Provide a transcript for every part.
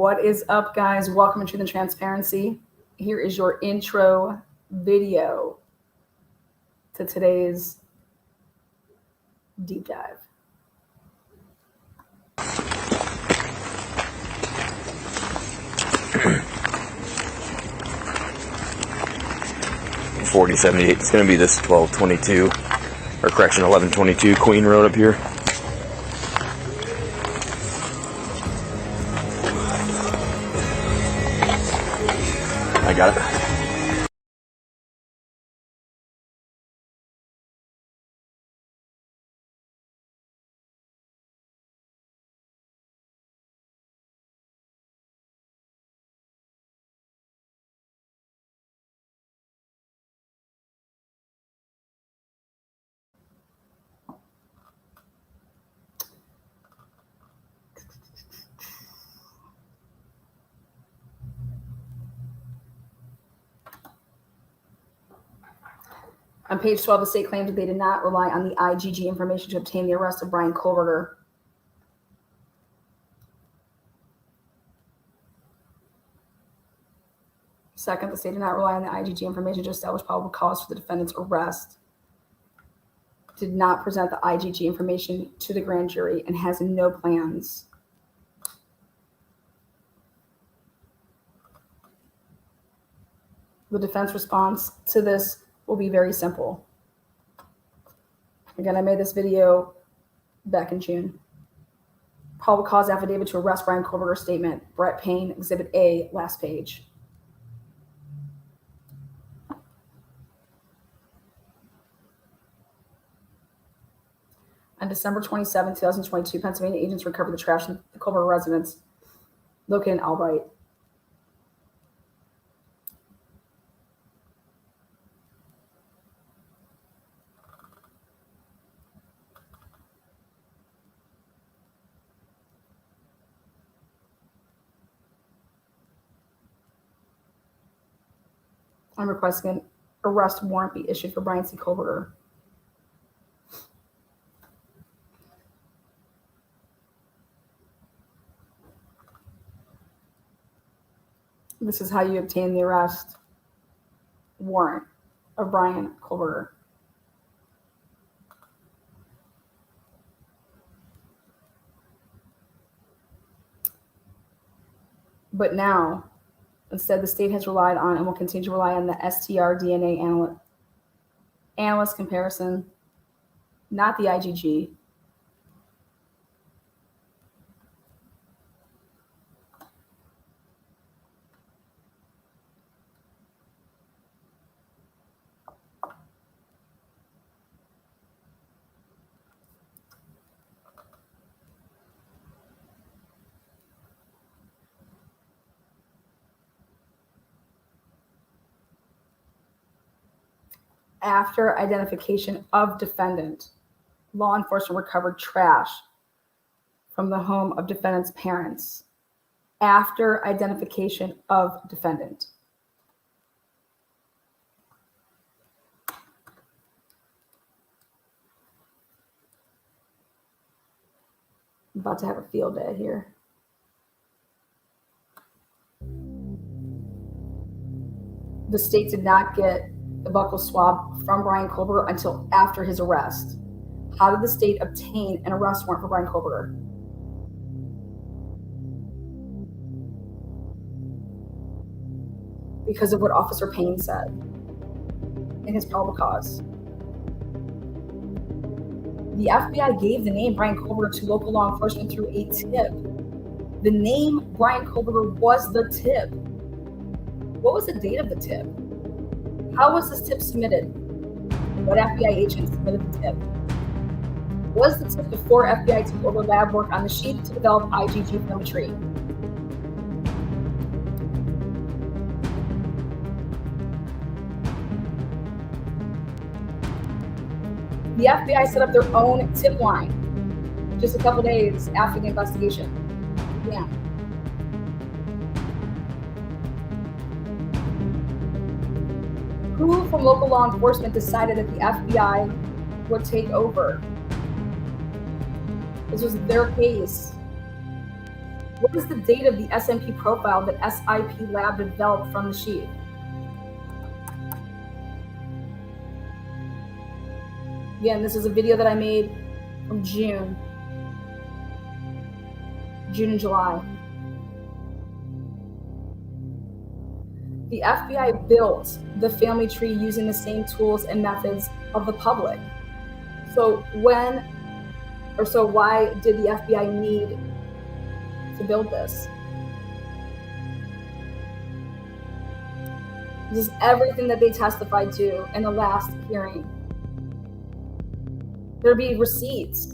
What is up, guys? Welcome to Truth and Transparency. Here is your intro video to today's deep dive. $40.78. It's going to be this 1222, or correction, 1122 Queen Road up here. I got it. On page 12, the state claims that they did not rely on the IGG information to obtain the arrest of Brian Kohlberger. Second, the state did not rely on the IGG information to establish probable cause for the defendant's arrest. Did not present the IGG information to the grand jury and has no plans. The defense response to this will be very simple. Again, I made this video back in June. Probable cause affidavit to arrest Brian Kohlberger statement. Brett Payne, Exhibit A, last page. On December 27, 2022, Pennsylvania agents recovered the trash in the Kohlberger residence located in Albright. I'm requesting an arrest warrant be issued for Brian C. Kohlberger. This is how you obtain the arrest warrant of Brian Kohlberger. But now, instead, the state has relied on and will continue to rely on the STR DNA analyst comparison, not the IGG. After identification of defendant, law enforcement recovered trash from the home of defendant's parents. After identification of defendant. I'm about to have a field day here. The state did not get the buccal swab from Brian Kohlberger until after his arrest. How did the state obtain an arrest warrant for Brian Kohlberger? Because of what Officer Payne said in his probable cause. The FBI gave the name Brian Kohlberger to local law enforcement through a tip. The name Brian Kohlberger was the tip. What was the date of the tip? How was this tip submitted? What FBI agent submitted the tip? Was the tip before FBI took over lab work on the sheet to develop IgG telemetry? The FBI set up their own tip line just a couple days after the investigation. Yeah. Who from local law enforcement decided that the FBI would take over? This was their case. What is the date of the SMP profile that SIP lab developed from the sheath? Again, this is a video that I made from June and July. The FBI built the family tree using the same tools and methods of the public. So why did the FBI need to build this? This is everything that they testified to in the last hearing. There'd be receipts.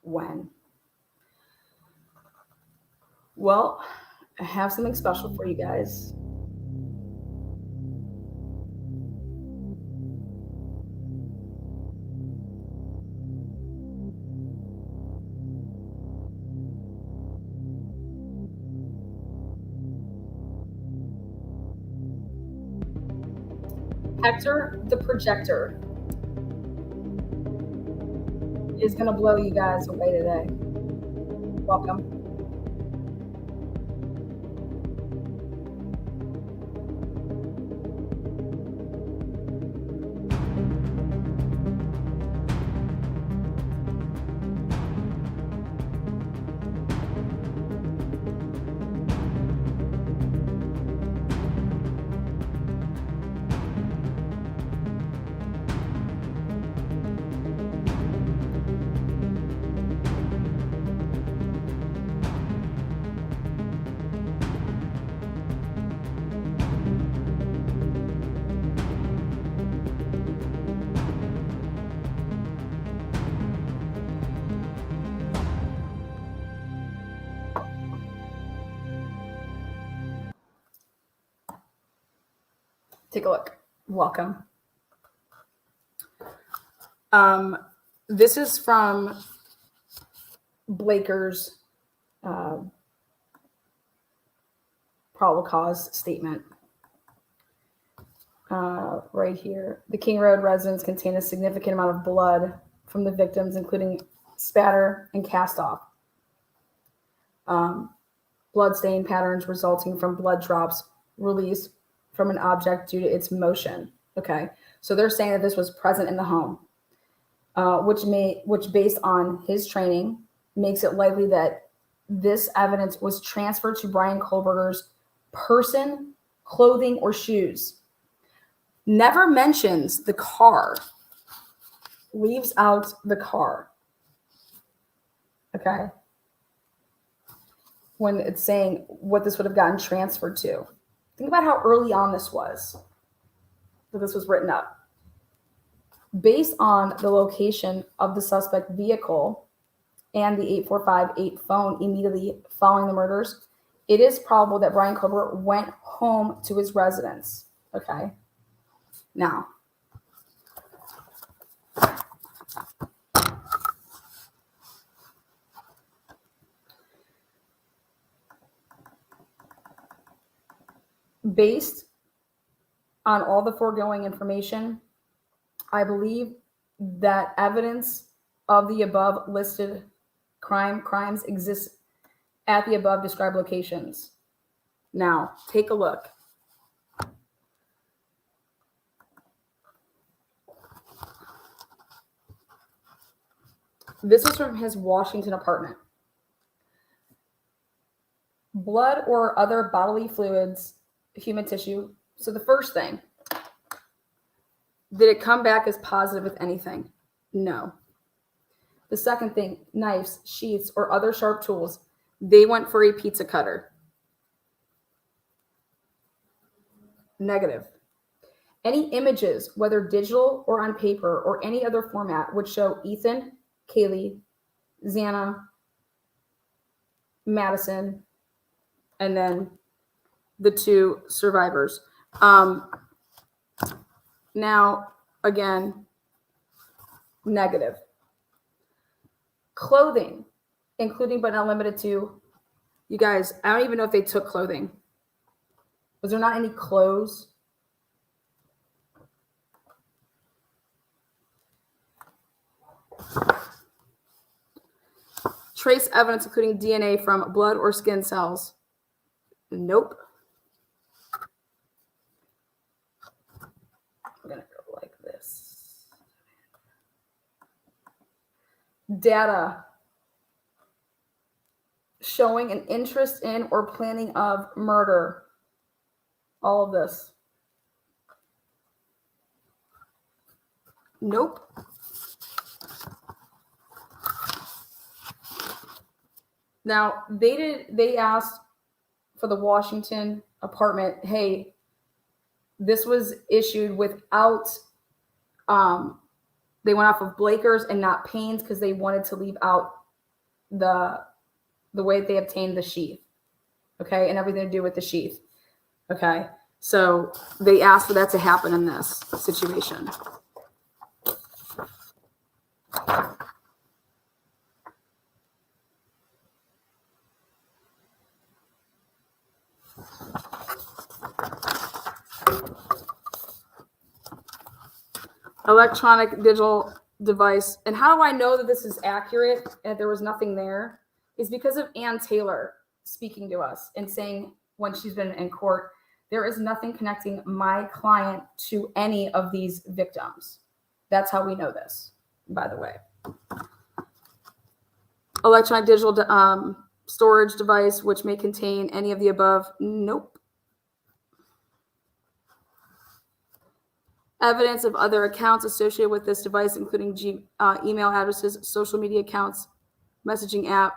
When? Well, I have something special for you guys. Hector the Projector is going to blow you guys away today. Welcome. Take a look. Welcome. This is from Blaker's probable cause statement. Right here. The King Road residence contained a significant amount of blood from the victims, including spatter and cast off. Blood stain patterns resulting from blood drops released from an object due to its motion. Okay, so they're saying that this was present in the home, which based on his training makes it likely that this evidence was transferred to Brian Kohlberger's person, clothing, or shoes. Never mentions the car. Leaves out the car. Okay. When it's saying what this would have gotten transferred to. Think about how early on this was that this was written up. Based on the location of the suspect vehicle and the 8458 phone immediately following the murders, it is probable that Brian Kohlberger went home to his residence. Okay. Now, based on all the foregoing information, I believe that evidence of the above listed crimes exists at the above described locations. Now, take a look. This was from his Washington apartment. Blood or other bodily fluids, human tissue. So the first thing, did it come back as positive with anything? No. The second thing, knives, sheaths, or other sharp tools, they went for a pizza cutter. Negative. Any images, whether digital or on paper or any other format, would show Ethan, Kaylee, Xana, Madison, and then the two survivors. Now, again, negative. Clothing, including but not limited to, you guys, I don't even know if they took clothing. Was there not any clothes? Trace evidence, including DNA from blood or skin cells. Nope. I'm going to go like this. Data showing an interest in or planning of murder. All of this. Nope. Now, they asked for the Washington apartment, hey, this was issued without, they went off of Blakers and not Payne's because they wanted to leave out the way they obtained the sheath, okay, and everything to do with the sheath, okay? So they asked for that to happen in this situation. Electronic digital device. And how do I know that this is accurate and there was nothing there? Is because of Ann Taylor speaking to us and saying when she's been in court, there is nothing connecting my client to any of these victims. That's how we know this, by the way. Electronic digital storage device, which may contain any of the above. Nope. Evidence of other accounts associated with this device, including email addresses, social media accounts, messaging app.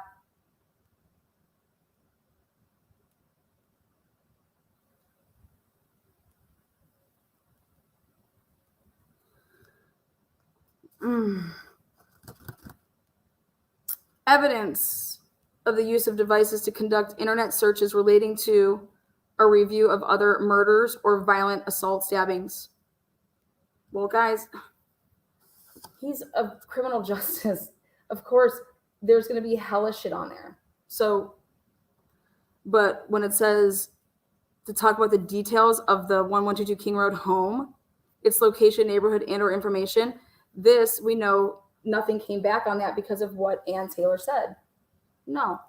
Evidence of the use of devices to conduct internet searches relating to a review of other murders or violent assault stabbings. Well, guys, he's a criminal justice. Of course, there's going to be hella shit on there. So, but when it says to talk about the details of the 1122 King Road home, its location, neighborhood, and or information, this, we know nothing came back on that because of what Ann Taylor said. No.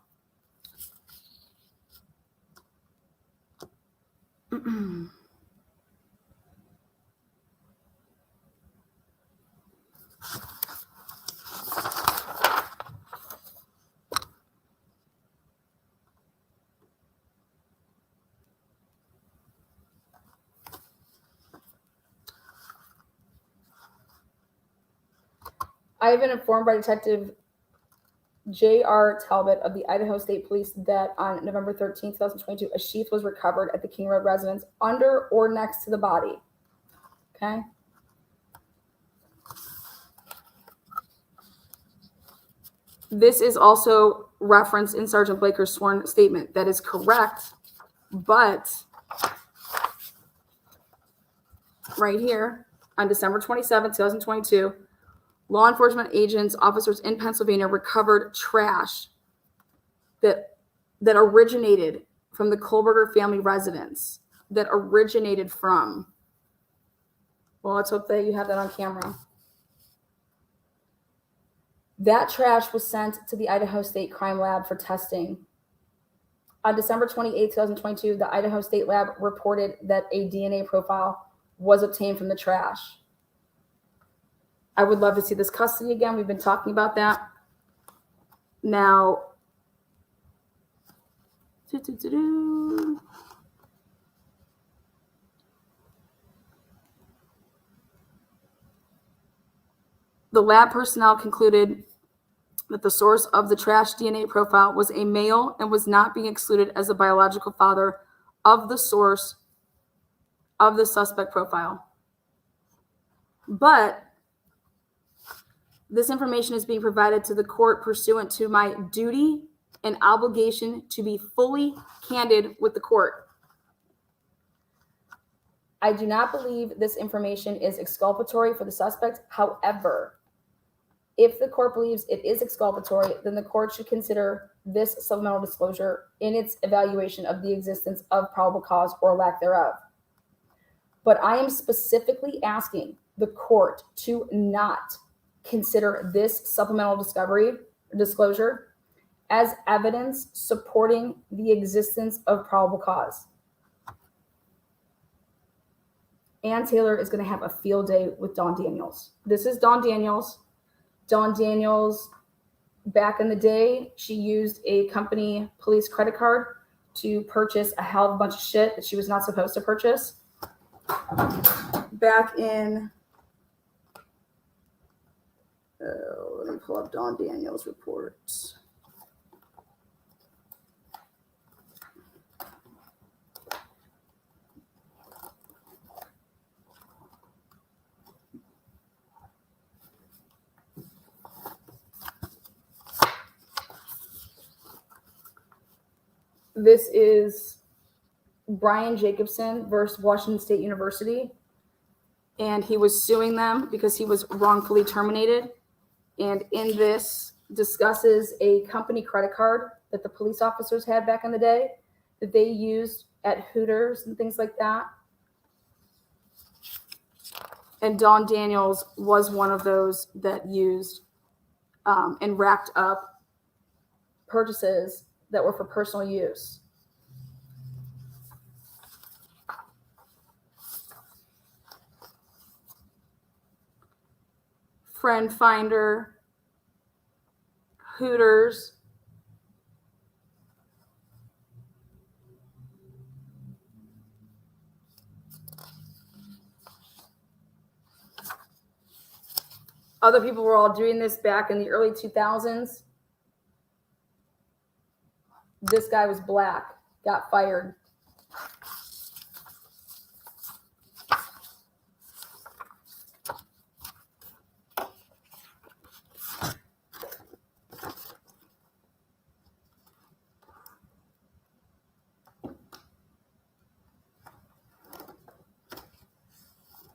I have been informed by Detective J.R. Talbot of the Idaho State Police that on November 13, 2022, a sheath was recovered at the King Road residence under or next to the body. Okay? This is also referenced in Sergeant Blaker's sworn statement. That is correct, but right here on December 27, 2022, law enforcement agents, officers in Pennsylvania recovered trash that originated from the Kohlberger family residence, that originated from, well, let's hope that you have that on camera. That trash was sent to the Idaho State Crime Lab for testing. On December 28, 2022, the Idaho State Lab reported that a DNA profile was obtained from the trash. I would love to see this custody again. We've been talking about that. Now, the lab personnel concluded that the source of the trash DNA profile was a male and was not being excluded as the biological father of the source of the suspect profile. But this information is being provided to the court pursuant to my duty and obligation to be fully candid with the court. I do not believe this information is exculpatory for the suspect. However, if the court believes it is exculpatory, then the court should consider this supplemental disclosure in its evaluation of the existence of probable cause or lack thereof. But I am specifically asking the court to not consider this supplemental disclosure as evidence supporting the existence of probable cause. Ann Taylor is going to have a field day with Dawn Daniels. This is Dawn Daniels. Dawn Daniels, back in the day, she used a company police credit card to purchase a hell of a bunch of shit that she was not supposed to purchase. Back in, let me pull up Dawn Daniels' reports. This is Brian Jacobson versus Washington State University. And he was suing them because he was wrongfully terminated. And in this discusses a company credit card that the police officers had back in the day that they used at Hooters and things like that. And Dawn Daniels was one of those that used and racked up purchases that were for personal use. Friend Finder, Hooters, other people were all doing this back in the early 2000s. This guy was black, got fired.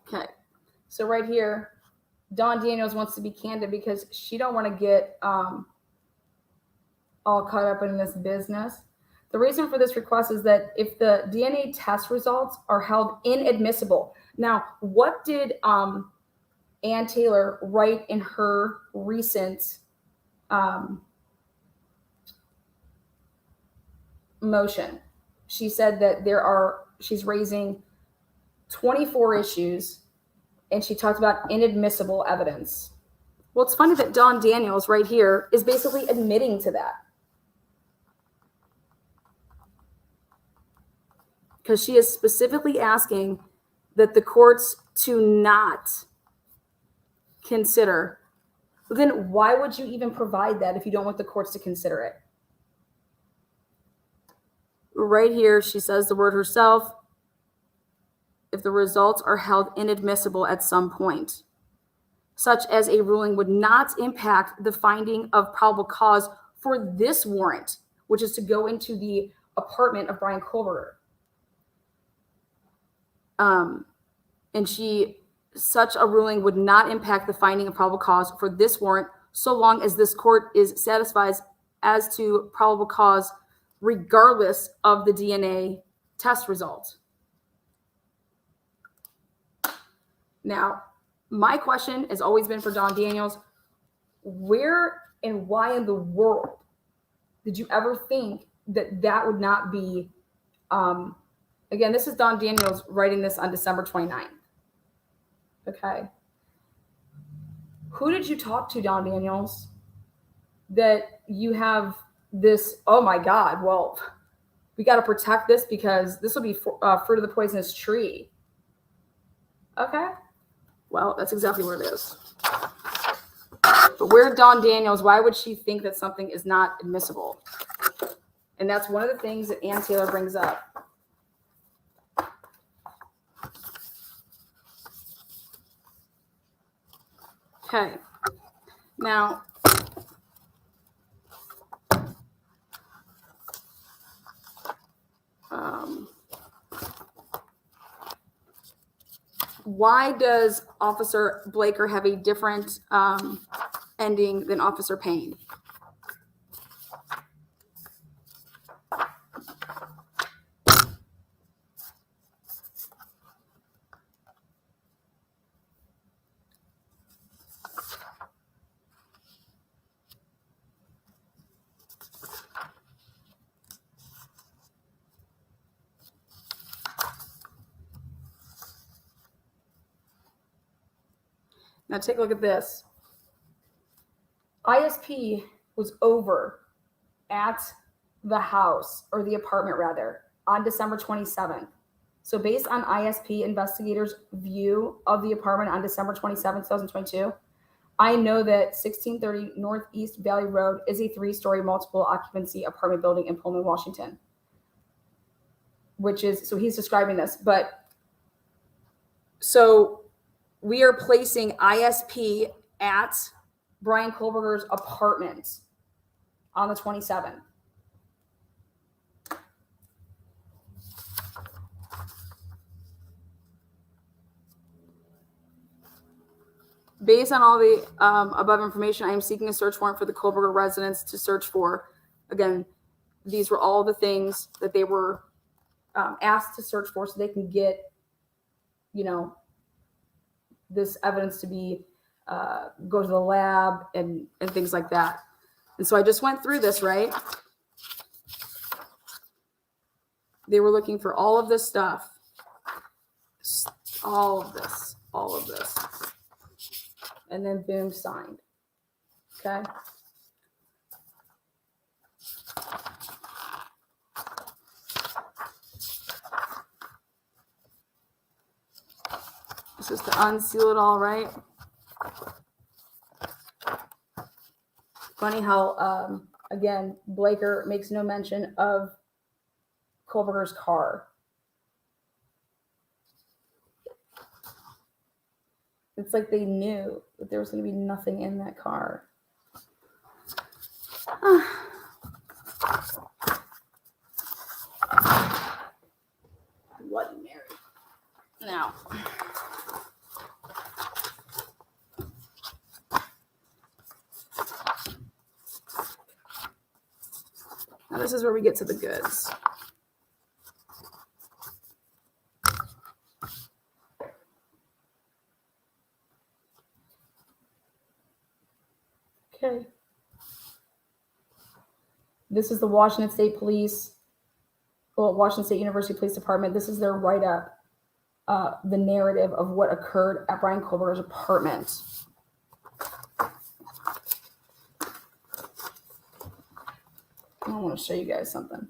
Okay, so right here, Dawn Daniels wants to be candid because she don't want to get all caught up in this business. The reason for this request is that if the DNA test results are held inadmissible. Now, what did Ann Taylor write in her recent motion? She said that she's raising 24 issues, and she talked about inadmissible evidence. Well, it's funny that Dawn Daniels right here is basically admitting to that. Because she is specifically asking that the courts to not consider. Then why would you even provide that if you don't want the courts to consider it? Right here, she says the word herself. If the results are held inadmissible at some point, such as a ruling would not impact the finding of probable cause for this warrant, which is to go into the apartment of Brian Culver. And such a ruling would not impact the finding of probable cause for this warrant, so long as this court is satisfied as to probable cause, regardless of the DNA test result. Now, my question has always been for Dawn Daniels, where and why in the world did you ever think that that would not be, again, this is Dawn Daniels writing this on December 29th. Okay. Who did you talk to, Dawn Daniels, that you have this, oh my God, well, we got to protect this because this will be fruit of the poisonous tree. Okay. Well, that's exactly what it is. But where Dawn Daniels, why would she think that something is not admissible? And that's one of the things that Ann Taylor brings up. Okay. Now, why does Officer Blaker have a different ending than Officer Payne? Now take a look at this. ISP was over at the house, or the apartment rather, on December 27th. So based on ISP investigators' view of the apartment on December 27th, 2022, I know that 1630 Northeast Valley Road is a 3-story multiple occupancy apartment building in Pullman, Washington. Which is, so he's describing this, but so we are placing ISP at Brian Kohlberger's apartment on the 27th. Based on all the above information, I am seeking a search warrant for the Kohlberger residence to search for. Again, these were all the things that they were asked to search for so they can get, this evidence to be, go to the lab and things like that. And so I just went through this, right? They were looking for all of this stuff. All of this. And then boom, signed. Okay. This is to unseal it all, right? Funny how, again, Blaker makes no mention of Kohlberger's car. It's like they knew that there was going to be nothing in that car. Bloody Mary. Now, this is where we get to the goods. Okay. This is the Washington State Police, Washington State University Police Department. This is their write-up, the narrative of what occurred at Brian Kohlberger's apartment. I want to show you guys something.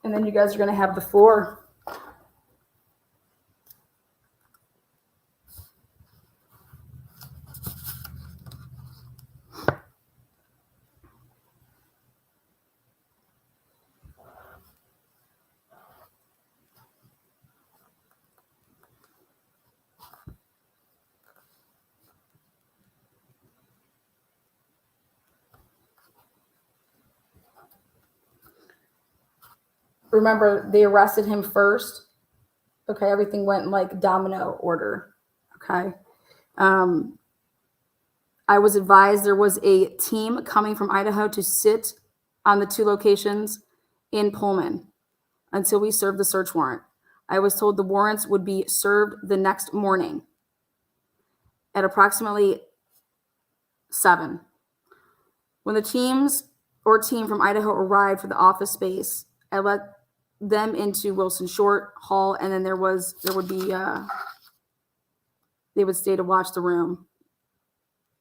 And then you guys are going to have the floor. Remember, they arrested him first. Okay, everything went in like domino order. Okay. I was advised there was a team coming from Idaho to sit on the 2 locations in Pullman until we served the search warrant. I was told the warrants would be served the next morning at approximately 7. When the team from Idaho arrived for the office space, I let them into Wilson Short Hall, and then they would stay to watch the room.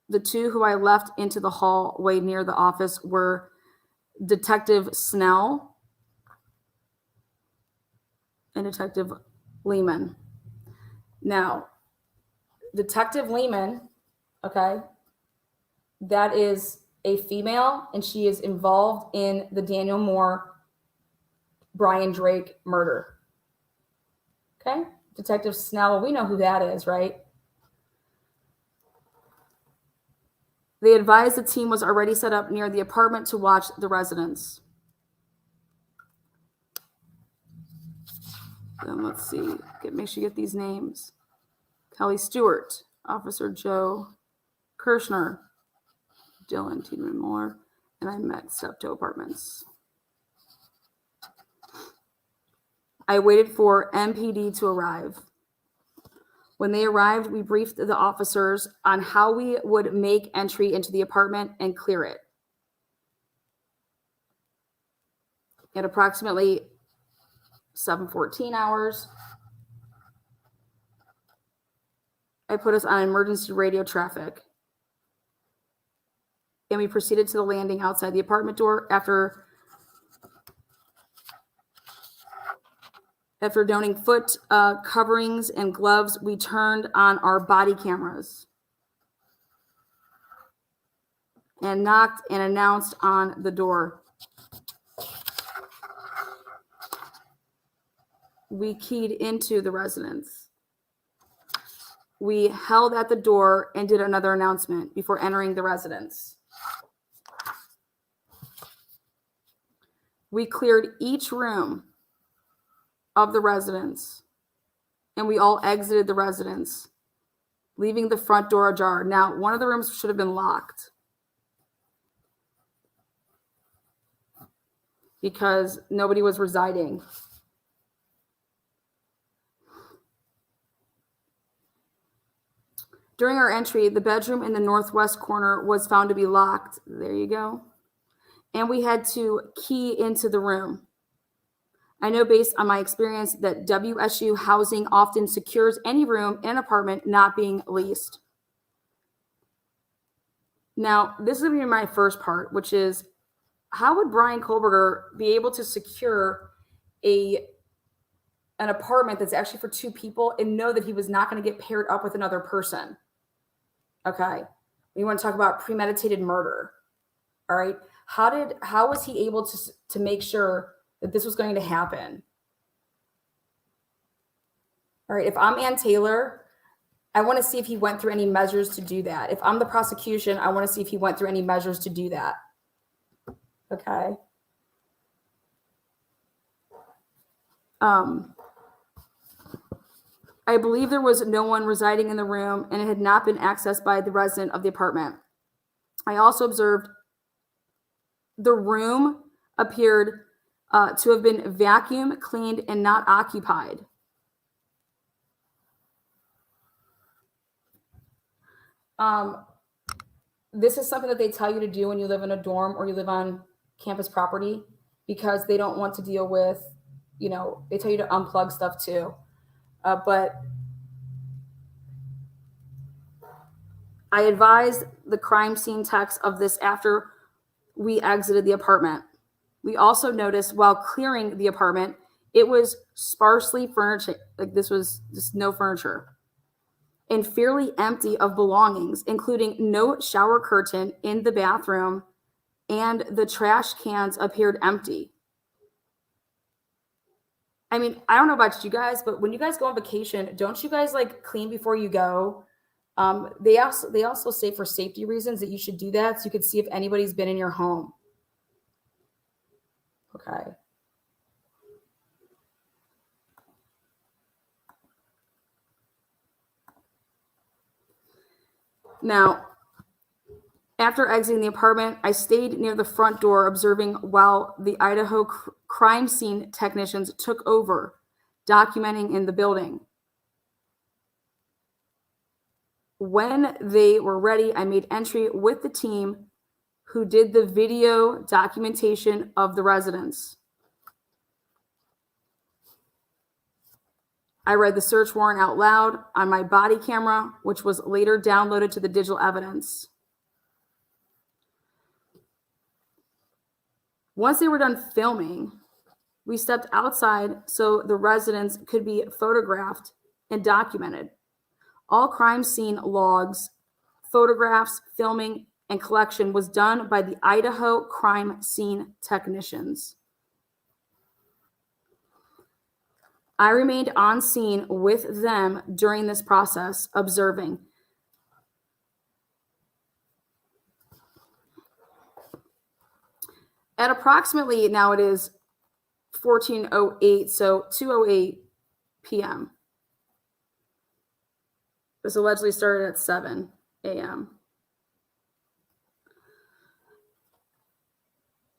The two who I left into the hallway near the office were Detective Snell and Detective Lehman. Now, Detective Lehman, okay, that is a female, and she is involved in the Daniel Moore, Brian Drake murder. Okay? Detective Snell, we know who that is, right? They advised the team was already set up near the apartment to watch the residents. Then let's see, make sure you get these names. Kelly Stewart, Officer Joe Kirshner, Dylan Tiedemann Moore, and I met Steptoe Apartments. I waited for MPD to arrive. When they arrived, we briefed the officers on how we would make entry into the apartment and clear it. At approximately 7:14 hours, I put us on emergency radio traffic. And we proceeded to the landing outside the apartment door. After donning foot coverings and gloves, we turned on our body cameras and knocked and announced on the door. We keyed into the residence. We held at the door and did another announcement before entering the residence. We cleared each room of the residence, and we all exited the residence, leaving the front door ajar. Now, one of the rooms should have been locked because nobody was residing. During our entry, the bedroom in the northwest corner was found to be locked. There you go. And we had to key into the room. I know based on my experience that WSU housing often secures any room in an apartment not being leased. Now, this is going to be my first part, which is how would Brian Kohlberger be able to secure an apartment that's actually for two people and know that he was not going to get paired up with another person? Okay. We want to talk about premeditated murder. All right. How was he able to make sure that this was going to happen? All right. If I'm Ann Taylor, I want to see if he went through any measures to do that. If I'm the prosecution, I want to see if he went through any measures to do that. Okay. I believe there was no one residing in the room and it had not been accessed by the resident of the apartment. I also observed the room appeared to have been vacuum cleaned and not occupied. This is something that they tell you to do when you live in a dorm or you live on campus property because they don't want to deal with, they tell you to unplug stuff too. But I advised the crime scene techs of this after we exited the apartment. We also noticed while clearing the apartment, it was sparsely furnished, like this was just no furniture, and fairly empty of belongings, including no shower curtain in the bathroom, and the trash cans appeared empty. I mean, I don't know about you guys, but when you guys go on vacation, don't you guys like clean before you go? They also say for safety reasons that you should do that so you can see if anybody's been in your home. Okay. Now, after exiting the apartment, I stayed near the front door observing while the Idaho crime scene technicians took over, documenting in the building. When they were ready, I made entry with the team who did the video documentation of the residence. I read the search warrant out loud on my body camera, which was later downloaded to the digital evidence. Once they were done filming, we stepped outside so the residents could be photographed and documented. All crime scene logs, photographs, filming, and collection was done by the Idaho crime scene technicians. I remained on scene with them during this process, observing. At approximately, now it is 14:08, so 2:08 p.m. This allegedly started at 7 a.m.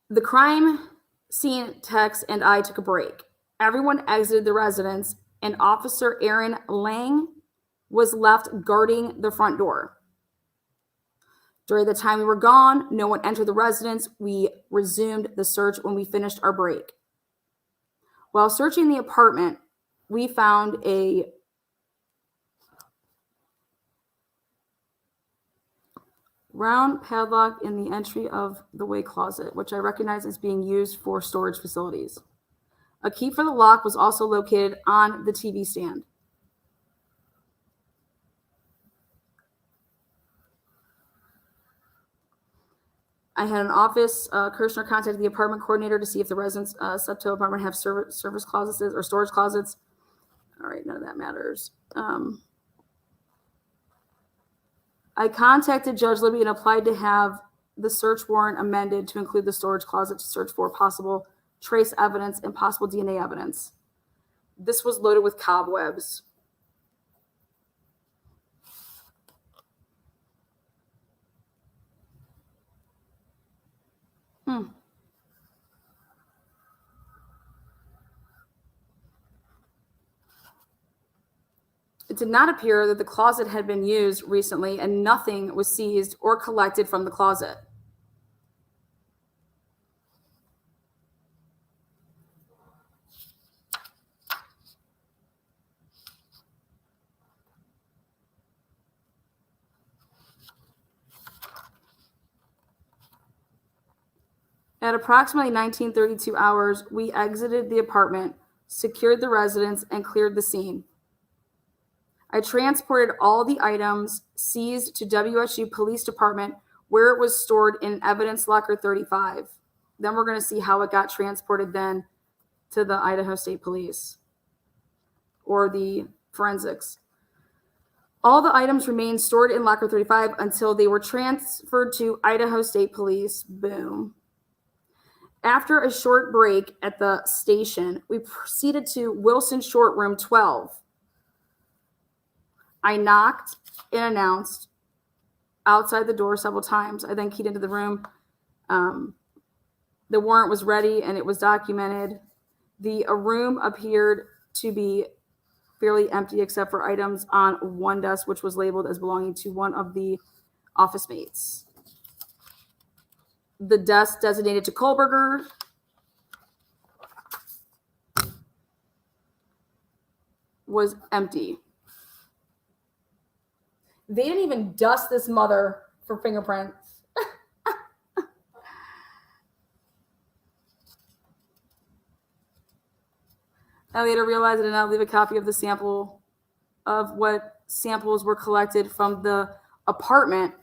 The crime scene techs and I took a break. Everyone exited the residence, and Officer Aaron Lang was left guarding the front door. During the time we were gone, no one entered the residence. We resumed the search when we finished our break. While searching the apartment, we found a round padlock in the entry of the way closet, which I recognize as being used for storage facilities. A key for the lock was also located on the TV stand. I had an office. Kirshner contacted the apartment coordinator to see if the residents' subtotal apartment have service closets or storage closets. All right, none of that matters. I contacted Judge Libby and applied to have the search warrant amended to include the storage closet to search for possible trace evidence and possible DNA evidence. This was loaded with cobwebs. It did not appear that the closet had been used recently, and nothing was seized or collected from the closet. At approximately 19:32 hours, we exited the apartment, secured the residence, and cleared the scene. I transported all the items seized to WSU Police Department, where it was stored in evidence locker 35. Then we're going to see how it got transported then to the Idaho State Police or the forensics. All the items remained stored in locker 35 until they were transferred to Idaho State Police. Boom. After a short break at the station, we proceeded to Wilson Short Room 12. I knocked and announced outside the door several times. I then keyed into the room. The warrant was ready and it was documented. The room appeared to be fairly empty except for items on one desk, which was labeled as belonging to one of the office mates. The desk designated to Kohlberger was empty. They didn't even dust this mother for fingerprints. I later realized I did not leave a copy of the sample of what samples were collected from the apartment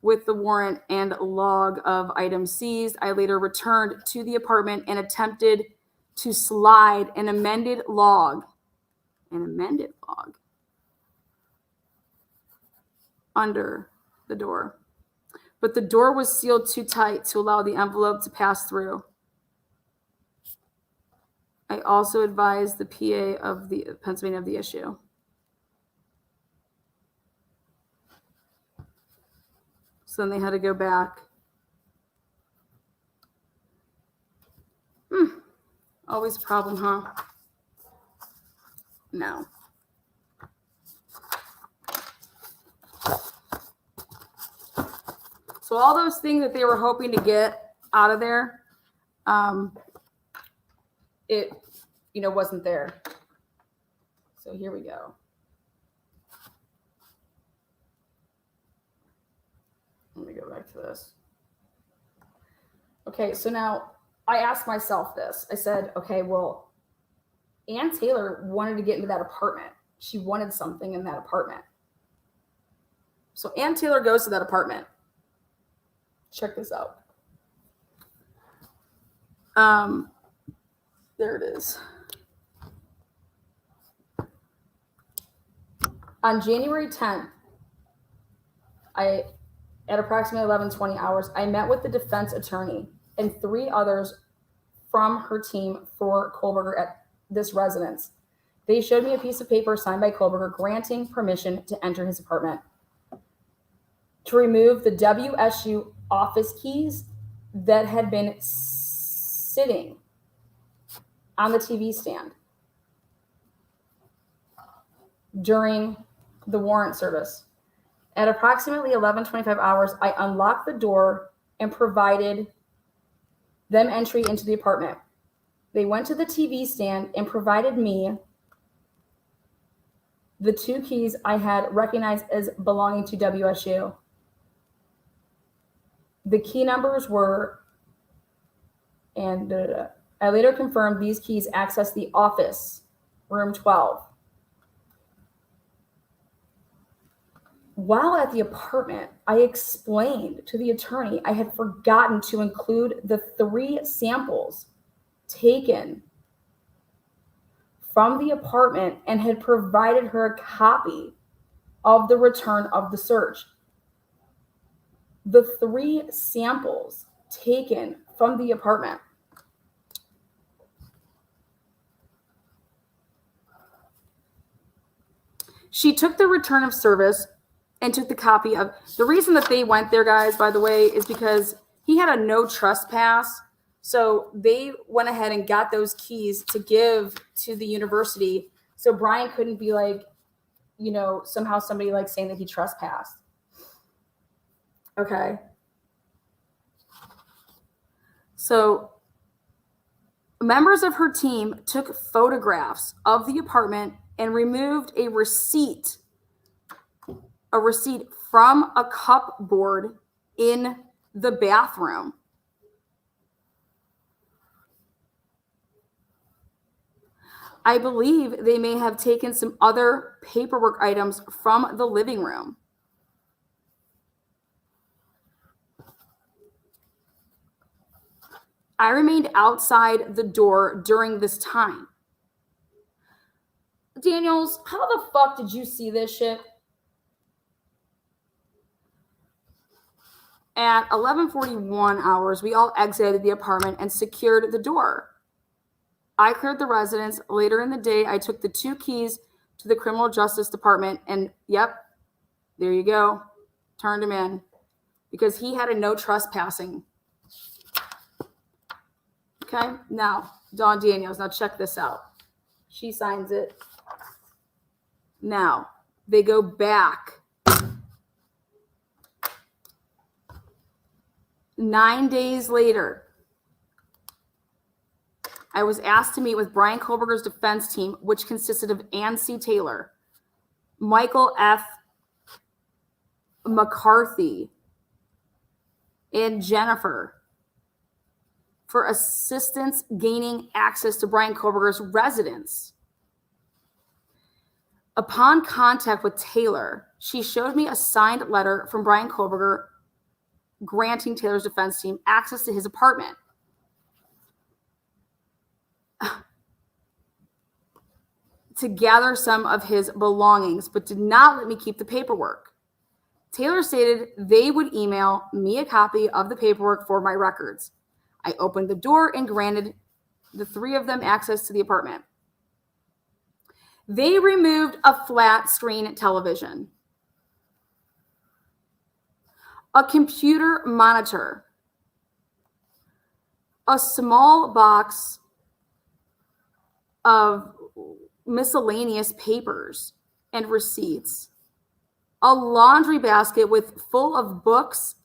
with the warrant and log of items seized. I later returned to the apartment and attempted to slide an amended log under the door. But the door was sealed too tight to allow the envelope to pass through. I also advised the PA of the Pennsylvania of the issue. So then they had to go back. Always a problem, huh? No. So all those things that they were hoping to get out of there, it, wasn't there. So here we go. Let me go back to this. Okay, so now I asked myself this. I said, okay, well, Ann Taylor wanted to get into that apartment. She wanted something in that apartment. So Ann Taylor goes to that apartment. Check this out. There it is. On January 10th, at approximately 11:20 hours, I met with the defense attorney and 3 others from her team for Kohlberger at this residence. They showed me a piece of paper signed by Kohlberger granting permission to enter his apartment, to remove the WSU office keys that had been sitting on the TV stand during the warrant service. At approximately 11:25 hours, I unlocked the door and provided them entry into the apartment. They went to the TV stand and provided me the 2 keys I had recognized as belonging to WSU. The key numbers were, and I later confirmed these keys access the office, room 12. While at the apartment, I explained to the attorney I had forgotten to include the 3 samples taken from the apartment and had provided her a copy of the return of the search. The 3 samples taken from the apartment. She took the return of service and took the copy of. The reason that they went there, guys, by the way, is because he had a no trespass. So they went ahead and got those keys to give to the university. So Brian couldn't be like, somehow somebody like saying that he trespassed. Okay. So members of her team took photographs of the apartment and removed a receipt from a cupboard in the bathroom. I believe they may have taken some other paperwork items from the living room. I remained outside the door during this time. Daniels, how the fuck did you see this shit? At 11:41 hours, we all exited the apartment and secured the door. I cleared the residence. Later in the day, I took the 2 keys to the criminal justice department and, yep, there you go, turned him in because he had a no trespassing. Okay, now, Dawn Daniels, now check this out. She signs it. Now, they go back 9 days later. I was asked to meet with Brian Kohlberger's defense team, which consisted of Ann C. Taylor, Michael F. McCarthy, and Jennifer, for assistance gaining access to Brian Kohlberger's residence. Upon contact with Taylor, she showed me a signed letter from Brian Kohlberger granting Taylor's defense team access to his apartment. To gather some of his belongings, but did not let me keep the paperwork. Taylor stated they would email me a copy of the paperwork for my records. I opened the door and granted the 3 of them access to the apartment. They removed a flat screen television, a computer monitor, a small box of miscellaneous papers and receipts, a laundry basket full of books,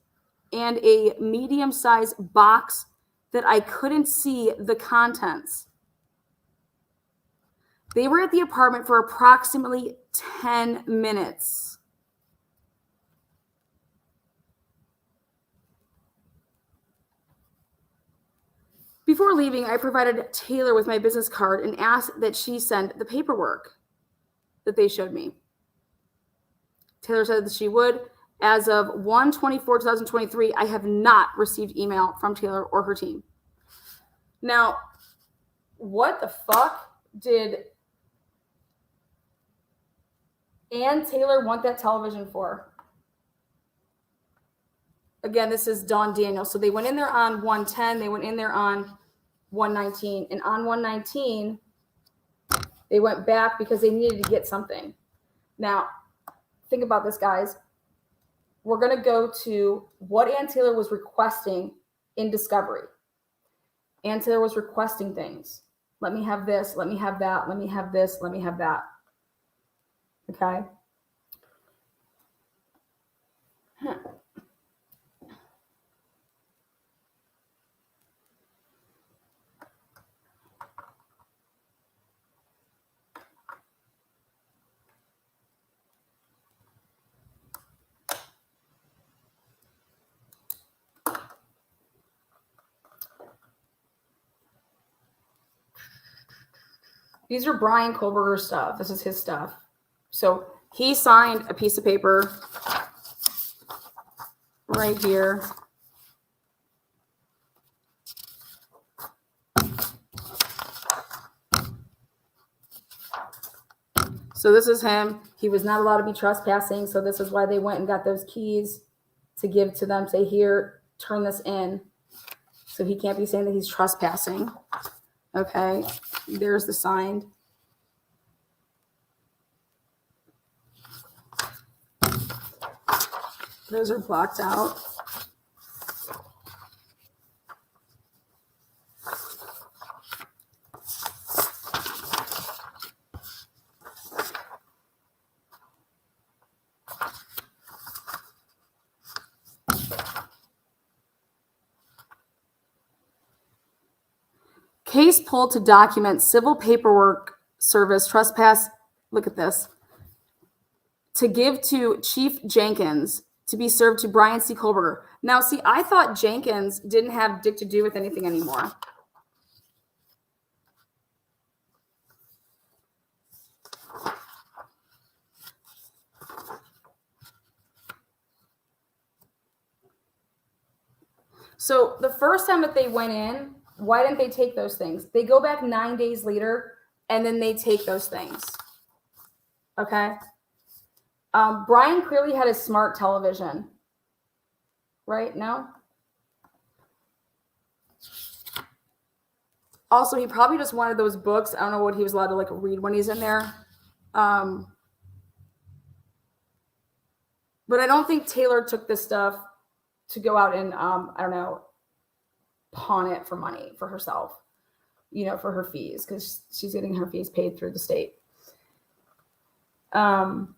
and a medium-sized box that I couldn't see the contents. They were at the apartment for approximately 10 minutes. Before leaving, I provided Taylor with my business card and asked that she send the paperwork that they showed me. Taylor said that she would. As of 1/24/2023, I have not received email from Taylor or her team. Now, what the fuck did Ann Taylor want that television for? Again, this is Dawn Daniels. So they went in there on 110. They went in there on 119. And on 119, they went back because they needed to get something. Now, think about this, guys. We're going to go to what Ann Taylor was requesting in discovery. Ann Taylor was requesting things. Let me have this. Let me have that. Let me have this. Let me have that. Okay. These are Brian Kohlberger's stuff. This is his stuff. So he signed a piece of paper right here. So this is him. He was not allowed to be trespassing. So this is why they went and got those keys to give to them. Say, here, turn this in. So he can't be saying that he's trespassing. Okay. There's the signed. Those are blocked out. Case pulled to document civil paperwork service trespass. Look at this. To give to Chief Jenkins to be served to Brian C. Kohlberger. Now, see, I thought Jenkins didn't have dick to do with anything anymore. So the first time that they went in, why didn't they take those things? They go back 9 days later, and then they take those things. Okay? Brian clearly had a smart television. Right? No? Also, he probably just wanted those books. I don't know what he was allowed to read when he's in there. But I don't think Taylor took this stuff to go out and, I don't know, pawn it for money for herself, for her fees, because she's getting her fees paid through the state. But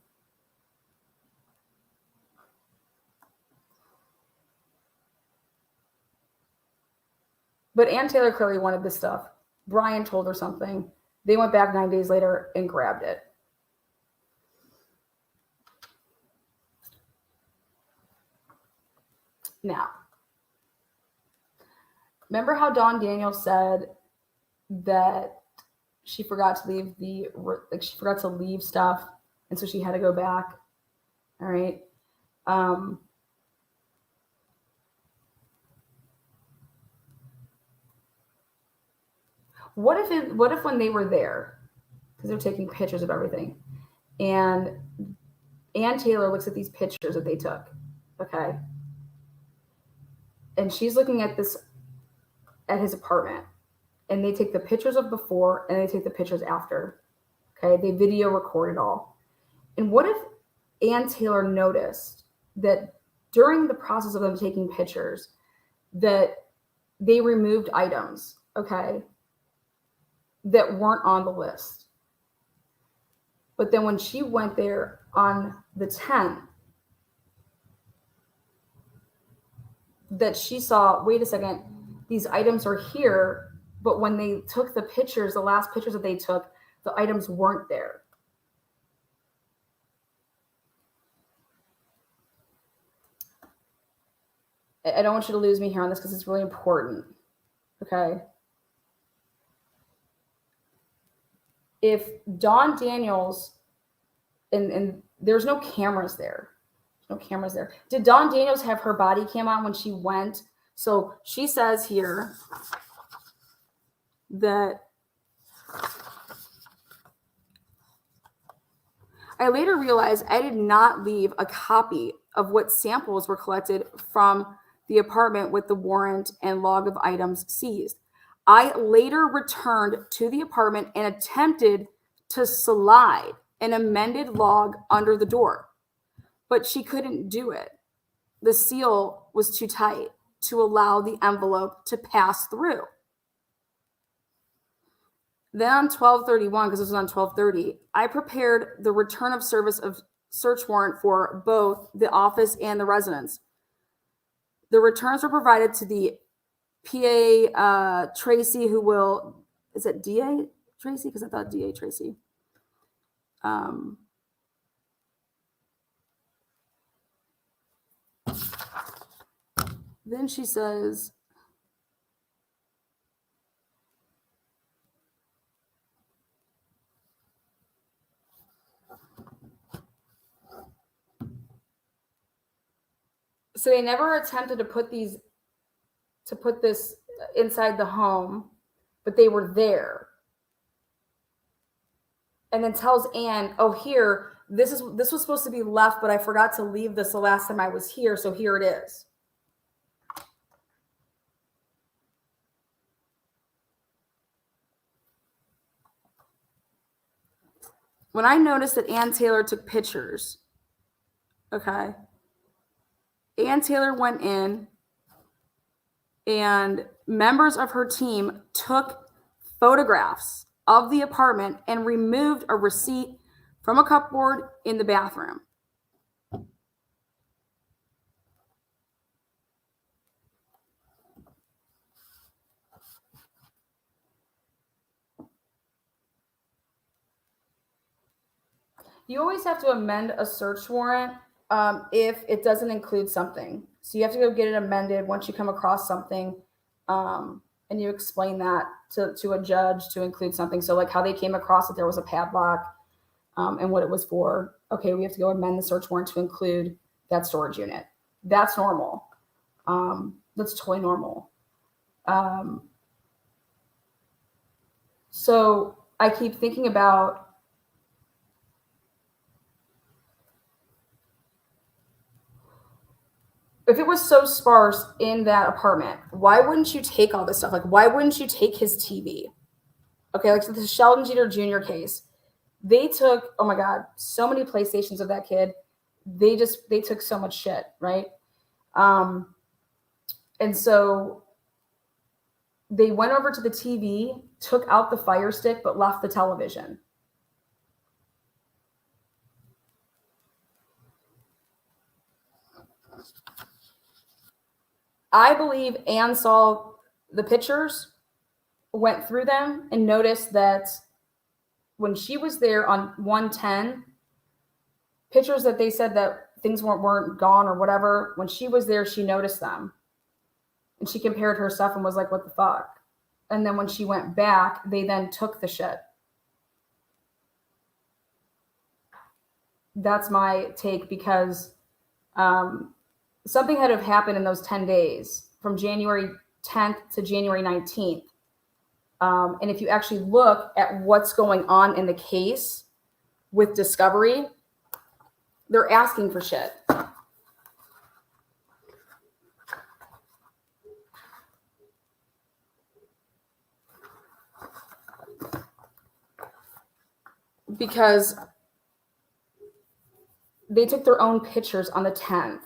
Ann Taylor clearly wanted this stuff. Brian told her something. They went back 9 days later and grabbed it. Now, remember how Dawn Daniels said that she forgot to leave she forgot to leave stuff, and so she had to go back. All right. What if when they were there, because they're taking pictures of everything, and Ann Taylor looks at these pictures that they took, okay, and she's looking at his apartment, and they take the pictures of before and they take the pictures after, okay, they video record it all. And what if Ann Taylor noticed that during the process of them taking pictures that they removed items, okay, that weren't on the list? But then when she went there on the 10th, that she saw, wait a second, these items are here, but when they took the pictures, the last pictures that they took, the items weren't there. I don't want you to lose me here on this because it's really important, okay? if Dawn Daniels, and there's no cameras there. No cameras there. Did Dawn Daniels have her body cam on when she went? So she says here that I later realized I did not leave a copy of what samples were collected from the apartment with the warrant and log of items seized. I later returned to the apartment and attempted to slide an amended log under the door, but she couldn't do it. The seal was too tight to allow the envelope to pass through. Then on 12/31, because this was on 12/30, I prepared the return of service of search warrant for both the office and the residence. The returns were provided to the PA Tracy, who will, is it DA Tracy? Because I thought DA Tracy. Then she says, so they never attempted to put this inside the home, but they were there. And then tells Anne, oh, here, this was supposed to be left, but I forgot to leave this the last time I was here, so here it is. When I noticed that Ann Taylor took pictures, okay, Ann Taylor went in and members of her team took photographs of the apartment and removed a receipt from a cupboard in the bathroom. You always have to amend a search warrant if it doesn't include something. So you have to go get it amended once you come across something, and you explain that to a judge to include something. So like how they came across that there was a padlock and what it was for. Okay, we have to go amend the search warrant to include that storage unit. That's normal. That's totally normal. So I keep thinking about, if it was so sparse in that apartment, why wouldn't you take all this stuff? Like, why wouldn't you take his TV? Okay, like so the Sheldon Jeter Jr. case, they took, oh my God, so many PlayStations of that kid. They took so much shit, right? And so they went over to the TV, took out the Fire Stick, but left the television. I believe Anne saw the pictures, went through them, and noticed that when she was there on 110, pictures that they said that things weren't gone or whatever, when she was there, she noticed them. And she compared her stuff and was like, what the fuck? And then when she went back, they then took the shit. That's my take, because something had to have happened in those 10 days from January 10th to January 19th. And if you actually look at what's going on in the case with Discovery, they're asking for shit. Because they took their own pictures on the 10th.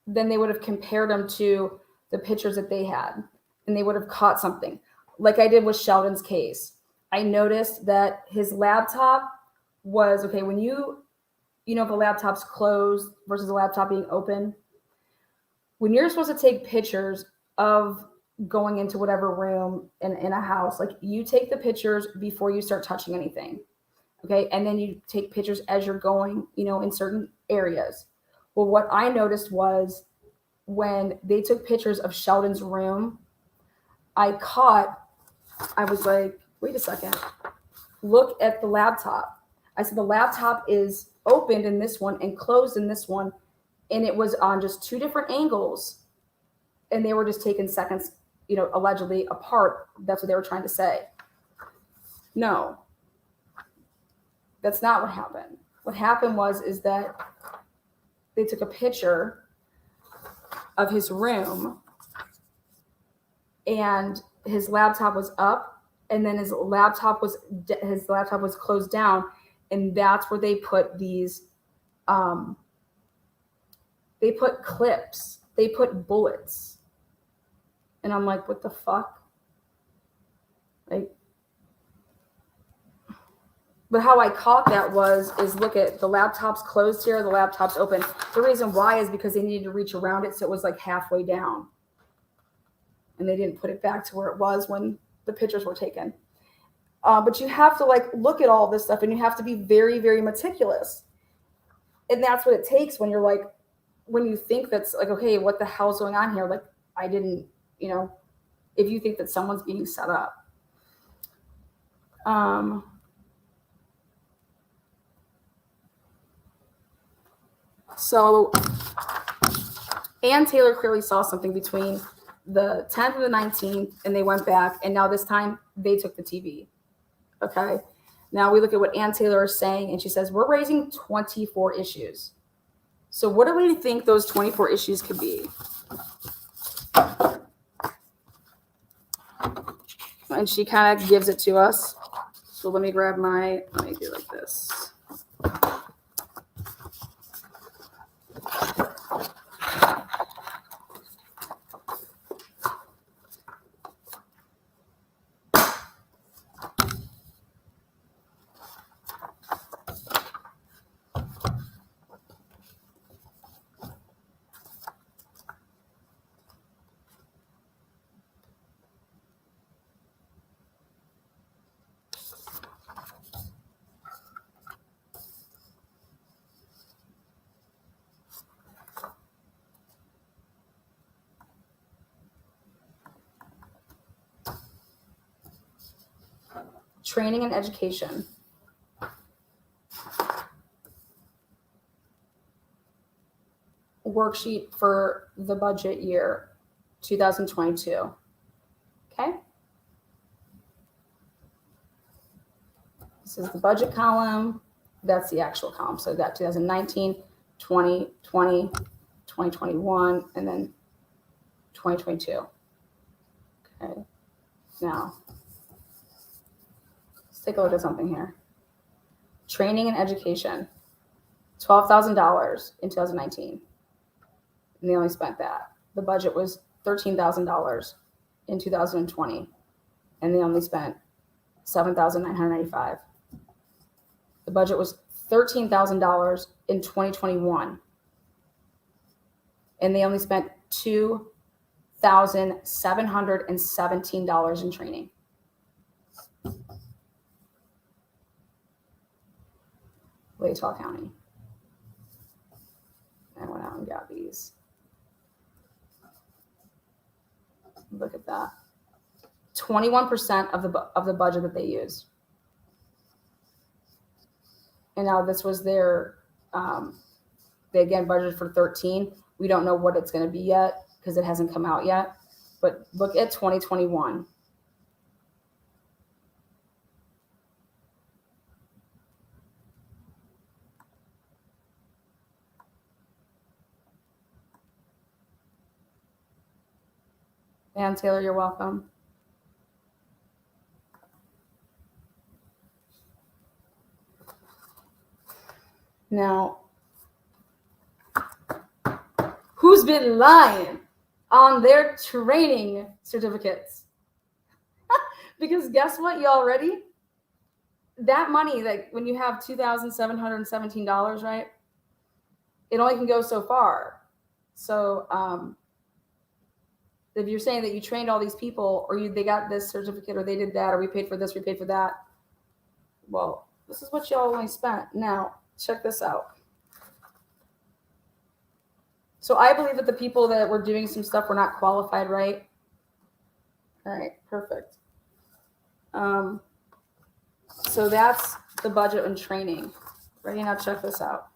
Then they would have compared them to the pictures that they had, and they would have caught something. Like I did with Sheldon's case. I noticed that his laptop was, okay, when you know, if a laptop's closed versus a laptop being open, when you're supposed to take pictures of going into whatever room in a house, like you take the pictures before you start touching anything. Okay. And then you take pictures as you're going, you know, in certain areas. Well, what I noticed was when they took pictures of Sheldon's room, I was like, wait a second. look at the laptop. I said, the laptop is opened in this one and closed in this one. And it was on just two different angles. And they were just taken seconds, allegedly apart. That's what they were trying to say. No, that's not what happened. What happened is that they took a picture of his room and his laptop was up, and then his laptop was closed down, and that's where they put these they put clips, they put bullets. And I'm like, what the fuck? Like, but how I caught that is look at the laptop's closed here, the laptop's open. The reason why is because they needed to reach around it, so it was like halfway down. And they didn't put it back to where it was when the pictures were taken. But you have to look at all this stuff, and you have to be very, very meticulous. And that's what it takes when you're when you think that's okay, what the hell's going on here? I didn't, if you think that someone's being set up. So Ann Taylor clearly saw something between the 10th and the 19th, and they went back, and now this time they took the TV. Okay. Now we look at what Ann Taylor is saying, and she says, we're raising 24 issues. So what do we think those 24 issues could be? And she kind of gives it to us. So let me do it like this. Training and education. Worksheet for the budget year 2022. Okay. This is the budget column. That's the actual column. So we've got 2019, 2020, 2021, and then 2022. Okay. Now, let's take a look at something here. Training and education, $12,000 in 2019. And they only spent that. The budget was $13,000 in 2020. And they only spent $7,995. The budget was $13,000 in 2021. And they only spent $2,717 in training. Latah County. I went out and got these. Look at that. 21% of the budget that they used. And now this was their, they again budgeted for 13. We don't know what it's going to be yet because it hasn't come out yet. But look at 2021. Ann Taylor, you're welcome. Now, who's been lying on their training certificates? Because guess what, y'all ready? That money, when you have $2,717, right? It only can go so far. So, if you're saying that you trained all these people, or they got this certificate, or they did that, or we paid for this, we paid for that. Well, this is what y'all only spent. Now, check this out. So I believe that the people that were doing some stuff were not qualified, right? All right, perfect. So that's the budget and training. Ready? Now check this out.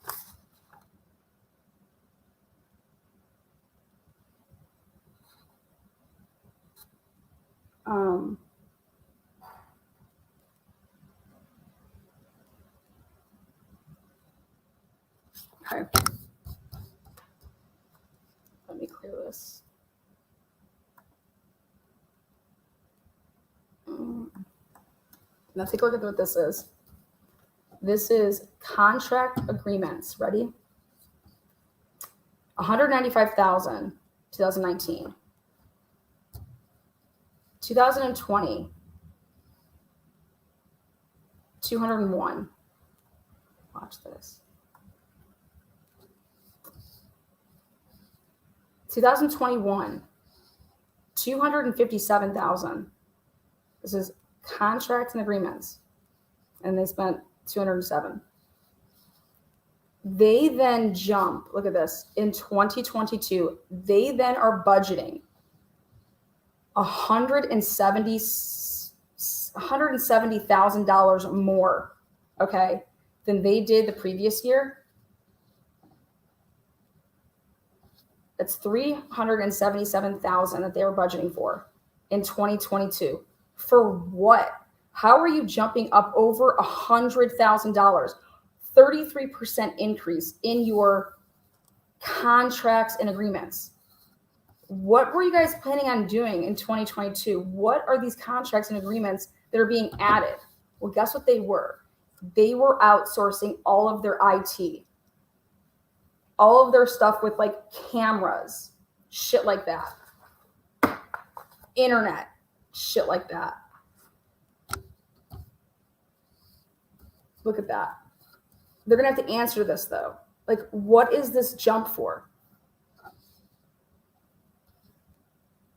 Okay. Let me clear this. Now take a look at what this is. This is contract agreements. Ready? 195,000, 2019. 2020, 201. Watch this. 2021, 257,000. This is contracts and agreements. And they spent 207. They then jump, look at this, in 2022, they then are budgeting $170,000 more, okay, than they did the previous year. That's $377,000 that they were budgeting for in 2022. For what? How are you jumping up over $100,000? 33% increase in your contracts and agreements. What were you guys planning on doing in 2022? What are these contracts and agreements that are being added? Well, guess what they were? They were outsourcing all of their IT, all of their stuff with like cameras, shit like that, internet, shit like that. Look at that. They're going to have to answer this though. Like, what is this jump for?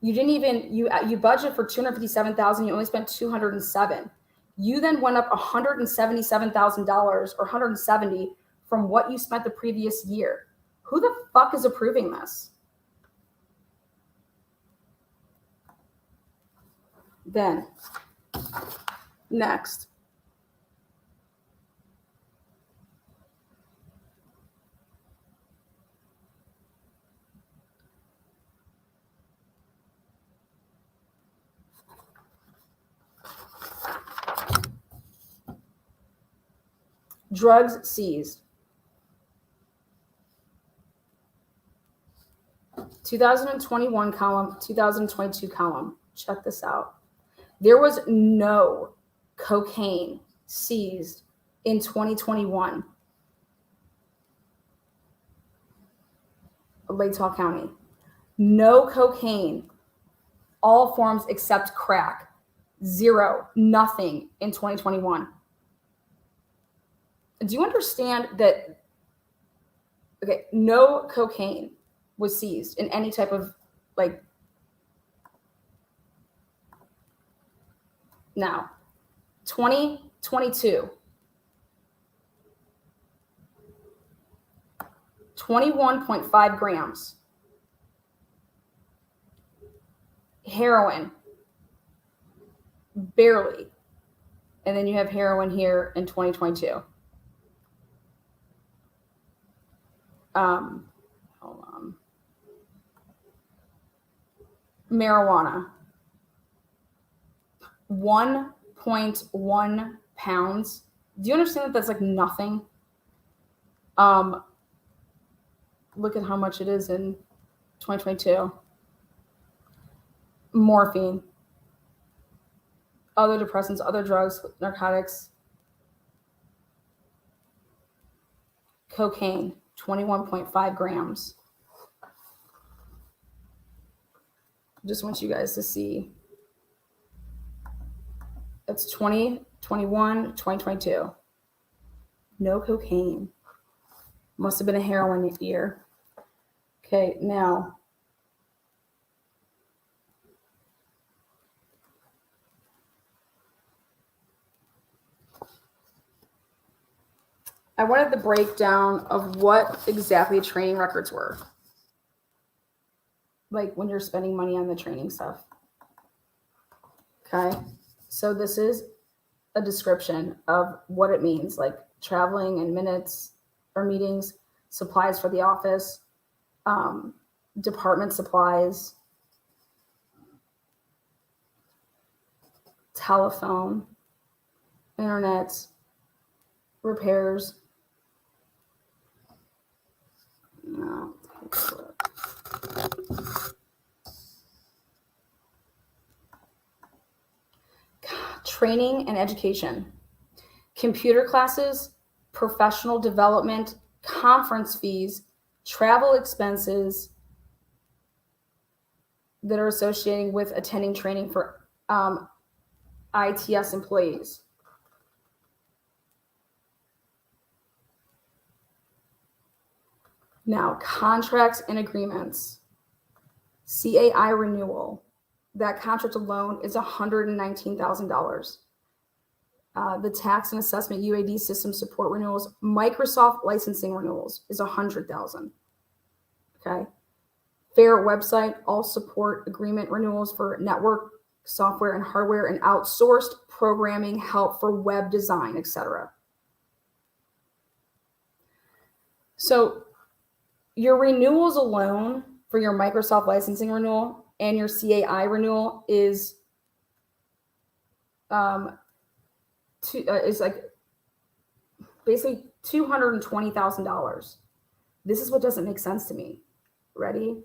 You didn't even, you budget for 257,000, you only spent 207. You then went up $177,000 or 170 from what you spent the previous year. Who the fuck is approving this? Then, next. Drugs seized. 2021 column, 2022 column. Check this out. There was no cocaine seized in 2021. Lake Tahoe County. No cocaine, all forms except crack. Zero, nothing in 2021. Do you understand that? Okay, no cocaine was seized in any type of like. Now, 2022, 21.5 grams. Heroin, barely. And then you have heroin here in 2022. Hold on. Marijuana, 1.1 pounds. Do you understand that that's like nothing? Look at how much it is in 2022. Morphine, other depressants, other drugs, narcotics, cocaine, 21.5 grams. Just want you guys to see. It's 2021, 2022. No cocaine. Must have been a heroin year. Okay, now. I wanted the breakdown of what exactly training records were. Like when you're spending money on the training stuff. Okay, so this is a description of what it means, like traveling and minutes or meetings, supplies for the office, department supplies, telephone, internet, repairs. No. Training and education, computer classes, professional development, conference fees, travel expenses that are associated with attending training for ITS employees. Now, contracts and agreements. CAI renewal. That contract alone is $119,000. The tax and assessment UAD system support renewals, Microsoft licensing renewals is $100,000. Okay. Fair website, all support agreement renewals for network, software and hardware, and outsourced programming help for web design, etc. So your renewals alone for your Microsoft licensing renewal and your CAI renewal is like basically $220,000. This is what doesn't make sense to me. Ready?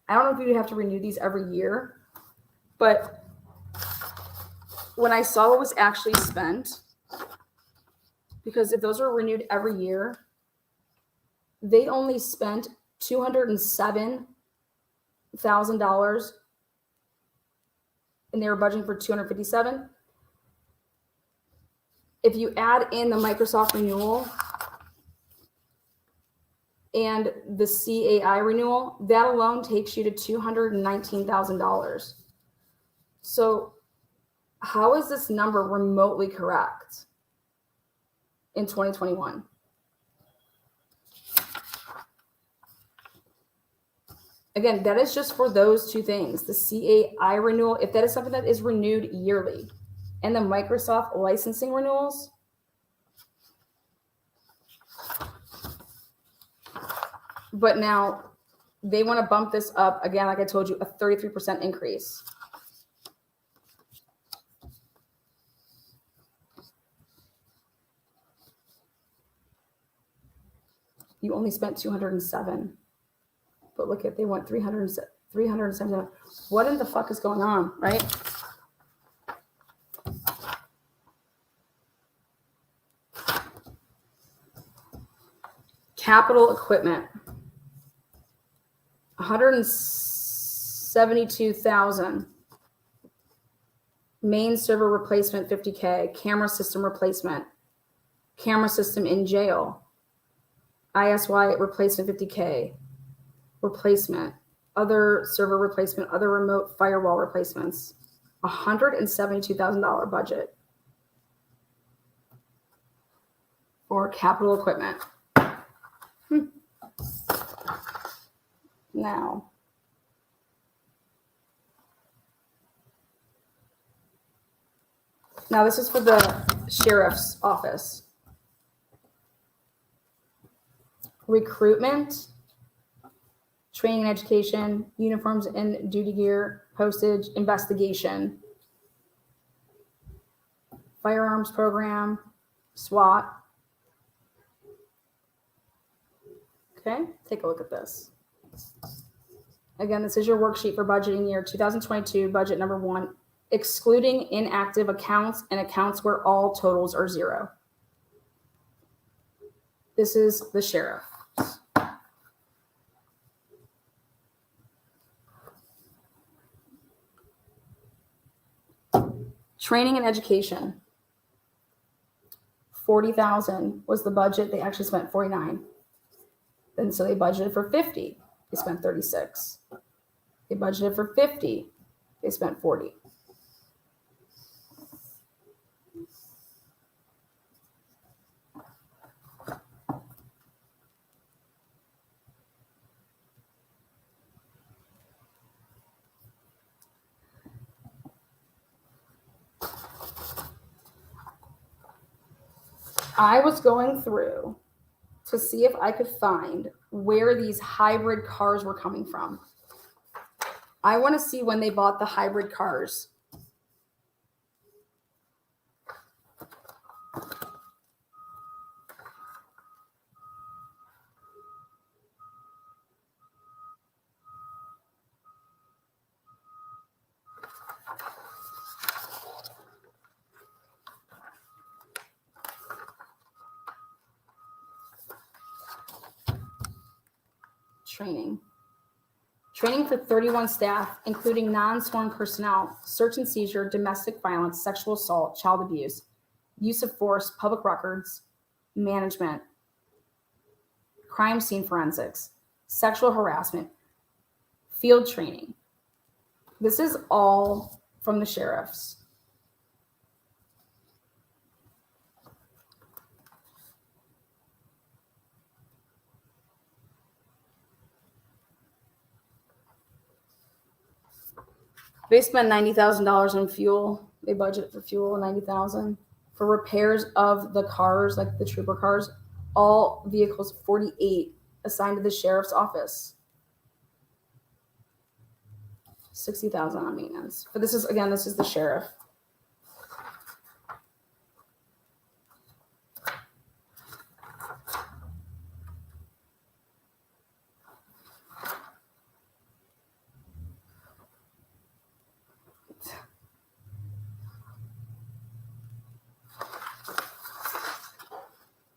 I don't know if you have to renew these every year, but when I saw what was actually spent, because if those are renewed every year, they only spent $207,000 and they were budgeting for $257,000. If you add in the Microsoft renewal and the CAI renewal, that alone takes you to $219,000. So how is this number remotely correct in 2021? Again, that is just for those two things. The CAI renewal, if that is something that is renewed yearly, and the Microsoft licensing renewals. But now they want to bump this up again, like I told you, a 33% increase. You only spent 207. But look at, they want 377. What in the fuck is going on, right? Capital equipment, $172,000. Main server replacement, $50K. Camera system replacement. Camera system in jail. ISY replacement, $50K. Replacement. Other server replacement. Other remote firewall replacements. $172,000 budget for capital equipment. Now, this is for the sheriff's office. Recruitment, training and education, uniforms and duty gear, postage, investigation, firearms program, SWAT. Okay, take a look at this. Again, this is your worksheet for budgeting year 2022, budget number 1, excluding inactive accounts and accounts where all totals are 0. This is the sheriff. Training and education. 40,000 was the budget. They actually spent 49. And so they budgeted for 50. They spent 36. They budgeted for 50. They spent 40. I was going through to see if I could find where these hybrid cars were coming from. I want to see when they bought the hybrid cars. Training. Training for 31 staff, including non-sworn personnel, search and seizure, domestic violence, sexual assault, child abuse, use of force, public records, management, crime scene forensics, sexual harassment, field training. This is all from the sheriffs. They spend $90,000 on fuel. They budget for fuel, $90,000 for repairs of the cars, like the trooper cars. All vehicles, 48 assigned to the sheriff's office. $60,000 on maintenance. But this is the sheriff.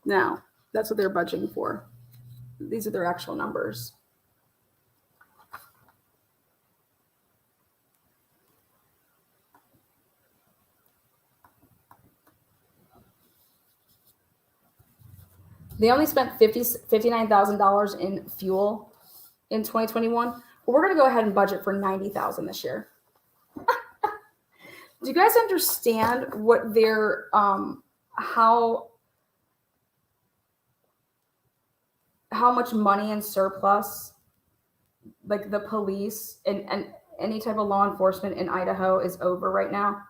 Now, that's what they're budgeting for. These are their actual numbers. They only spent $59,000 in fuel in 2021. But we're going to go ahead and budget for $90,000 this year. Do you guys understand what their how much money in surplus, like the police and any type of law enforcement in Idaho is over right now?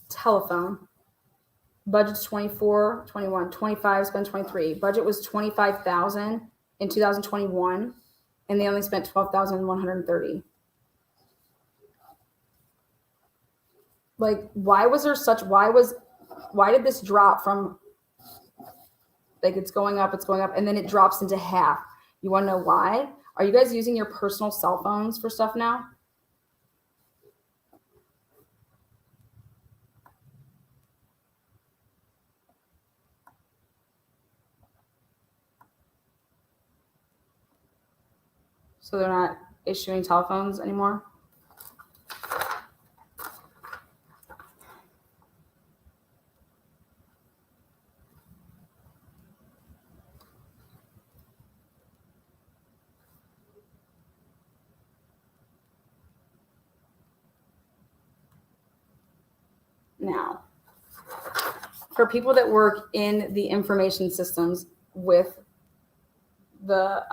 Telephone. Budget's 24, 21, 25, spend 23. Budget was 25,000 in 2021, and they only spent 12,130. Like, why did this drop from, like, it's going up, and then it drops into half? You want to know why? Are you guys using your personal cell phones for stuff now? So they're not issuing telephones anymore? Now, for people that work in the information systems with the,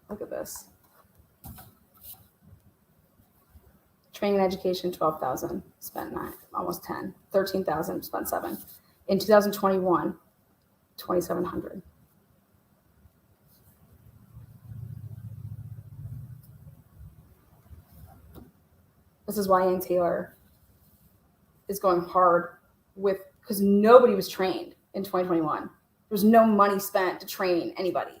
look at this. Training and education, 12,000, spent 9, almost 10, 13,000, spent 7. In 2021, 2,700. This is why Ann Taylor is going hard because nobody was trained in 2021. There was no money spent to train anybody.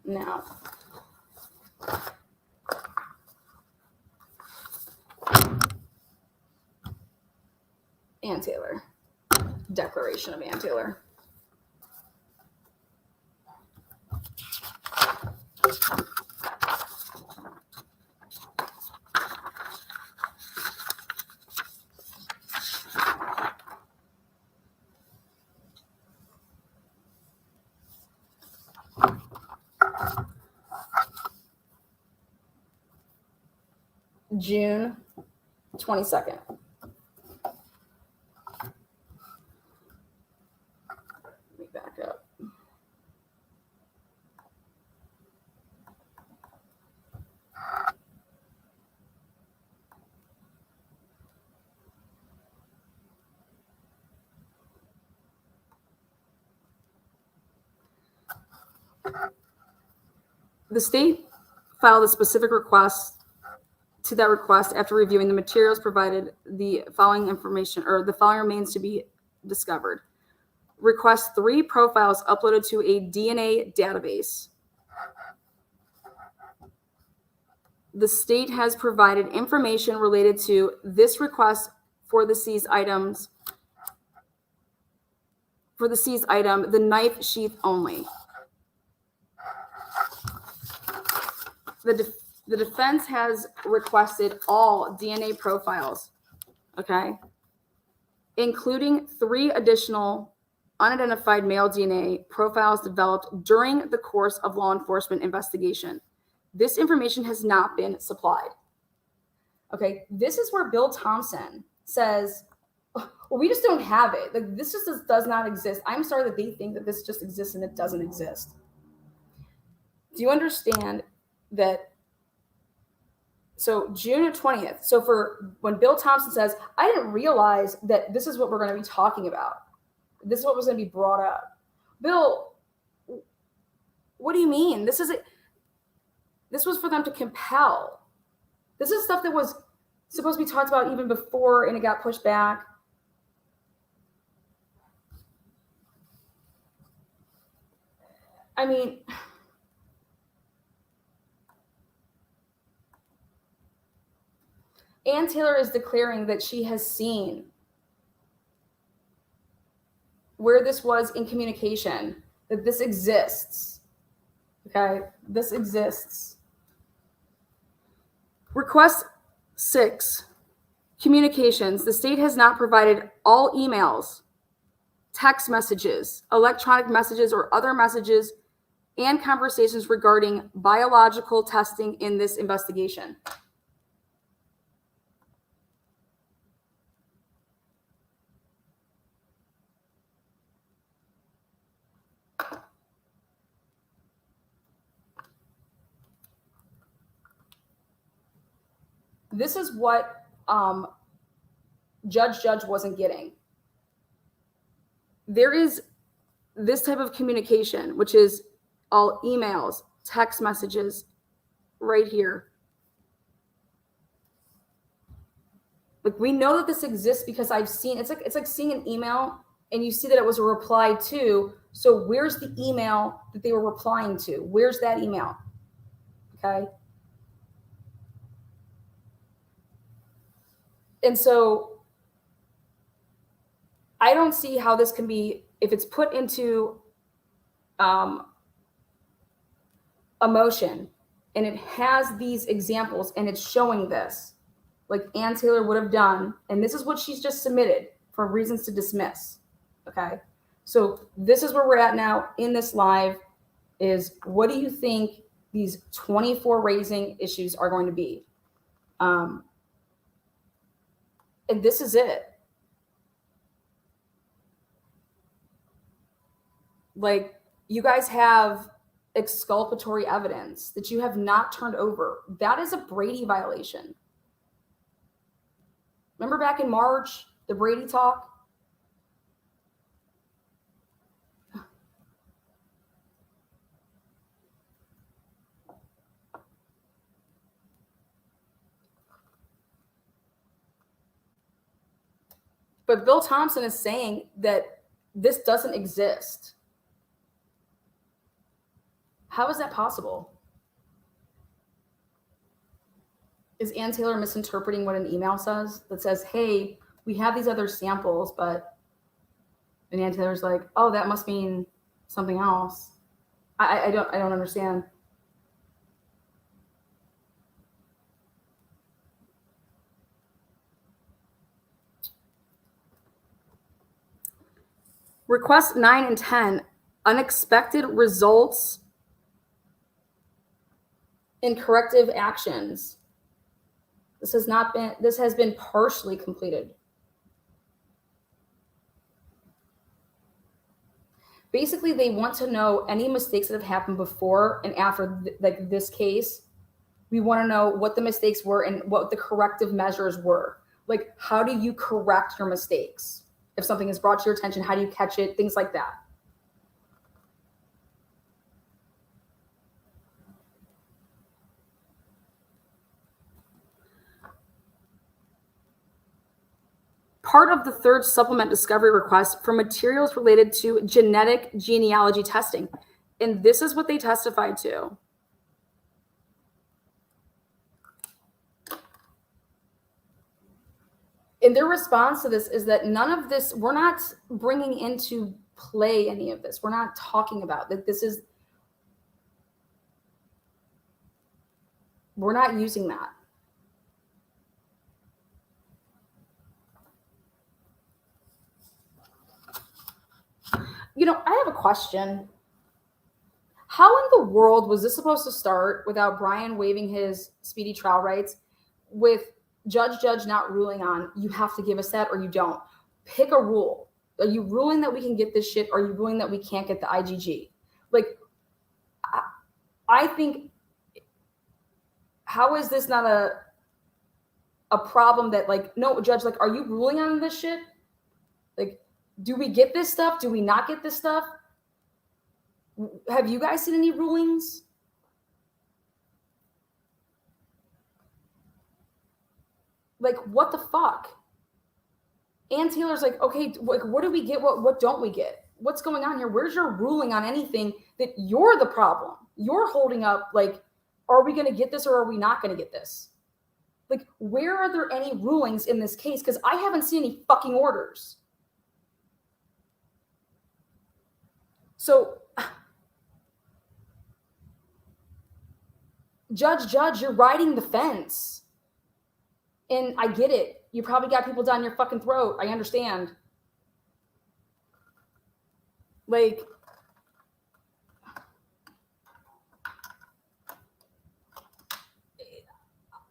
Now, Ann Taylor. Declaration of Ann Taylor. June 22nd. Let me back up. The state filed a specific request to that request after reviewing the materials provided. The following information, or the following remains to be discovered. Request 3 profiles uploaded to a DNA database. The state has provided information related to this request for the seized items. For the seized item, the knife sheath only. The defense has requested all DNA profiles, okay, including 3 additional unidentified male DNA profiles developed during the course of law enforcement investigation. This information has not been supplied. Okay, this is where Bill Thompson says, well, we just don't have it. Like, this just does not exist. I'm sorry that they think that this just exists and it doesn't exist. Do you understand that? So June 20th. So for when Bill Thompson says, I didn't realize that this is what we're going to be talking about. This is what was going to be brought up. Bill, what do you mean? This was for them to compel. This is stuff that was supposed to be talked about even before and it got pushed back. I mean, Ann Taylor is declaring that she has seen where this was in communication, that this exists. Okay, this exists. Request 6, communications. The state has not provided all emails, text messages, electronic messages, or other messages and conversations regarding biological testing in this investigation. This is what Judge wasn't getting. There is this type of communication, which is all emails, text messages, right here. Like, we know that this exists because I've seen, it's like seeing an email and you see that it was a reply to. So where's the email that they were replying to? Where's that email? Okay. And so I don't see how this can be, if it's put into a motion and it has these examples and it's showing this, like Ann Taylor would have done, and this is what she's just submitted for reasons to dismiss. Okay. So this is where we're at now in this live, is what do you think these 24 raising issues are going to be? And this is it. Like, you guys have exculpatory evidence that you have not turned over. That is a Brady violation. Remember back in March, the Brady talk? But Bill Thompson is saying that this doesn't exist. How is that possible? Is Ann Taylor misinterpreting what an email says that says, hey, we have these other samples, but and Ann Taylor's like, oh, that must mean something else. I don't understand. Request 9 and 10, unexpected results in corrective actions. This has been partially completed. Basically, they want to know any mistakes that have happened before and after like this case. We want to know what the mistakes were and what the corrective measures were. Like, how do you correct your mistakes? If something is brought to your attention, how do you catch it? Things like that. Part of the third supplement discovery request for materials related to genetic genealogy testing. And this is what they testified to. And their response to this is that none of this, we're not bringing into play any of this. We're not talking about that. We're not using that. You know, I have a question. How in the world was this supposed to start without Brian waiving his speedy trial rights, with judge not ruling on, you have to give us that or you don't? Pick a rule. Are you ruling that we can get this shit? Or are you ruling that we can't get the IgG? Like, I think, how is this not a problem that, like, no, judge, like, are you ruling on this shit? Like, do we get this stuff? Do we not get this stuff? Have you guys seen any rulings? Like, what the fuck? Ann Taylor's like, okay, what do we get? What don't we get? What's going on here? Where's your ruling on anything that you're the problem? You're holding up, like, are we going to get this or are we not going to get this? Like, where are there any rulings in this case? Because I haven't seen any fucking orders. So, judge, you're riding the fence. And I get it. You probably got people down your fucking throat. I understand. Like,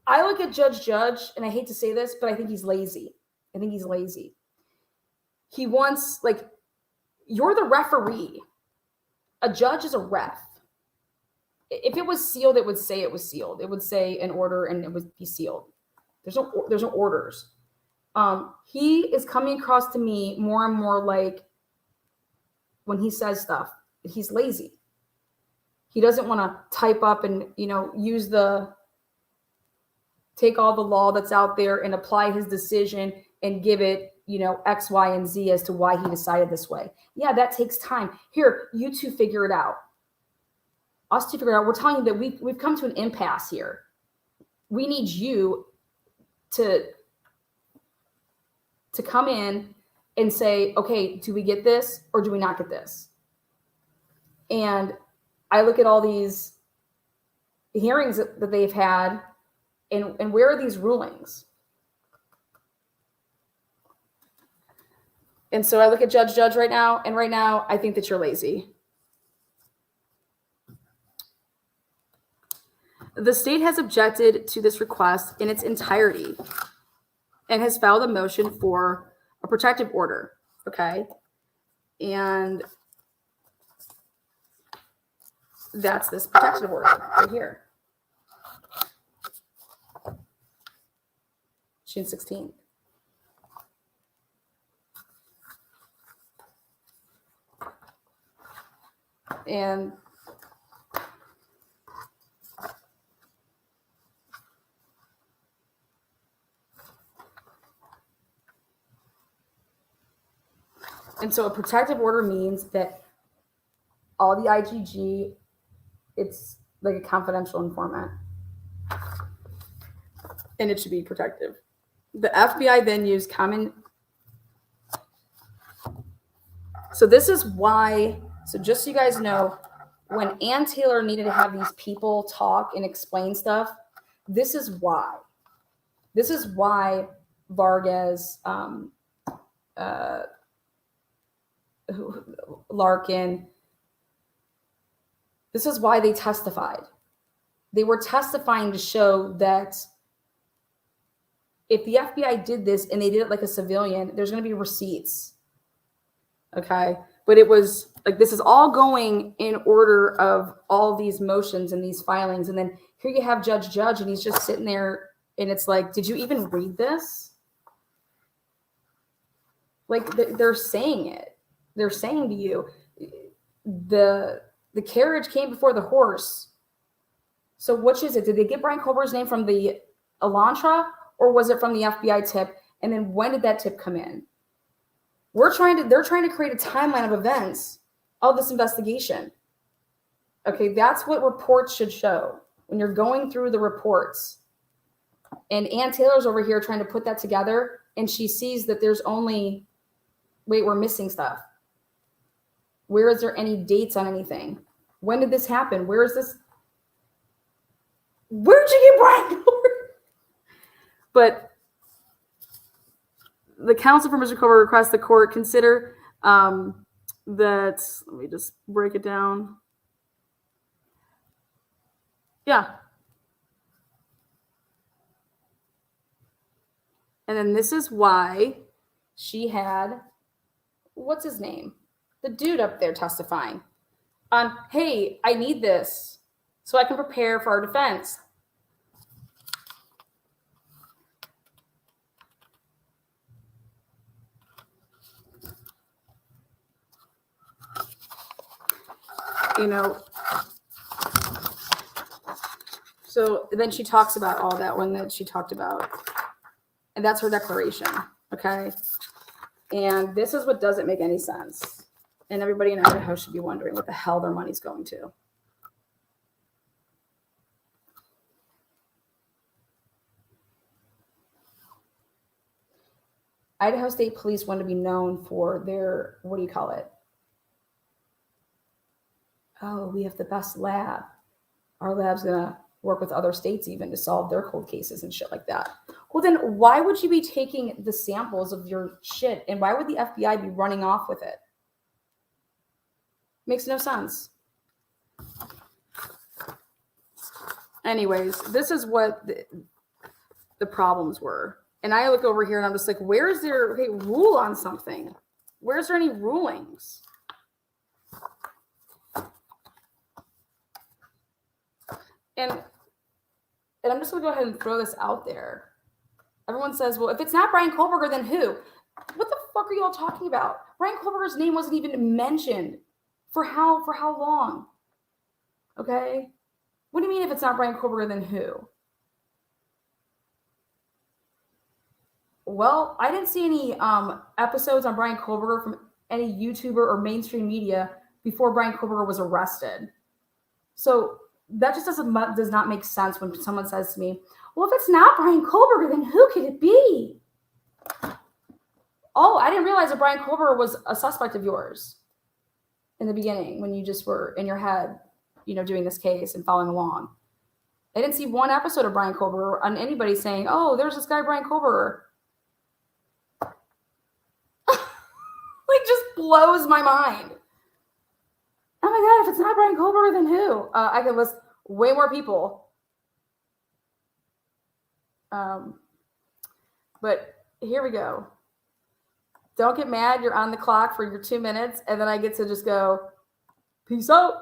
I look at Judge, and I hate to say this, but I think he's lazy. He wants, like, you're the referee. A judge is a ref. If it was sealed, it would say it was sealed. It would say an order and it would be sealed. There's no orders. He is coming across to me more and more like, when he says stuff, he's lazy. He doesn't want to type up and, take all the law that's out there and apply his decision and give it, X, Y, and Z as to why he decided this way. Yeah, that takes time. Here, you two figure it out. Us two figure it out. We're telling you that we've come to an impasse here. We need you to come in and say, okay, do we get this or do we not get this? And I look at all these hearings that they've had, and where are these rulings? And so I look at Judge right now, and right now I think that you're lazy. The state has objected to this request in its entirety and has filed a motion for a protective order, okay? And that's this protective order right here. June 16th. And so a protective order means that all the IgG, it's like a confidential informant. And it should be protective. The FBI then used common So this is why, so just so you guys know, when Ann Taylor needed to have these people talk and explain stuff, this is why. This is why Vargas, Larkin, this is why they testified. They were testifying to show that if the FBI did this and they did it like a civilian, there's going to be receipts. Okay. But it was like, this is all going in order of all these motions and these filings. And then here you have Judge, and he's just sitting there and it's like, did you even read this? Like they're saying it. They're saying to you, the carriage came before the horse. So which is it? Did they get Brian Kober's name from the Elantra or was it from the FBI tip? And then when did that tip come in? They're trying to create a timeline of events of this investigation. Okay, that's what reports should show when you're going through the reports. And Ann Taylor's over here trying to put that together, and she sees that there's only, wait, we're missing stuff. Where is there any dates on anything? When did this happen? Where is this? Where'd you get Brian Kober? But the counsel for Mr. Kober requests the court consider that, let me just break it down. Yeah. And then this is why she had, what's his name? The dude up there testifying on, hey, I need this so I can prepare for our defense. You know, so then she talks about all that one that she talked about. And that's her declaration, okay? And this is what doesn't make any sense. And everybody in Idaho should be wondering what the hell their money's going to. Idaho State Police want to be known for their, what do you call it? Oh, we have the best lab. Our lab's going to work with other states even to solve their cold cases and shit like that. Well, then why would you be taking the samples of your shit and why would the FBI be running off with it? Makes no sense. Anyways, this is what the problems were. And I look over here and I'm just like, where is there a rule on something? Where's there any rulings? And I'm just going to go ahead and throw this out there. Everyone says, well, if it's not Brian Kohlberger, then who? What the fuck are you all talking about? Brian Kohlberger's name wasn't even mentioned. For how long? Okay? What do you mean if it's not Brian Kohlberger, then who? Well, I didn't see any episodes on Brian Kohlberger from any YouTuber or mainstream media before Brian Kohlberger was arrested. So that just does not make sense when someone says to me, well, if it's not Brian Kohlberger, then who could it be? Oh, I didn't realize that Brian Kohlberger was a suspect of yours in the beginning when you just were in your head, doing this case and following along. I didn't see one episode of Brian Kohlberger on anybody saying, oh, there's this guy, Brian Kohlberger. Like, just blows my mind. Oh my God, if it's not Brian Kohlberger, then who? I could list way more people. But here we go. Don't get mad. You're on the clock for your 2 minutes. And then I get to just go, peace out.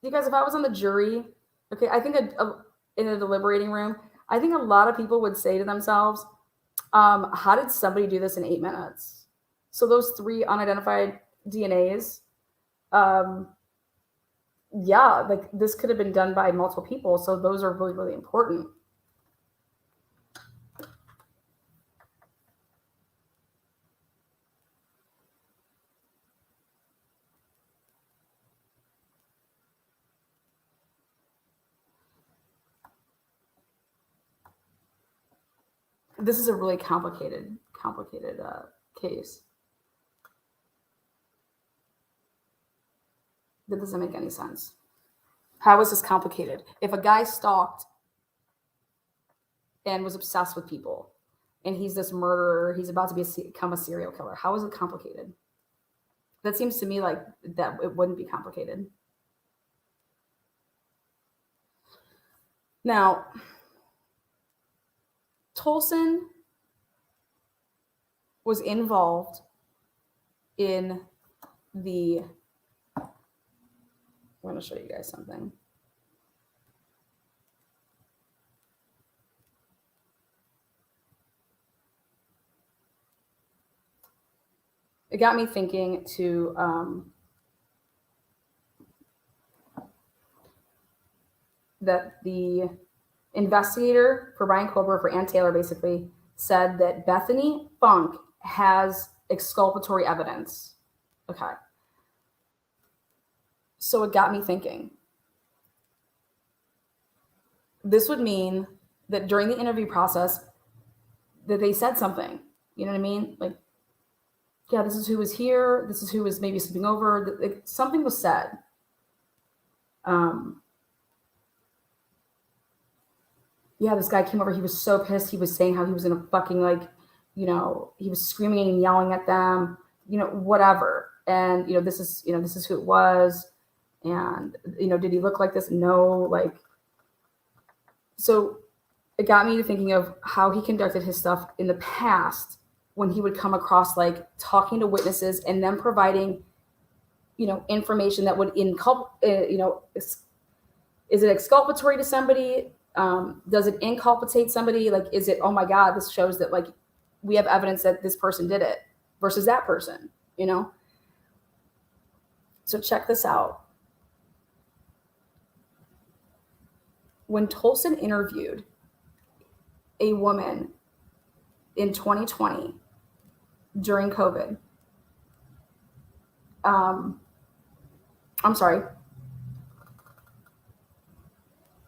Because if I was on the jury, okay, I think in a deliberating room, I think a lot of people would say to themselves, how did somebody do this in 8 minutes? So those 3 unidentified DNAs, yeah, like this could have been done by multiple people. So those are really, really important. This is a really complicated case. That doesn't make any sense. How is this complicated? If a guy stalked and was obsessed with people, and he's this murderer, he's about to become a serial killer, how is it complicated? That seems to me like that it wouldn't be complicated. Now, Tolson was involved in the, I want to show you guys something. It got me thinking to that the investigator for Brian Kober, for Ann Taylor, basically said that Bethany Funk has exculpatory evidence. Okay. So it got me thinking. This would mean that during the interview process that they said something. You know what I mean? Like, yeah, this is who was here. This is who was maybe sleeping over. Something was said. Yeah, this guy came over. He was so pissed. He was saying how he was gonna fucking, like, you know, he was screaming and yelling at them, you know, whatever. And this is who it was. And did he look like this? No, like. So it got me thinking of how he conducted his stuff in the past when he would come across, like, talking to witnesses and then providing, information that would is it exculpatory to somebody? Does it inculpate somebody? Like, is it, oh my God, this shows that, like, we have evidence that this person did it versus that person, So check this out. When Tolson interviewed a woman in 2020 during COVID, I'm sorry,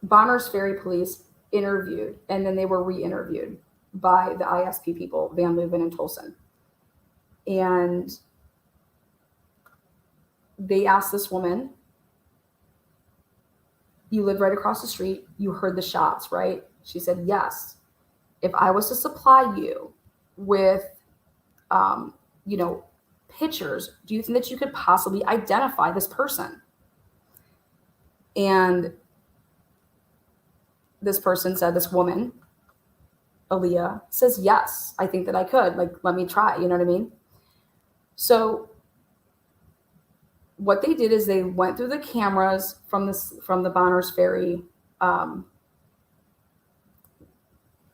Bonners Ferry police interviewed, and then they were re-interviewed by the ISP people, Van Leuven and Tolson. And they asked this woman, you live right across the street, you heard the shots, right? She said, yes. If I was to supply you with, pictures, do you think that you could possibly identify this person? And this person said, this woman, Aaliyah, says, yes, I think that I could. Like, let me try. You know what I mean? So what they did is they went through the cameras from the Bonners Ferry.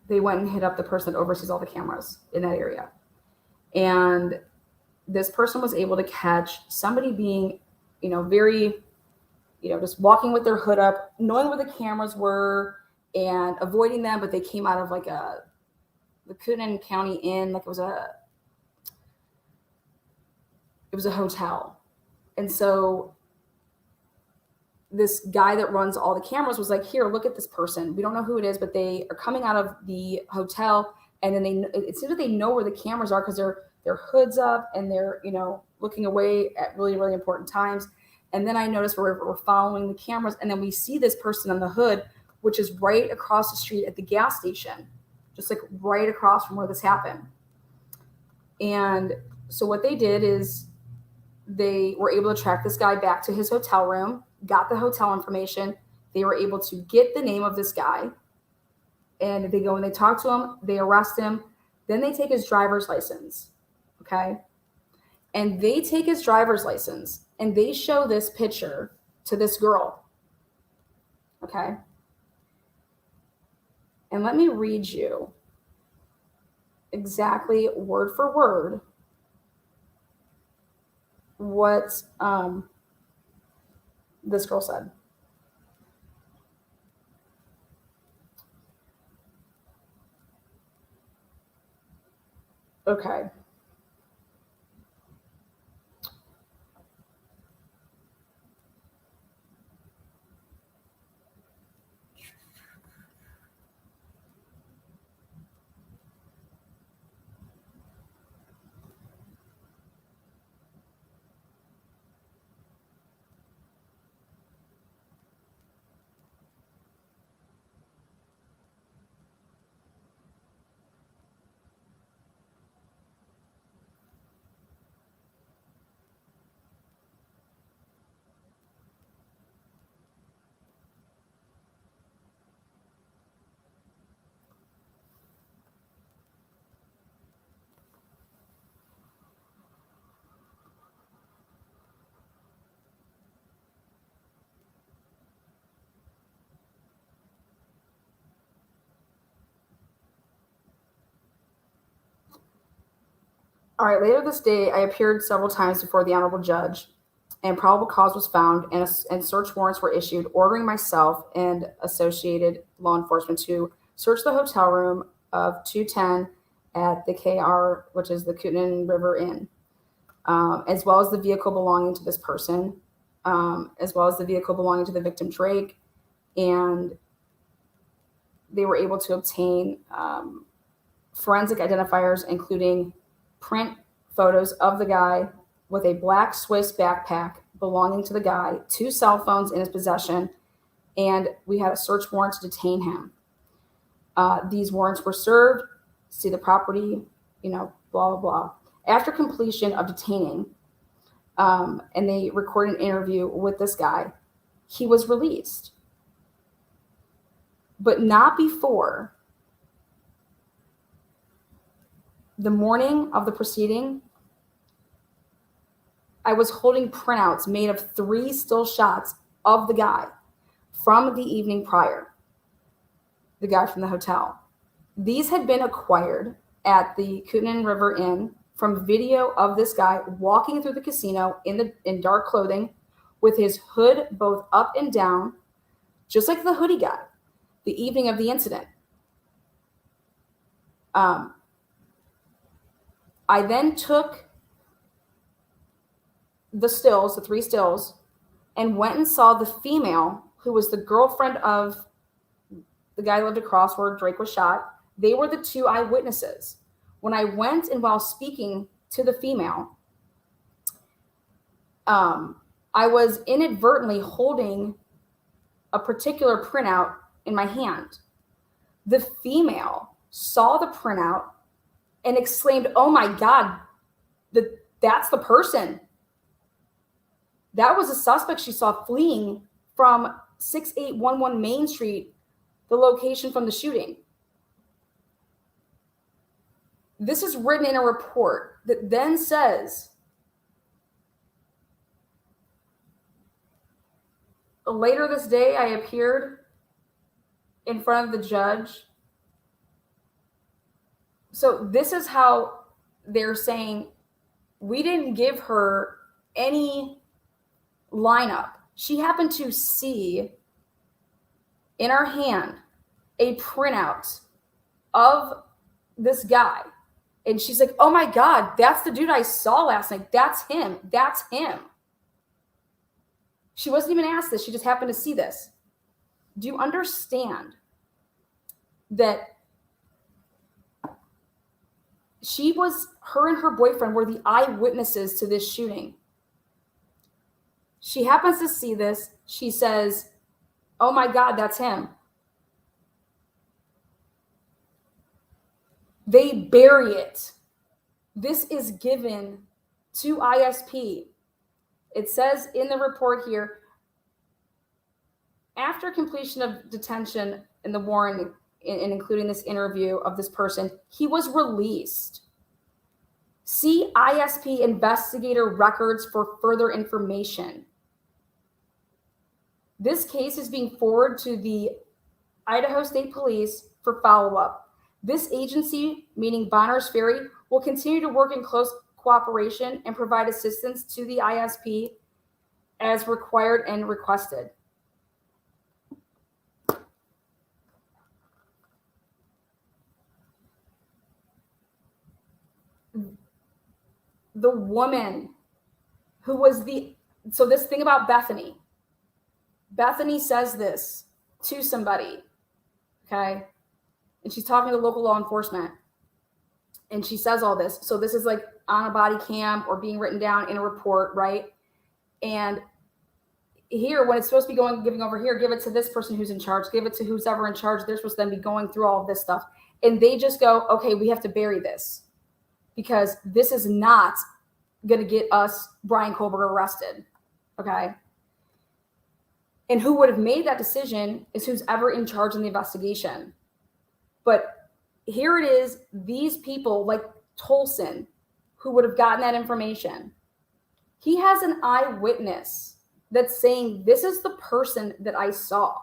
They went and hit up the person that oversees all the cameras in that area. And this person was able to catch somebody being, very, just walking with their hood up, knowing where the cameras were and avoiding them, but they came out of like the Coonan County Inn, like it was a hotel. And so this guy that runs all the cameras was like, here, look at this person. We don't know who it is, but they are coming out of the hotel. And then it seems like they know where the cameras are because their hoods up and they're, looking away at really, really important times. And then I noticed we're following the cameras, and then we see this person on the hood, which is right across the street at the gas station, just like right across from where this happened. And so what they did is they were able to track this guy back to his hotel room, got the hotel information. They were able to get the name of this guy. And they go and they talk to him, they arrest him, then they take his driver's license. Okay. And they take his driver's license and they show this picture to this girl. Okay. And let me read you exactly word for word what this girl said. Okay. All right, later this day, I appeared several times before the Honorable Judge, and probable cause was found, and search warrants were issued, ordering myself and associated law enforcement to search the hotel room of 210 at the KR, which is the Kootenai River Inn, as well as the vehicle belonging to this person, as well as the vehicle belonging to the victim, Drake. And they were able to obtain forensic identifiers, including print photos of the guy with a black Swiss backpack belonging to the guy, 2 cell phones in his possession, and we had a search warrant to detain him. These warrants were served, see the property, blah, blah, blah. After completion of detaining, and they recorded an interview with this guy, he was released. But not before the morning of the proceeding. I was holding printouts made of 3 still shots of the guy from the evening prior, the guy from the hotel. These had been acquired at the Kootenai River Inn from video of this guy walking through the casino in dark clothing with his hood both up and down, just like the hoodie guy, the evening of the incident. I then took the 3 stills, and went and saw the female who was the girlfriend of the guy who lived across where Drake was shot. They were the 2 eyewitnesses. When I went and while speaking to the female, I was inadvertently holding a particular printout in my hand. The female saw the printout and exclaimed, "Oh my God, that's the person." That was a suspect she saw fleeing from 6811 Main Street, the location from the shooting. This is written in a report that then says, later this day, I appeared in front of the judge. So this is how they're saying we didn't give her any lineup. She happened to see in her hand a printout of this guy. And she's like, "Oh my God, that's the dude I saw last night. That's him. That's him." She wasn't even asked this. She just happened to see this. Do you understand that her and her boyfriend were the eyewitnesses to this shooting? She happens to see this. She says, "Oh my God, that's him." They bury it. This is given to ISP. It says in the report here, after completion of detention and the warrant, and including this interview of this person, he was released. See ISP investigator records for further information. This case is being forwarded to the Idaho State Police for follow-up. This agency, meaning Bonners Ferry, will continue to work in close cooperation and provide assistance to the ISP as required and requested. The woman who was so this thing about Bethany says this to somebody, okay? And she's talking to local law enforcement. And she says all this. So this is like on a body cam or being written down in a report, right? And here, when it's supposed to be giving over here, give it to this person who's in charge, give it to who's ever in charge. They're supposed to then be going through all of this stuff. And they just go, "Okay, we have to bury this because this is not going to get us Brian Kohlberger arrested." Okay. And who would have made that decision is who's ever in charge in the investigation. But here it is, these people like Tolson, who would have gotten that information. He has an eyewitness that's saying, "This is the person that I saw."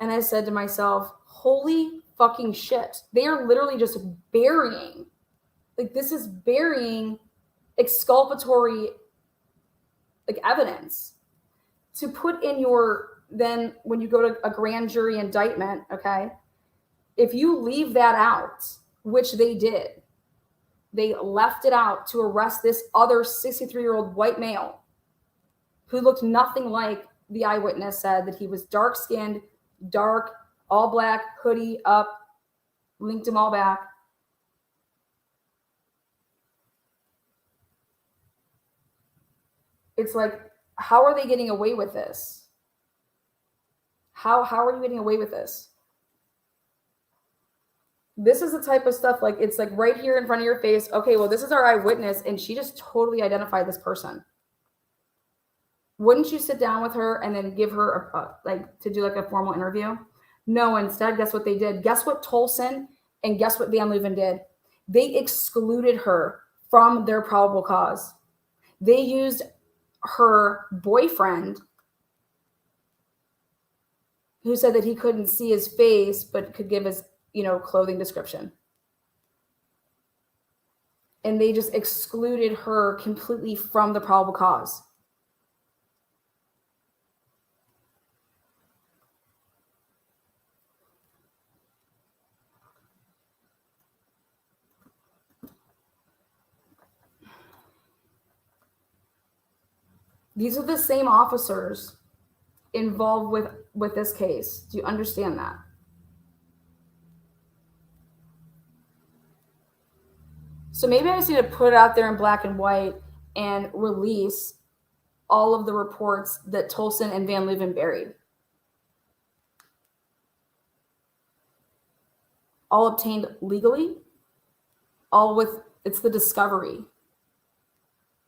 And I said to myself, holy fucking shit. They are literally just burying, like, this is burying exculpatory, like, evidence to put in your, then when you go to a grand jury indictment, okay, if you leave that out, which they did, they left it out to arrest this other 63-year-old white male who looked nothing like the eyewitness said, that he was dark skinned, dark, all black, hoodie up, linked him all back. It's like, how are they getting away with this? How are you getting away with this? This is the type of stuff, like, it's like right here in front of your face. Okay, well, this is our eyewitness, and she just totally identified this person. Wouldn't you sit down with her and then give her like to do like a formal interview? No, instead, guess what they did? Guess what Tolson and guess what Van Leuven did? They excluded her from their probable cause. They used her boyfriend, who said that he couldn't see his face but could give his, clothing description. And they just excluded her completely from the probable cause. These are the same officers involved with this case. Do you understand that? So maybe I just need to put it out there in black and white and release all of the reports that Tolson and Van Leuven buried. All obtained legally, all with, it's the discovery.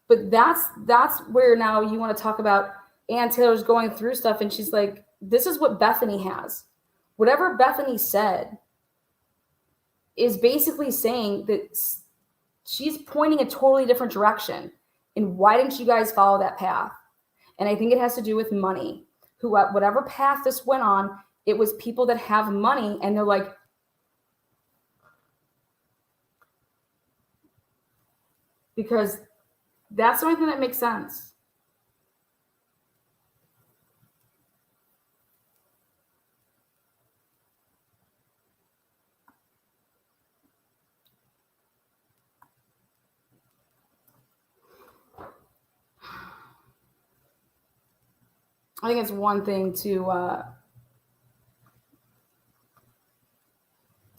But that's where now you want to talk about Ann Taylor's going through stuff, and she's like, this is what Bethany has. Whatever Bethany said is basically saying that she's pointing a totally different direction. And why didn't you guys follow that path? And I think it has to do with money. Whatever path this went on, it was people that have money, and they're like, because that's the only thing that makes sense. I think it's one thing to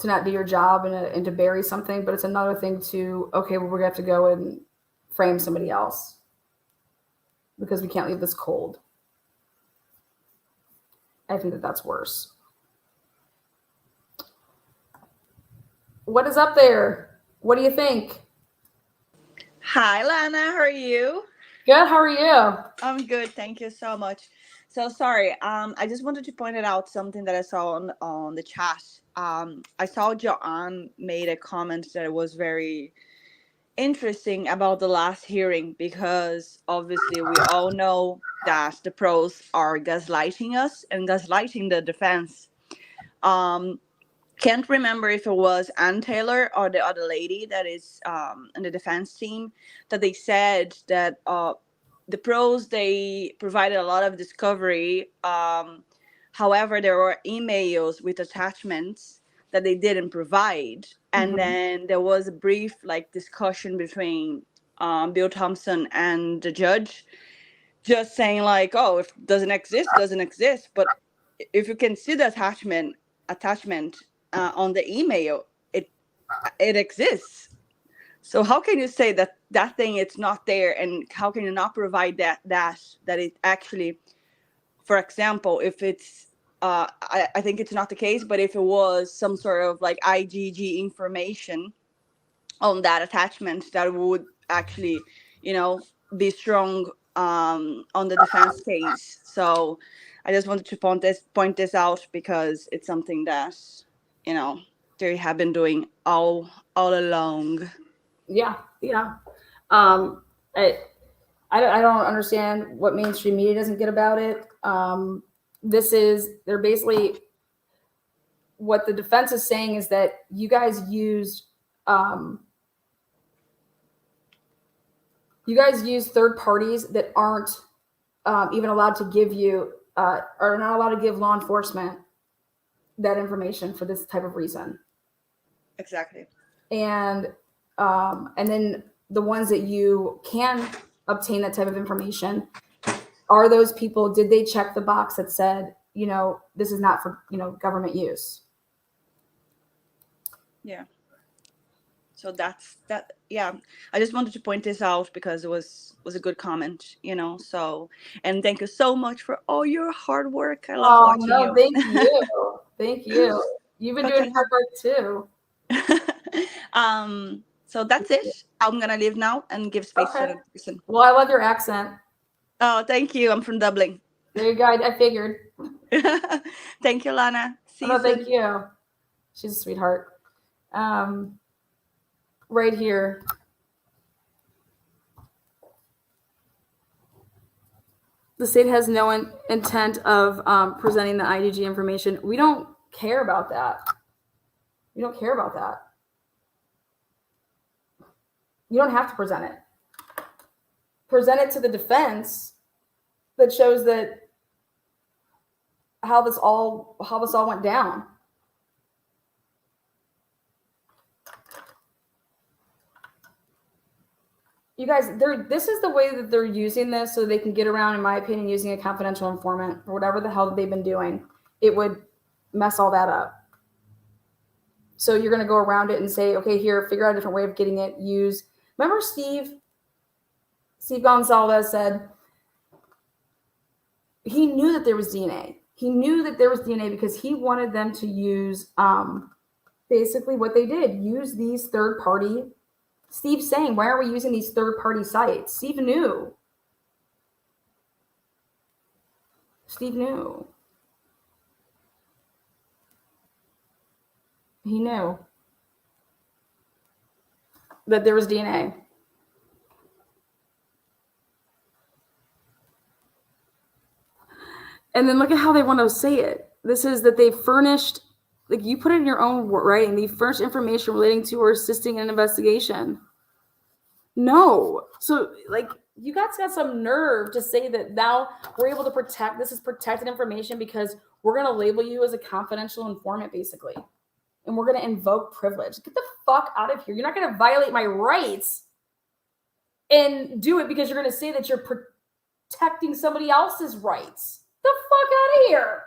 not do your job and to bury something, but it's another thing to, okay, well, we're gonna have to go and frame somebody else because we can't leave this cold. I think that that's worse. What is up there? What do you think? Hi, Lana. How are you? Good. How are you? I'm good. Thank you so much. So sorry. I just wanted to point out something that I saw on the chat. I saw Joanne made a comment that was very interesting about the last hearing, because obviously we all know that the pros are gaslighting us and gaslighting the defense. Can't remember if it was Ann Taylor or the other lady that is in the defense team, that they said that the pros, they provided a lot of discovery. However, there were emails with attachments that they didn't provide. And then there was a brief discussion between Bill Thompson and the judge, just saying oh, if it doesn't exist. But if you can see the attachment on the email, it exists. So how can you say that thing it's not there, and how can you not provide that it actually, for example, if it's I think it's not the case, but if it was some sort of IgG information on that attachment, that would actually be strong on the defense case. So I just wanted to point this out, because it's something that they have been doing all along. Yeah. I don't understand what mainstream media doesn't get about it. They're basically, what the defense is saying is that you guys used third parties that aren't even allowed to give you are not allowed to give law enforcement that information for this type of reason. Exactly. And then the ones that you can obtain that type of information are those people, did they check the box that said, this is not for, government use? Yeah. So that's that. Yeah, I just wanted to point this out because it was a good comment, So, and thank you so much for all your hard work. I love watching you. Thank you. Thank you. You've been doing hard work too. So that's it. I'm gonna leave now and give space to another person. Well, I love your accent. Oh, thank you. I'm from Dublin. There you go. I figured. Thank you, Lana. See you soon. Thank you. She's a sweetheart. Right here. The state has no intent of presenting the IDG information. We don't care about that. We don't care about that. You don't have to present it. Present it to the defense that shows that how this all went down. You guys, this is the way that they're using this so they can get around, in my opinion, using a confidential informant or whatever the hell they've been doing. It would mess all that up. So you're going to go around it and say, okay, here, figure out a different way of getting it. Remember Steve Gonzalez said he knew that there was DNA. He knew that there was DNA because he wanted them to use basically what they did, use these third-party. Steve's saying, why are we using these third-party sites? Steve knew. Steve knew. He knew that there was DNA. And then look at how they want to say it. This is that they furnished, like you put it in your own writing, they furnished information relating to or assisting in an investigation. No. So, you guys got some nerve to say that now we're able to protect, this is protected information because we're going to label you as a confidential informant, basically. And we're going to invoke privilege. Get the fuck out of here. You're not going to violate my rights and do it because you're going to say that you're protecting somebody else's rights. The fuck out of here.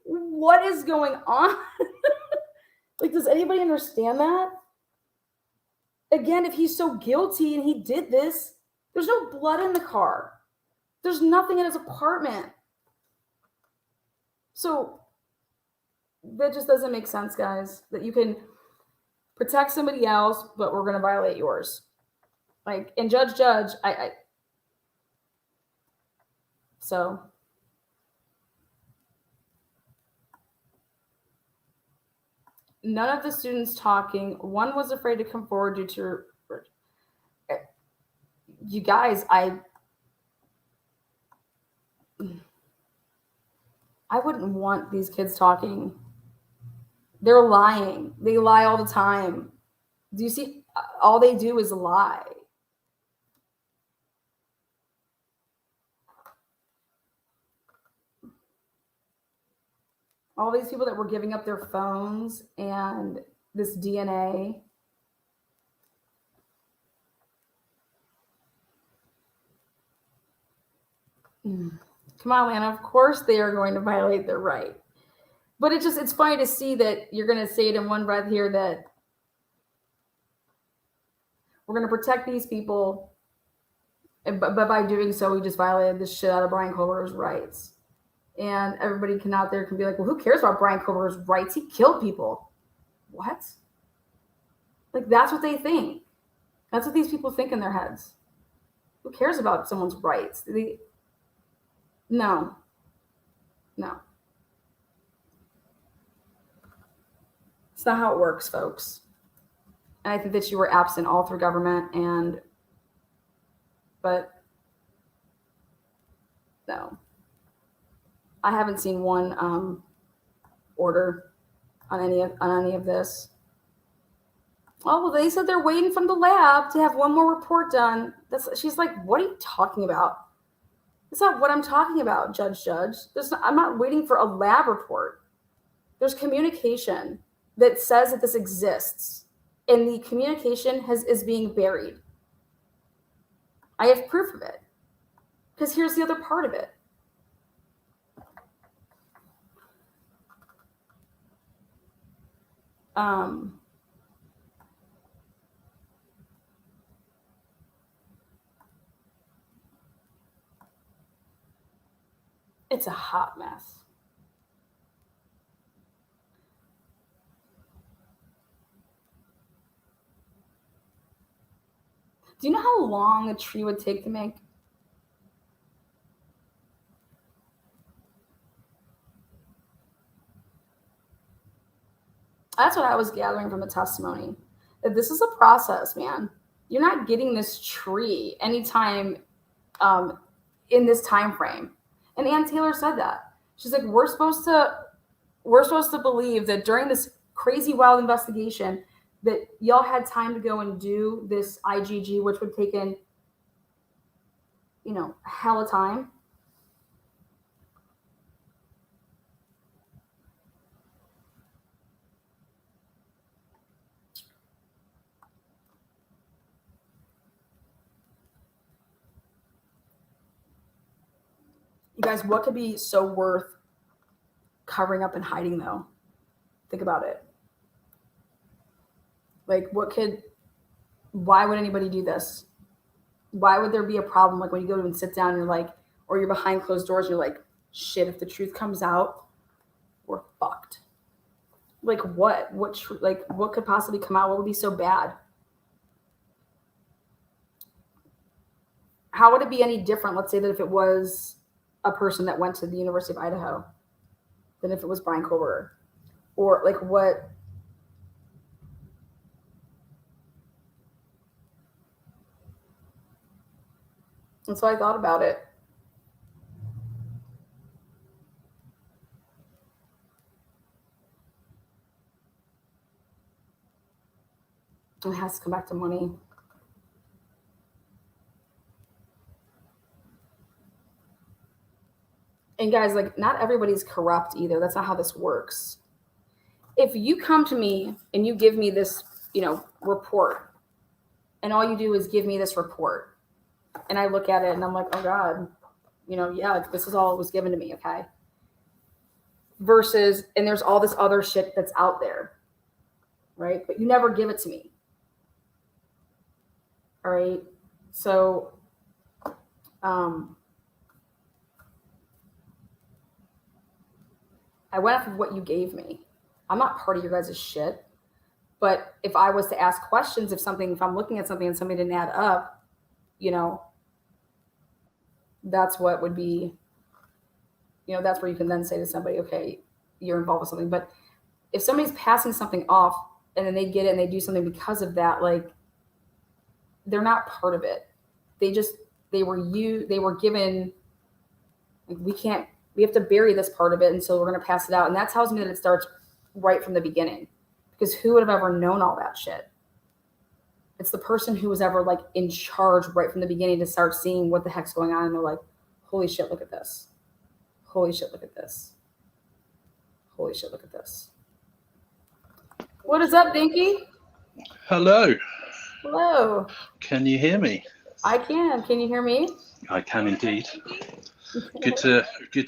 What is going on? Does anybody understand that? Again, if he's so guilty and he did this, there's no blood in the car. There's nothing in his apartment. So that just doesn't make sense, guys, that you can protect somebody else, but we're going to violate yours. And judge, so none of the students talking. One was afraid to come forward due to, you guys, I wouldn't want these kids talking. They're lying. They lie all the time. Do you see? All they do is lie. All these people that were giving up their phones and this DNA. Come on, Lana. Of course they are going to violate their right. But it's funny to see that you're going to say it in one breath here that we're going to protect these people. But by doing so, we just violated the shit out of Brian Culver's rights. And everybody out there can be like, well, who cares about Brian Culver's rights? He killed people. What? That's what they think. That's what these people think in their heads. Who cares about someone's rights? No. It's not how it works, folks. And I think that you were absent all through government but no. I haven't seen one order on any of this. Oh, well, they said they're waiting from the lab to have one more report done. She's like, what are you talking about? That's not what I'm talking about, Judge. I'm not waiting for a lab report. There's communication that says that this exists, and the communication is being buried. I have proof of it. Because here's the other part of it. It's a hot mess. Do you know how long a tree would take to make? That's what I was gathering from the testimony. That this is a process, man. You're not getting this tree anytime in this time frame. And Ann Taylor said that. She's like, we're supposed to believe that during this crazy wild investigation that y'all had time to go and do this IGG, which would take in, a hell of time. You guys, what could be so worth covering up and hiding, though? Think about it. Like, why would anybody do this? Why would there be a problem? Like when you go and sit down and you're like, or you're behind closed doors and you're like, shit, if the truth comes out, we're fucked. Like what? What could possibly come out? What would be so bad? How would it be any different? Let's say that if it was a person that went to the University of Idaho than if it was Brian Kober, or like what? And so I thought about it. It has to come back to money. And guys, like, not everybody's corrupt either. That's not how this works. If you come to me and you give me this, report, and all you do is give me this report, and I look at it and I'm like, oh God, yeah, this is all that was given to me, okay? Versus, and there's all this other shit that's out there, right? But you never give it to me. All right. So, I went off of what you gave me. I'm not part of your guys' shit. But if I was to ask questions if I'm looking at something and something didn't add up, that's what would be, that's where you can then say to somebody, okay, you're involved with something. But if somebody's passing something off and then they get it and they do something because of that, like, they're not part of it. They were given, like, we have to bury this part of it. And so we're going to pass it out. And that tells me that it starts right from the beginning, because who would have ever known all that shit? It's the person who was ever like in charge right from the beginning to start seeing what the heck's going on. And they're like, holy shit, look at this. Holy shit, look at this. Holy shit, look at this. What is up, Dinky? Hello. Hello. Can you hear me? I can. Can you hear me? I can indeed. Good to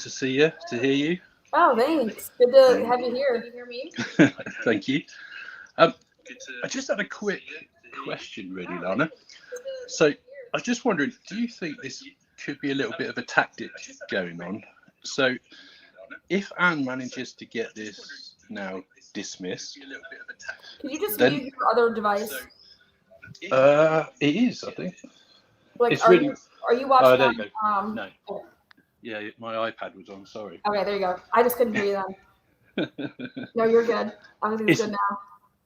see you, to hear you. Oh, thanks. Good to have you here. Can you hear me? Thank you. I just had a quick question, really, Lana. So I was just wondering, do you think this could be a little bit of a tactic going on? So if Anne manages to get this now dismissed, can you just use your other device? It is, I think. Like, it's are really. You watching? Oh, there you go. No. Yeah, my iPad was on. Sorry. Okay, there you go. I just couldn't hear you then. No, you're good. Everything's good now.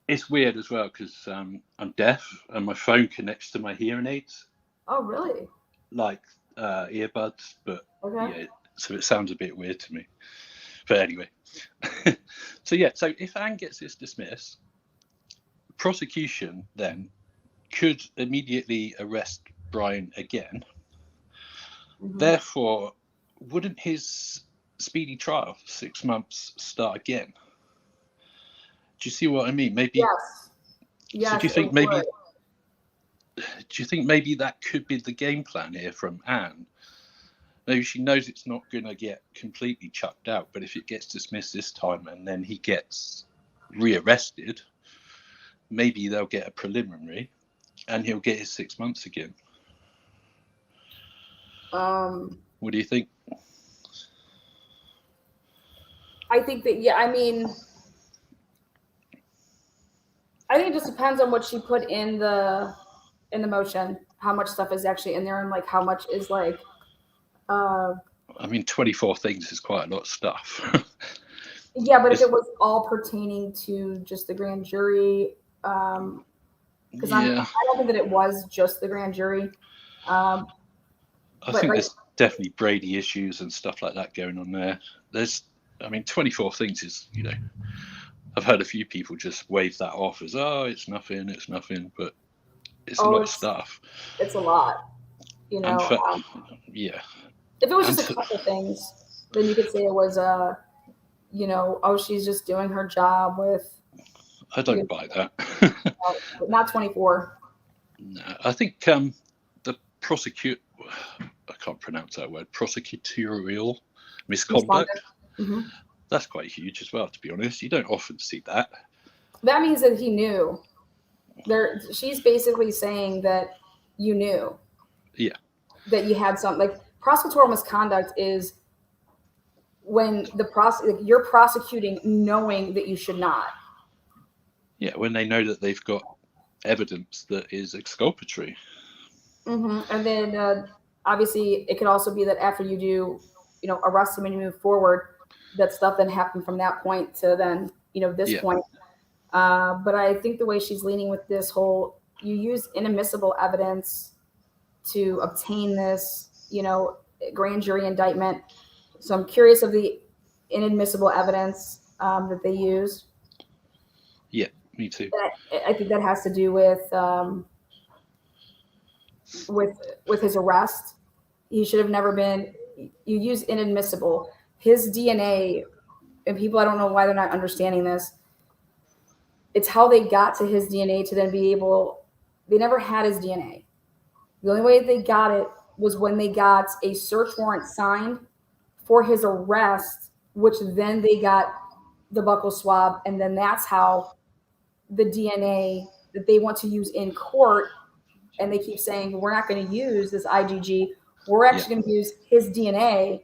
It's weird as well because I'm deaf and my phone connects to my hearing aids. Oh, really? Like earbuds, but okay. Yeah, so it sounds a bit weird to me. But anyway, so if Anne gets this dismissed, prosecution then could immediately arrest Brian again. Mhm. Therefore, wouldn't his speedy trial, 6 months, start again? Do you see what I mean? Maybe. Yes. Yes. So do you think it maybe? would. Do you think maybe that could be the game plan here from Anne? Maybe she knows it's not going to get completely chucked out, but if it gets dismissed this time and then he gets rearrested, maybe they'll get a preliminary and he'll get his 6 months again. What do you think? I think that, yeah, I mean, I think it just depends on what she put in the motion, how much stuff is actually in there, and like how much is like I mean, 24 things is quite a lot of stuff. yeah, but if it was all pertaining to just the grand jury, because I don't think that it was just the grand jury. I think there's definitely Brady issues and stuff like that going on there. I mean, 24 things is, I've heard a few people just wave that off as, oh, it's nothing, but it's a lot of stuff. It's a lot, yeah. If it was just a couple things, then you could say it was, she's just doing her job with. I don't buy that. But not 24. No, I think the I can't pronounce that word, prosecutorial misconduct. Mm-hmm. That's quite huge as well, to be honest. You don't often see that. That means that he knew. She's basically saying that you knew. Yeah. That you had something. Like, prosecutorial misconduct is when you're prosecuting knowing that you should not. Yeah, when they know that they've got evidence that is exculpatory. Mm-hmm. And then obviously it could also be that after you do, arrest him and you move forward, that stuff then happened from that point to then, this point. But I think the way she's leaning with this whole, you use inadmissible evidence to obtain this, grand jury indictment. So I'm curious of the inadmissible evidence that they use. Yeah, me too. I think that has to do with his arrest. He should have never been. You use inadmissible. His DNA, and people, I don't know why they're not understanding this. It's how they got to his DNA to then be able. They never had his DNA. The only way they got it was when they got a search warrant signed for his arrest, which then they got the buccal swab, and then that's how the DNA that they want to use in court, and they keep saying, we're not going to use this IgG. We're actually going to use his DNA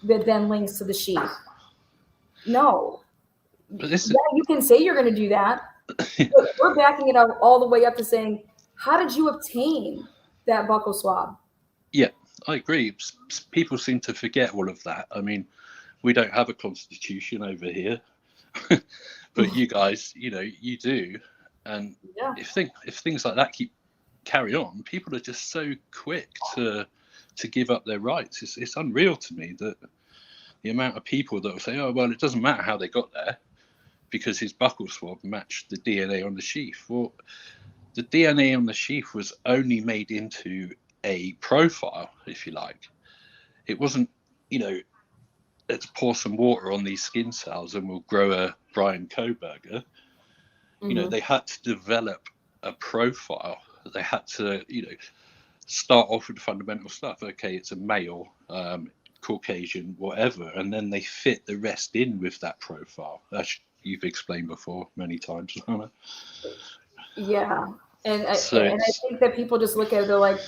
that then links to the sheath. No. But you can say you're going to do that, but we're backing it up all the way up to saying, how did you obtain that buccal swab? Yeah, I agree. People seem to forget all of that. I mean, we don't have a constitution over here, but you guys, you do. And if things like that carry on, people are just so quick to give up their rights. It's unreal to me that the amount of people that will say, oh, well, it doesn't matter how they got there because his buccal swab matched the DNA on the sheath. Well, the DNA on the sheath was only made into a profile, if you like. It wasn't, let's pour some water on these skin cells and we'll grow a Brian Koberger. Mm-hmm. They had to develop a profile. They had to, start off with fundamental stuff. Okay, it's a male, Caucasian, whatever, and then they fit the rest in with that profile. As you've explained before many times, Lana. Yeah, and I think that people just look at it, they're like,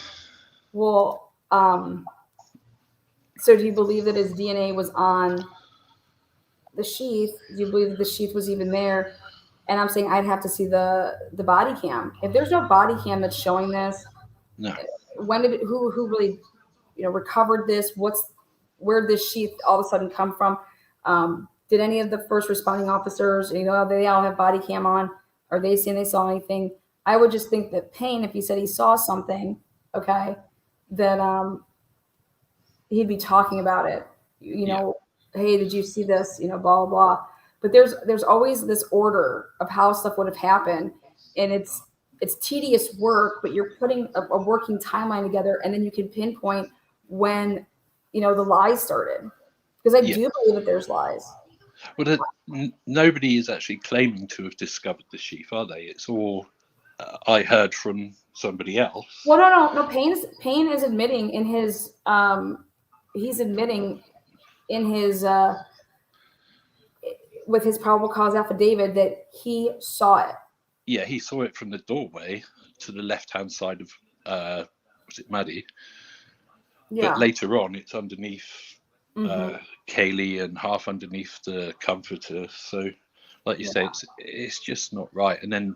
well, so do you believe that his DNA was on the sheath? Do you believe that the sheath was even there? And I'm saying I'd have to see the body cam. If there's no body cam that's showing this, no. When did who really, recovered this? Where did this sheath all of a sudden come from? Did any of the first responding officers, they all have body cam on? Are they saying they saw anything? I would just think that Payne, if he said he saw something, okay, that he'd be talking about it. hey, did you see this? Blah, blah, blah. But there's always this order of how stuff would have happened. And it's tedious work, but you're putting a working timeline together, and then you can pinpoint when, the lies started. Because I Yeah. do believe that there's lies. Well, nobody is actually claiming to have discovered the sheaf, are they? It's all I heard from somebody else. Well, no. Payne is admitting in his he's admitting in his with his probable cause affidavit that he saw it. Yeah, he saw it from the doorway to the left-hand side of was it Maddie? Yeah. But later on, it's underneath Kaylee and half underneath the comforter. So, like you say, it's just not right. And then,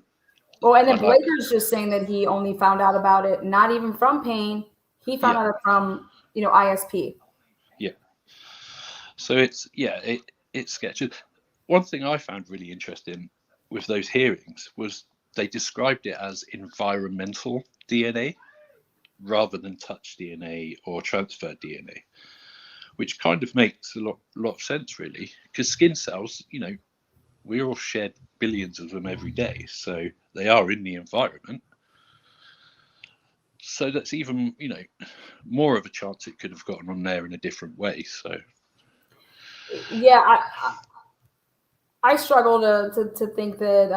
Blaker's just saying that he only found out about it, not even from Payne. He found out from ISP. Yeah. So it's sketchy. One thing I found really interesting with those hearings was they described it as environmental DNA rather than touch DNA or transfer DNA, which kind of makes a lot of sense, really, because skin cells, we all shed billions of them every day, so they are in the environment. So that's even, more of a chance it could have gotten on there in a different way. So yeah, I struggle to think that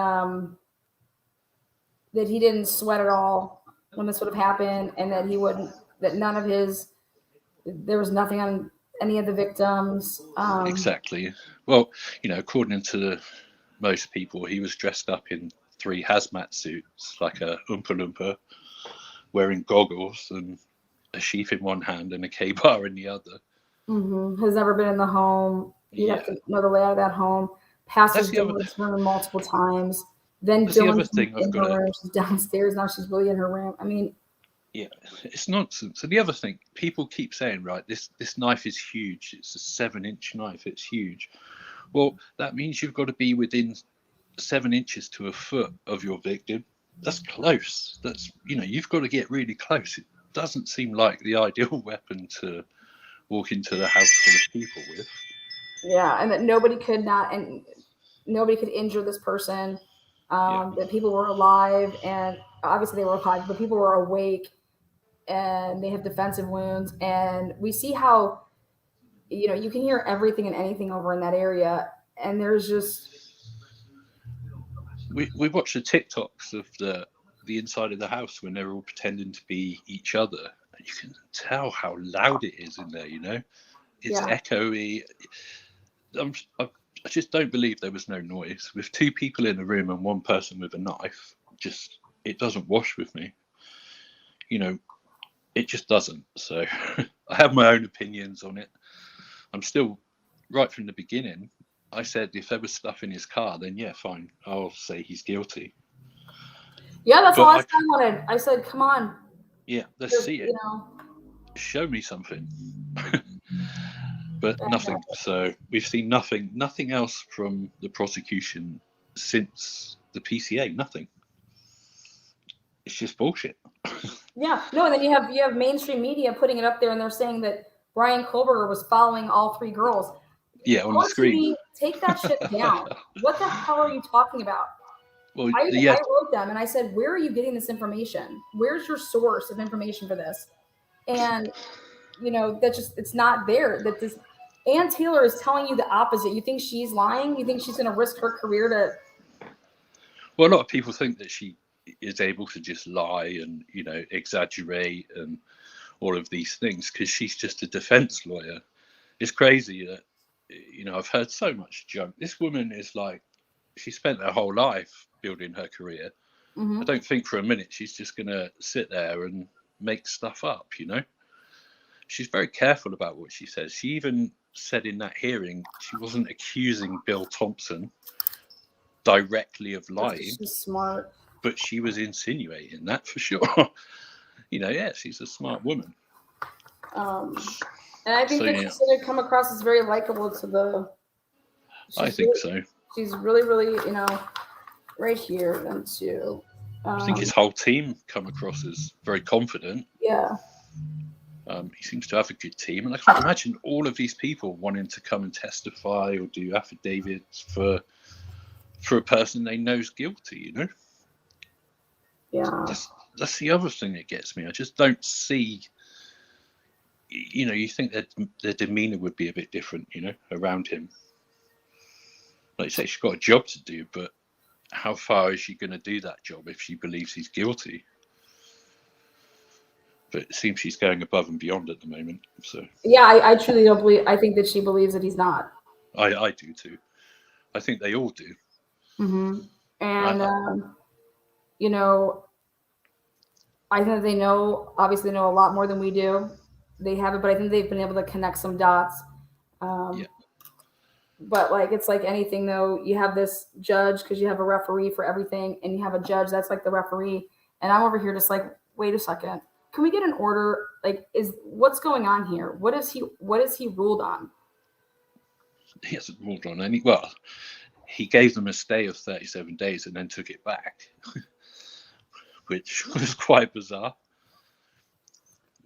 that he didn't sweat at all when this would have happened, and that there was nothing on any of the victims. Exactly. Well, according to most people, he was dressed up in 3 hazmat suits, like a Oompa Loompa, wearing goggles and a sheaf in one hand and a K-bar in the other. Has never been in the home. You have to know the layout of that home. Passed his room multiple times. Then that's the other thing in her room. She's downstairs now. She's really in her room. I mean, yeah, it's nonsense. So the other thing, people keep saying, right, this knife is huge. It's a 7-inch knife. It's huge. Well, that means you've got to be within 7 inches to a foot of your victim. That's close. That's, you've got to get really close. It doesn't seem like the ideal weapon to walk into the house full of people with. Yeah, and that nobody could injure this person. That people were alive, and obviously they were alive, but people were awake, and they have defensive wounds. And we see how, you can hear everything and anything over in that area, and there's just. We watched the TikToks of the inside of the house when they're all pretending to be each other. You can tell how loud it is in there. It's echoey. I just don't believe there was no noise. With 2 people in the room and 1 person with a knife, it doesn't wash with me. It just doesn't. So I have my own opinions on it. I'm still, right from the beginning, I said if there was stuff in his car, then yeah, fine. I'll say he's guilty. Yeah, that's all I wanted. I said, come on. Yeah, let's see it. Show me something. But nothing. So we've seen nothing else from the prosecution since the PCA. Nothing. It's just bullshit. Yeah, no, and then you have mainstream media putting it up there, and they're saying that Brian Kohlberger was following all 3 girls. Yeah, on the screen. Take that shit down. What the hell are you talking about? Well, I wrote them and I said, where are you getting this information? Where's your source of information for this? And it's not there. That this Ann Taylor is telling you the opposite. You think she's lying? You think she's going to risk her career to? Well, a lot of people think that she is able to just lie and exaggerate and all of these things because she's just a defense lawyer. It's crazy that I've heard so much junk. This woman is like, she spent her whole life building her career. I don't think for a minute she's just going to sit there and make stuff up. She's very careful about what she says. She even said in that hearing she wasn't accusing Bill Thompson directly of lying. She's smart. But she was insinuating that for sure. She's a smart woman. And I think that she's going to come across as very likable to the. I think so. She's really, really, right here then too. I think his whole team come across as very confident. Yeah. He seems to have a good team, and I can't imagine all of these people wanting to come and testify or do affidavits for a person they know is guilty. You know, Yeah. That's the other thing that gets me. I just don't see. You know, you think that their demeanor would be a bit different, you know, around him. Like you say, she's got a job to do, but how far is she going to do that job if she believes he's guilty? But it seems she's going above and beyond at the moment. So Yeah, I truly don't believe. I think that she believes that he's not. I do too. I think they all do. Mm-hmm. And you know, I think that they obviously know a lot more than we do. They have it, but I think they've been able to connect some dots. Yeah. But like, it's like anything though, you have this judge because you have a referee for everything, and you have a judge that's like the referee. And I'm over here just like, wait a second, can we get an order? Like, what's going on here? What is he ruled on? He hasn't ruled on any. Well, he gave them a stay of 37 days and then took it back, which was quite bizarre.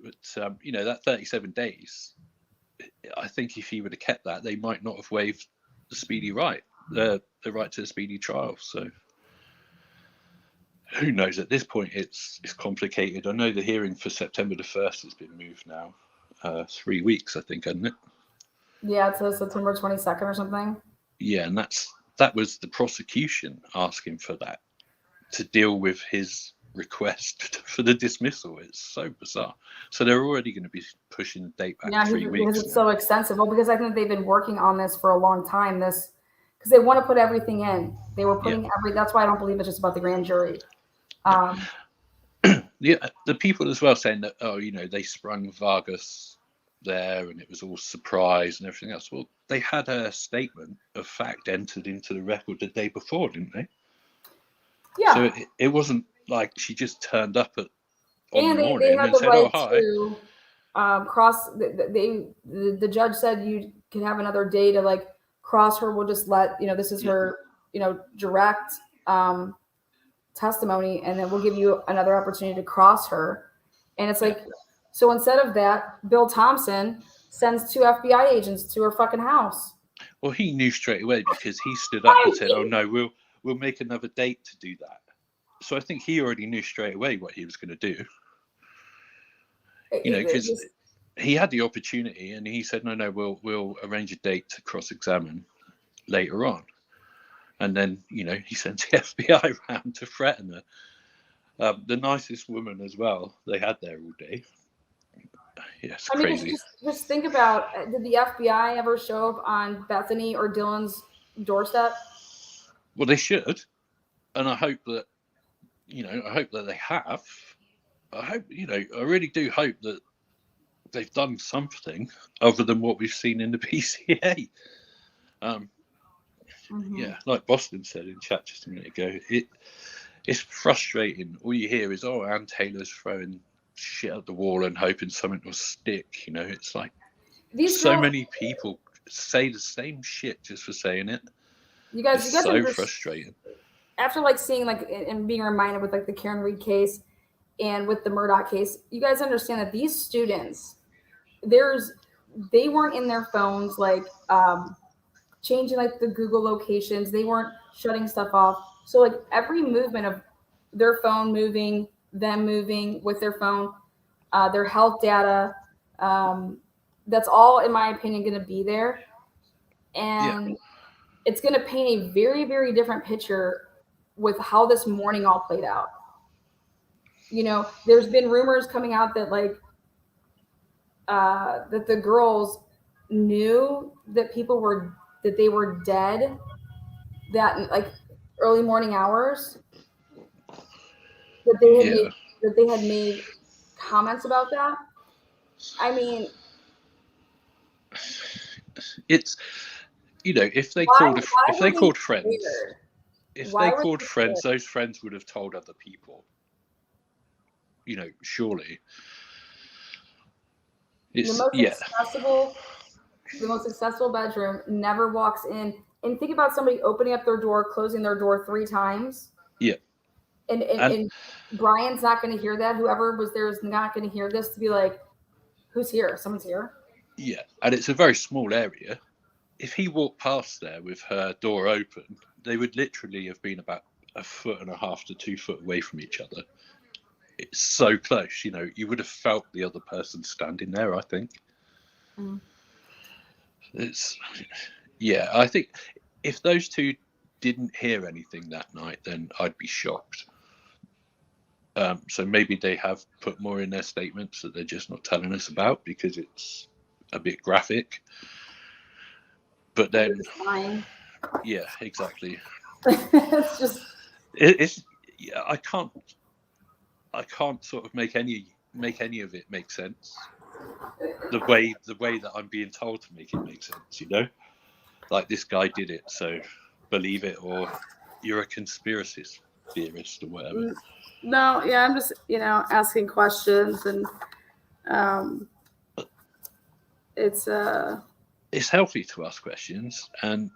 But you know, that 37 days, I think if he would have kept that, they might not have waived the speedy right, the right to a speedy trial. So who knows? At this point, it's complicated. I know the hearing for September the 1st has been moved now, 3 weeks, I think, hasn't it? Yeah, it's September 22nd or something. Yeah, and that was the prosecution asking for that to deal with his request for the dismissal. It's so bizarre. So they're already going to be pushing the date back 3 weeks. Because it's so extensive. Well, because I think they've been working on this for a long time. Because they want to put everything in. They were putting That's why I don't believe it's just about the grand jury. Yeah, the people as well saying that, oh, you know, they sprung Vargas there and it was all surprise and everything else. Well, they had a statement of fact entered into the record the day before, didn't they? Yeah. So it wasn't like she just turned up on the morning they had and the said, right "Oh, hi." to cross. The judge said you can have another day to like cross her. We'll just let this is her direct testimony, and then we'll give you another opportunity to cross her. And it's like, so instead of that, Bill Thompson sends 2 FBI agents to her fucking house. Well, he knew straight away because he stood up and said, "Oh no, we'll make another date to do that." So I think he already knew straight away what he was going to do. You know, because he had the opportunity, and he said, "No, we'll arrange a date to cross-examine later on." And then, he sent the FBI around to threaten her. The nicest woman as well they had there all day. Yeah, it's crazy. Just think about, did the FBI ever show up on Bethany or Dylan's doorstep? Well, they should, and I hope that they have. I really do hope that they've done something other than what we've seen in the PCA. Yeah, like Boston said in chat just a minute ago, it's frustrating. All you hear is, "Oh, Ann Taylor's throwing shit at the wall and hoping something will stick." It's like many people say the same shit just for saying it. You guys so frustrating. After seeing and being reminded with the Karen Reed case and with the Murdoch case, you guys understand that these students, they weren't in their phones changing the Google locations. They weren't shutting stuff off. So every movement of their phone moving, them moving with their phone, their health data, that's all, in my opinion, going to be there. And it's going to paint a very, very different picture with how this morning all played out. There's been rumors coming out that that the girls knew that they were dead that early morning hours, that they had made comments about that. I mean, it's if they called friends, those friends would have told other people. Surely. The most accessible bedroom never walks in. And think about somebody opening up their door, closing their door 3 times. Yeah. And Brian's not going to hear that. Whoever was there is not going to hear this to be like, Who's here? Someone's here? Yeah, and it's a very small area. If he walked past there with her door open, they would literally have been about 1.5 to 2 foot away from each other. It's so close, you know, you would have felt the other person standing there, I think. Mm. It's, yeah, I think if those two didn't hear anything that night, then I'd be shocked. So maybe they have put more in their statements that they're just not telling us about because it's a bit graphic. But then, yeah, exactly. It's just It's yeah, I can't sort of make any of it make sense. The way that I'm being told to make it make sense, you know, like this guy did it, so believe it, or you're a conspiracy theorist or whatever. No, yeah, I'm just, asking questions, and it's healthy to ask questions, and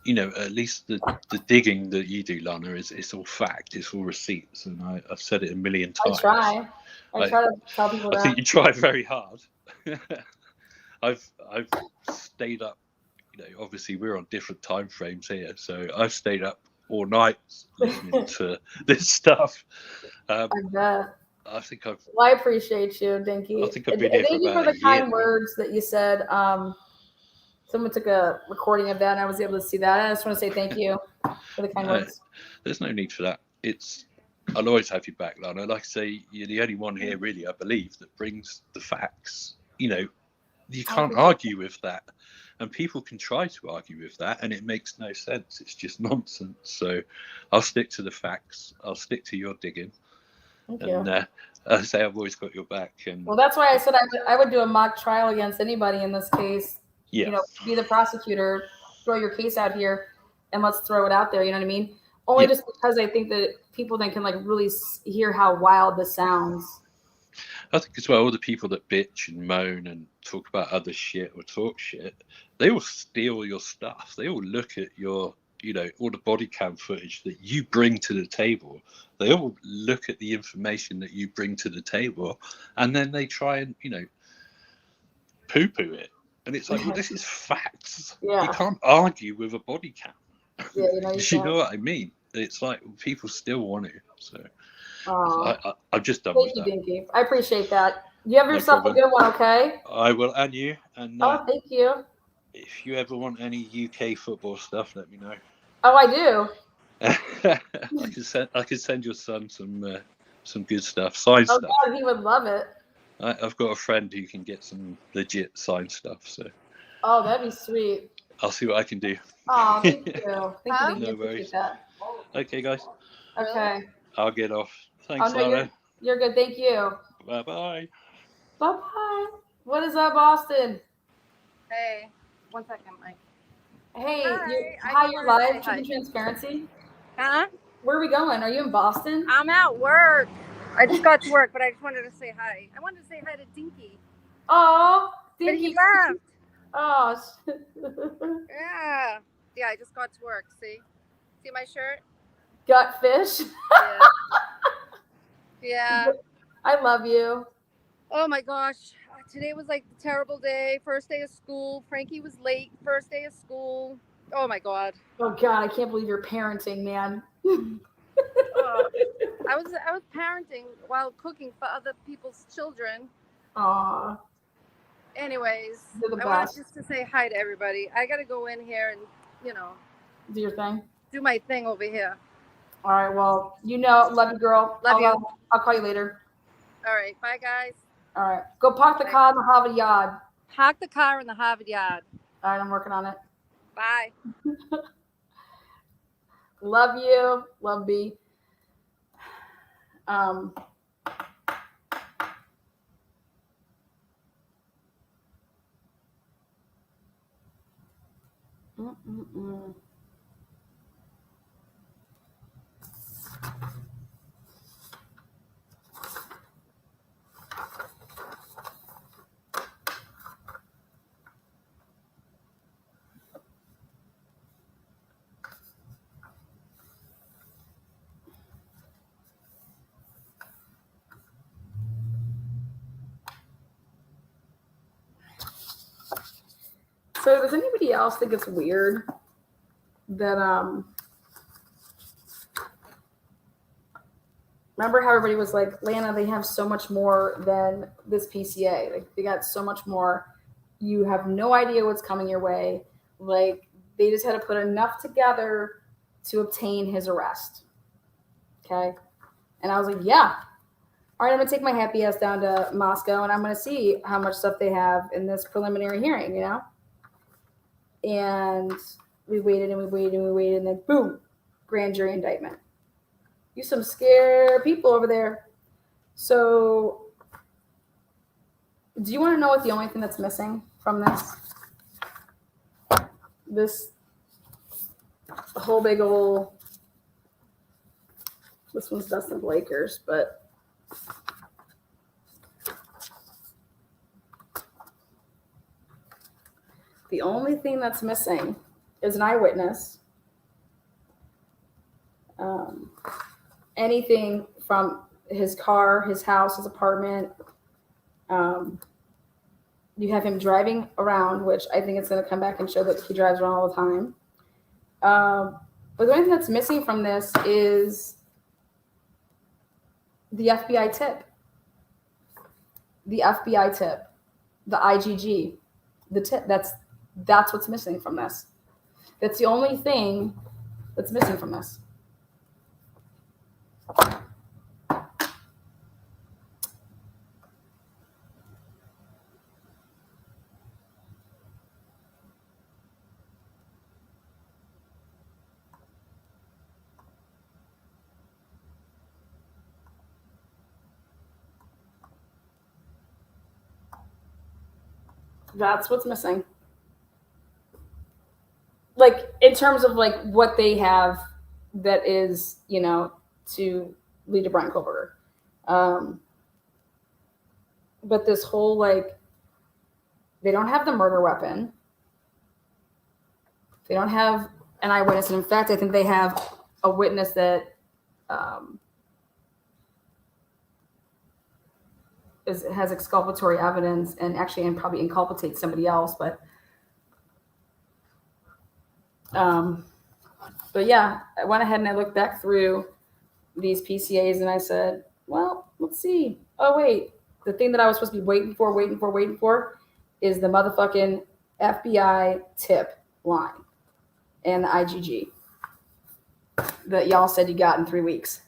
you know, at least the digging that you do, Lana, it's all fact, it's all receipts, and I've said it a million times. I try to tell people that. I think you try very hard. I've stayed up, you know, obviously we're on different time frames here, so I've stayed up all night listening to this stuff. I bet. I think I've. Well, I appreciate you, Dinky. I think I've been here for about a year. Thank you for the kind words that you said. Someone took a recording of that, and I was able to see that. I just want to say thank you for the kind words. There's no need for that. I'll always have you back, Lana. Like I say, you're the only one here, really, I believe, that brings the facts. You know, you can't argue with that. And people can try to argue with that, and it makes no sense. It's just nonsense. So I'll stick to the facts. I'll stick to your digging. Thank you. And I say I've always got your back. And well, that's why I said I would do a mock trial against anybody in this case. Yeah. You know, be the prosecutor, throw your case out here, and let's throw it out there. You know what I mean? Only just because I think that people then can like really hear how wild this sounds. I think as well, all the people that bitch and moan and talk about other shit or talk shit, they all steal your stuff. They all look at your, you know, all the body cam footage that you bring to the table. They all look at the information that you bring to the table, and then they try and, you know, poo-poo it. And it's like, well, this is facts. Yeah. You can't argue with a body cam. Yeah, you know what I mean? It's like people still want to. So I'm just done with that. Thank you, Dinky. I appreciate that. You have yourself a good one, okay? I will, and you. And thank you. If you ever want any UK football stuff, let me know. Oh, I do. I can send your son some good stuff, signed stuff. Oh God, he would love it. I've got a friend who can get some legit signed stuff. So. Oh, that'd be sweet. I'll see what I can do. Oh, thank you. Thank you. No worries. That. Okay, guys. Okay. I'll get off. Thanks, Laura. You're good. Thank you. Bye-bye. Bye-bye. What is up, Austin? Hey, 1 second, Mike. Hey, you're live. Chicken Transparency. Huh? Where are we going? Are you in Boston? I'm at work. I just got to work, but I just wanted to say hi. I wanted to say hi to Dinky. Oh, Dinky. But he left. Oh. Yeah. Yeah, I just got to work. See my shirt? Gut fish. Yeah. Yeah. I love you. Oh my gosh. Today was like a terrible day. First day of school. Frankie was late. First day of school. Oh my God. Oh God, I can't believe you're parenting, man. I was parenting while cooking for other people's children. Aw. Anyways, I wanted just to say hi to everybody. I gotta go in here and, do your thing. Do my thing over here. All right. Well, love you, girl. Love you. I'll call you later. All right. Bye, guys. All right. Go park the car in the Harvard Yard. Park the car in the Harvard Yard. All right. I'm working on it. Bye. Love you. Love B. So does anybody else think it's weird that remember how everybody was like, Lana, they have so much more than this PCA. Like they got so much more. You have no idea what's coming your way. Like they just had to put enough together to obtain his arrest. Okay. And I was like, yeah. All right, I'm going to take my happy ass down to Moscow and I'm going to see how much stuff they have in this preliminary hearing, you know? And we waited and we waited and we waited and then boom, grand jury indictment. You some scared people over there. So do you want to know what the only thing that's missing from this whole big old, this one's Dustin Blaker's, but the only thing that's missing is an eyewitness. Anything from his car, his house, his apartment. You have him driving around, which I think it's going to come back and show that he drives around all the time. But the only thing that's missing from this is the FBI tip. The FBI tip. The IGG. The tip. That's what's missing from this. That's the only thing that's missing from this. That's what's missing. Like in terms of like what they have that is, you know, to lead to Brian Kohlberger. But this whole like, they don't have the murder weapon. They don't have an eyewitness. And in fact, I think they have a witness that has exculpatory evidence and actually probably inculpates somebody else. But yeah, I went ahead and I looked back through these PCAs and I said, well, let's see. Oh, wait. The thing that I was supposed to be waiting for is the motherfucking FBI tip line and the IGG that y'all said you got in 3 weeks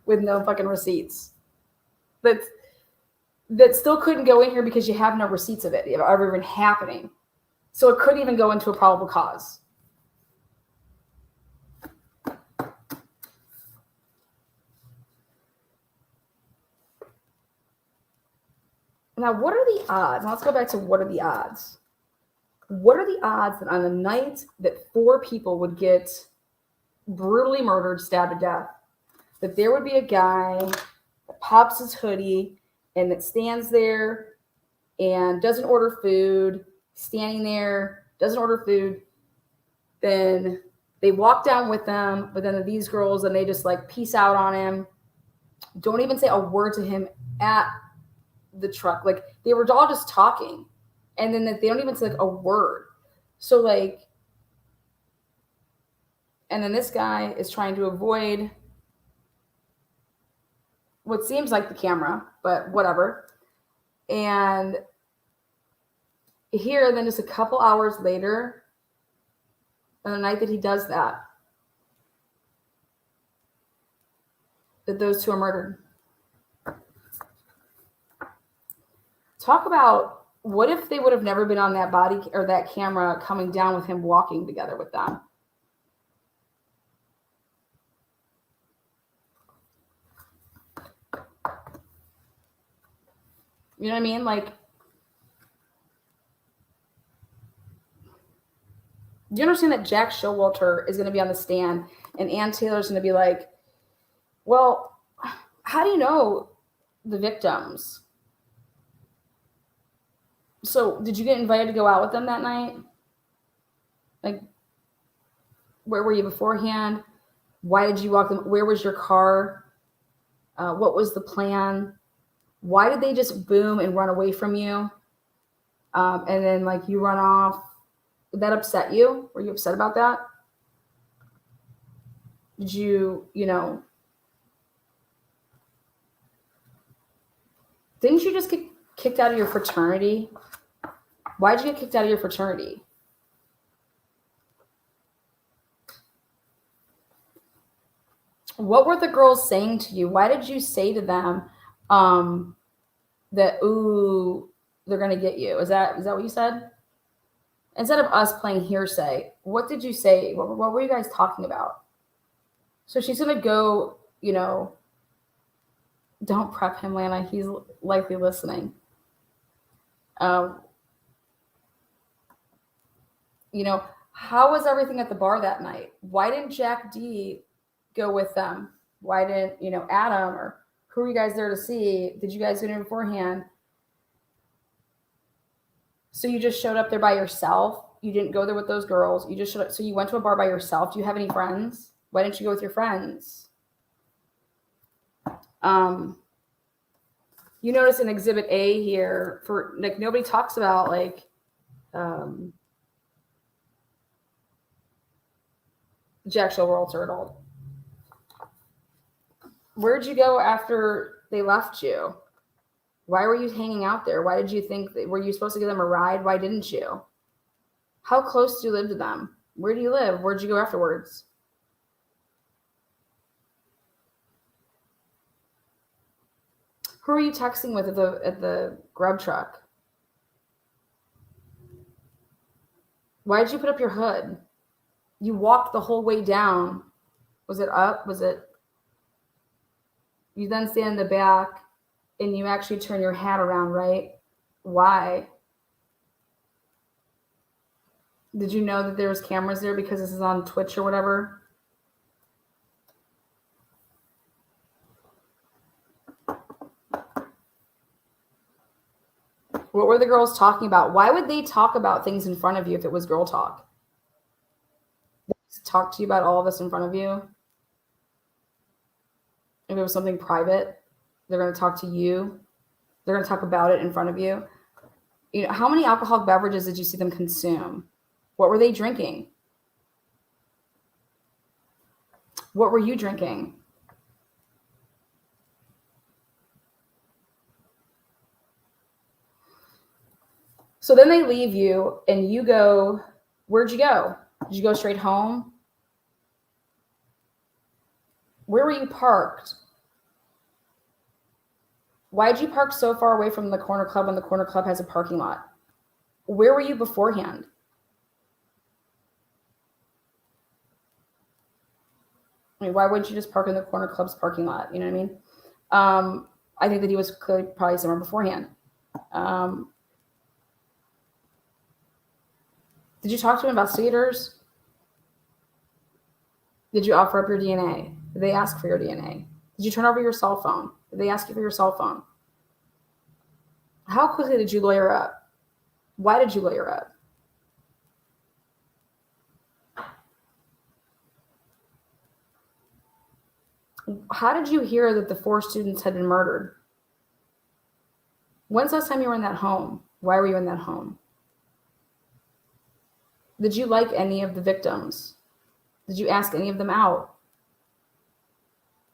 with no fucking receipts. That still couldn't go in here because you have no receipts of it ever even happening. So it couldn't even go into a probable cause. Now, what are the odds? Now, let's go back to what are the odds. What are the odds that on the night that 4 people would get brutally murdered, stabbed to death, that there would be a guy that pops his hoodie and that stands there and doesn't order food, standing there, doesn't order food, then they walk down with them, but then these girls, and they just like peace out on him, don't even say a word to him at the truck. Like they were all just talking, and then they don't even say like a word. So like, and then this guy is trying to avoid what seems like the camera, but whatever. And here, then just a couple hours later, on the night that he does that those 2 are murdered. Talk about what if they would have never been on that body or that camera coming down with him walking together with them. You know what I mean? Like, do you understand that Jack Showalter is going to be on the stand and Ann Taylor's going to be like, well, how do you know the victims? So did you get invited to go out with them that night? Like, where were you beforehand? Why did you walk them? Where was your car? What was the plan? Why did they just boom and run away from you? And then like you run off. Did that upset you? Were you upset about that? Did you, didn't you just get kicked out of your fraternity? Why did you get kicked out of your fraternity? What were the girls saying to you? Why did you say to them that, ooh, they're going to get you? Is that what you said? Instead of us playing hearsay, what did you say? What were you guys talking about? So she's going to go, don't prep him, Lana. He's likely listening. How was everything at the bar that night? Why didn't Jack D go with them? Why didn't, Adam, or who were you guys there to see? Did you guys go in beforehand? So you just showed up there by yourself? You didn't go there with those girls. You just showed up. So you went to a bar by yourself. Do you have any friends? Why didn't you go with your friends? You notice in Exhibit A here, for like nobody talks about like Jack Showalter at all. Where'd you go after they left you? Why were you hanging out there? Why did you think were you supposed to give them a ride? Why didn't you? How close do you live to them? Where do you live? Where'd you go afterwards? Who are you texting with at the grub truck? Why did you put up your hood? You walked the whole way down. Was it up? Was it? You then stand in the back and you actually turn your hat around, right? Why? Did you know that there was cameras there because this is on Twitch or whatever? What were the girls talking about? Why would they talk about things in front of you if it was girl talk? They just talk to you about all of this in front of you? If it was something private, they're going to talk to you. They're going to talk about it in front of you. How many alcoholic beverages did you see them consume? What were they drinking? What were you drinking? So then they leave you and you go, where'd you go? Did you go straight home? Where were you parked? Why did you park so far away from the corner club when the corner club has a parking lot? Where were you beforehand? I mean, why wouldn't you just park in the corner club's parking lot? You know what I mean? I think that he was clearly probably somewhere beforehand. Did you talk to investigators? Did you offer up your DNA? Did they ask for your DNA? Did you turn over your cell phone? Did they ask you for your cell phone? How quickly did you lawyer up? Why did you lawyer up? How did you hear that the 4 students had been murdered? When's the last time you were in that home? Why were you in that home? Did you like any of the victims? Did you ask any of them out?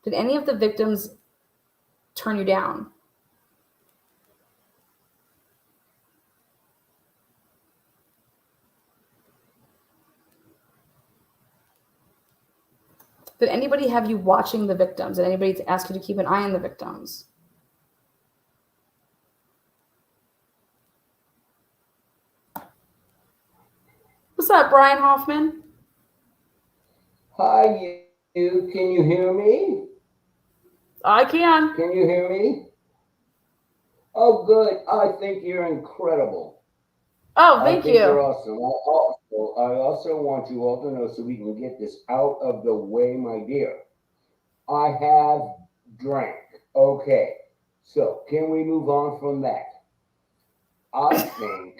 Did any of the victims turn you down? Did anybody have you watching the victims? Did anybody ask you to keep an eye on the victims? What's up, Brian Hoffman? Hi, you. Can you hear me? I can. Can you hear me? Oh, good. I think you're incredible. Oh, thank you. You're awesome. I also want you all to know, so we can get this out of the way, my dear. I have drank. Okay. So can we move on from that? I think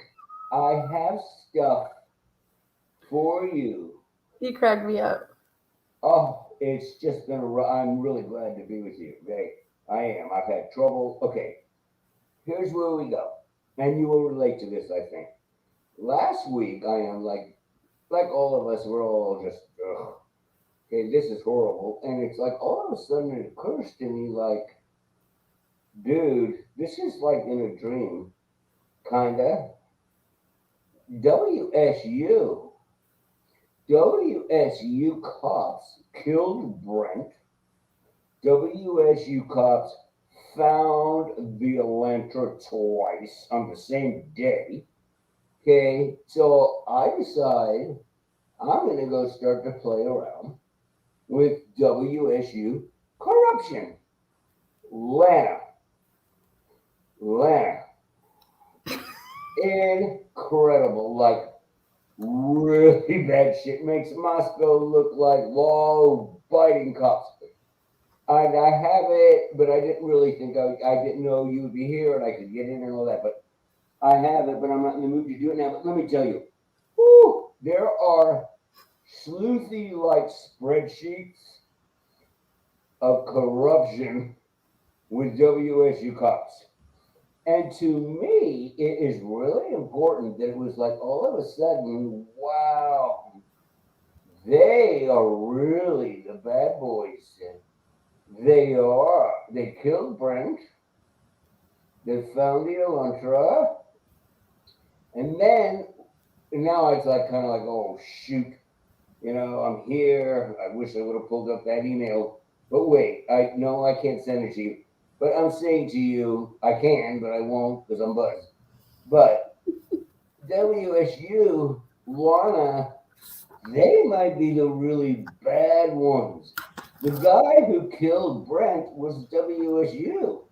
I have stuff for you. You cracked me up. Oh, it's just been I'm really glad to be with you. Okay, I am. I've had trouble. Okay, here's where we go. and you will relate to this, I think. Last week, I am like all of us, we're all just, ugh, okay, this is horrible. And it's like all of a sudden it occurs to me, like, dude, this is like in a dream, kinda. WSU, WSU cops killed Brent. WSU cops found the Elantra twice on the same day. Okay, so I decide I'm going to go start to play around with WSU corruption. Lana, Lana, incredible, like really bad shit. Makes Moscow look like law biting cops. I have it, but I didn't really think I didn't know you would be here and I could get in and all that. But I have it, but I'm not in the mood to do it now. But let me tell you, whew, there are sleuthy like spreadsheets of corruption with WSU cops. And to me, it is really important that it was like all of a sudden, wow, they are really the bad boys. They are. They killed Brent. They found the Elantra. And then, now it's like kind of like, oh, shoot. I'm here. I wish I would have pulled up that email. But wait, I can't send it to you. But I'm saying to you, I can, but I won't because I'm buzzed. But WSU, Lana, they might be the really bad ones. The guy who killed Brent was WSU.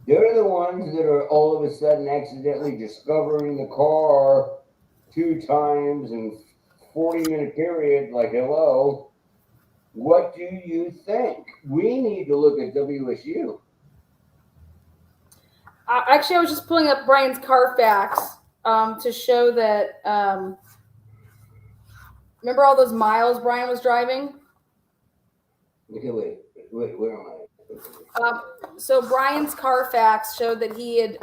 They're the ones that are all of a sudden accidentally discovering the car 2 times in 40-minute period. Like, hello, what do you think? We need to look at WSU. Actually, I was just pulling up Brian's Carfax to show that. Remember all those miles Brian was driving? Okay, wait, where am I? So Brian's Carfax showed that he had,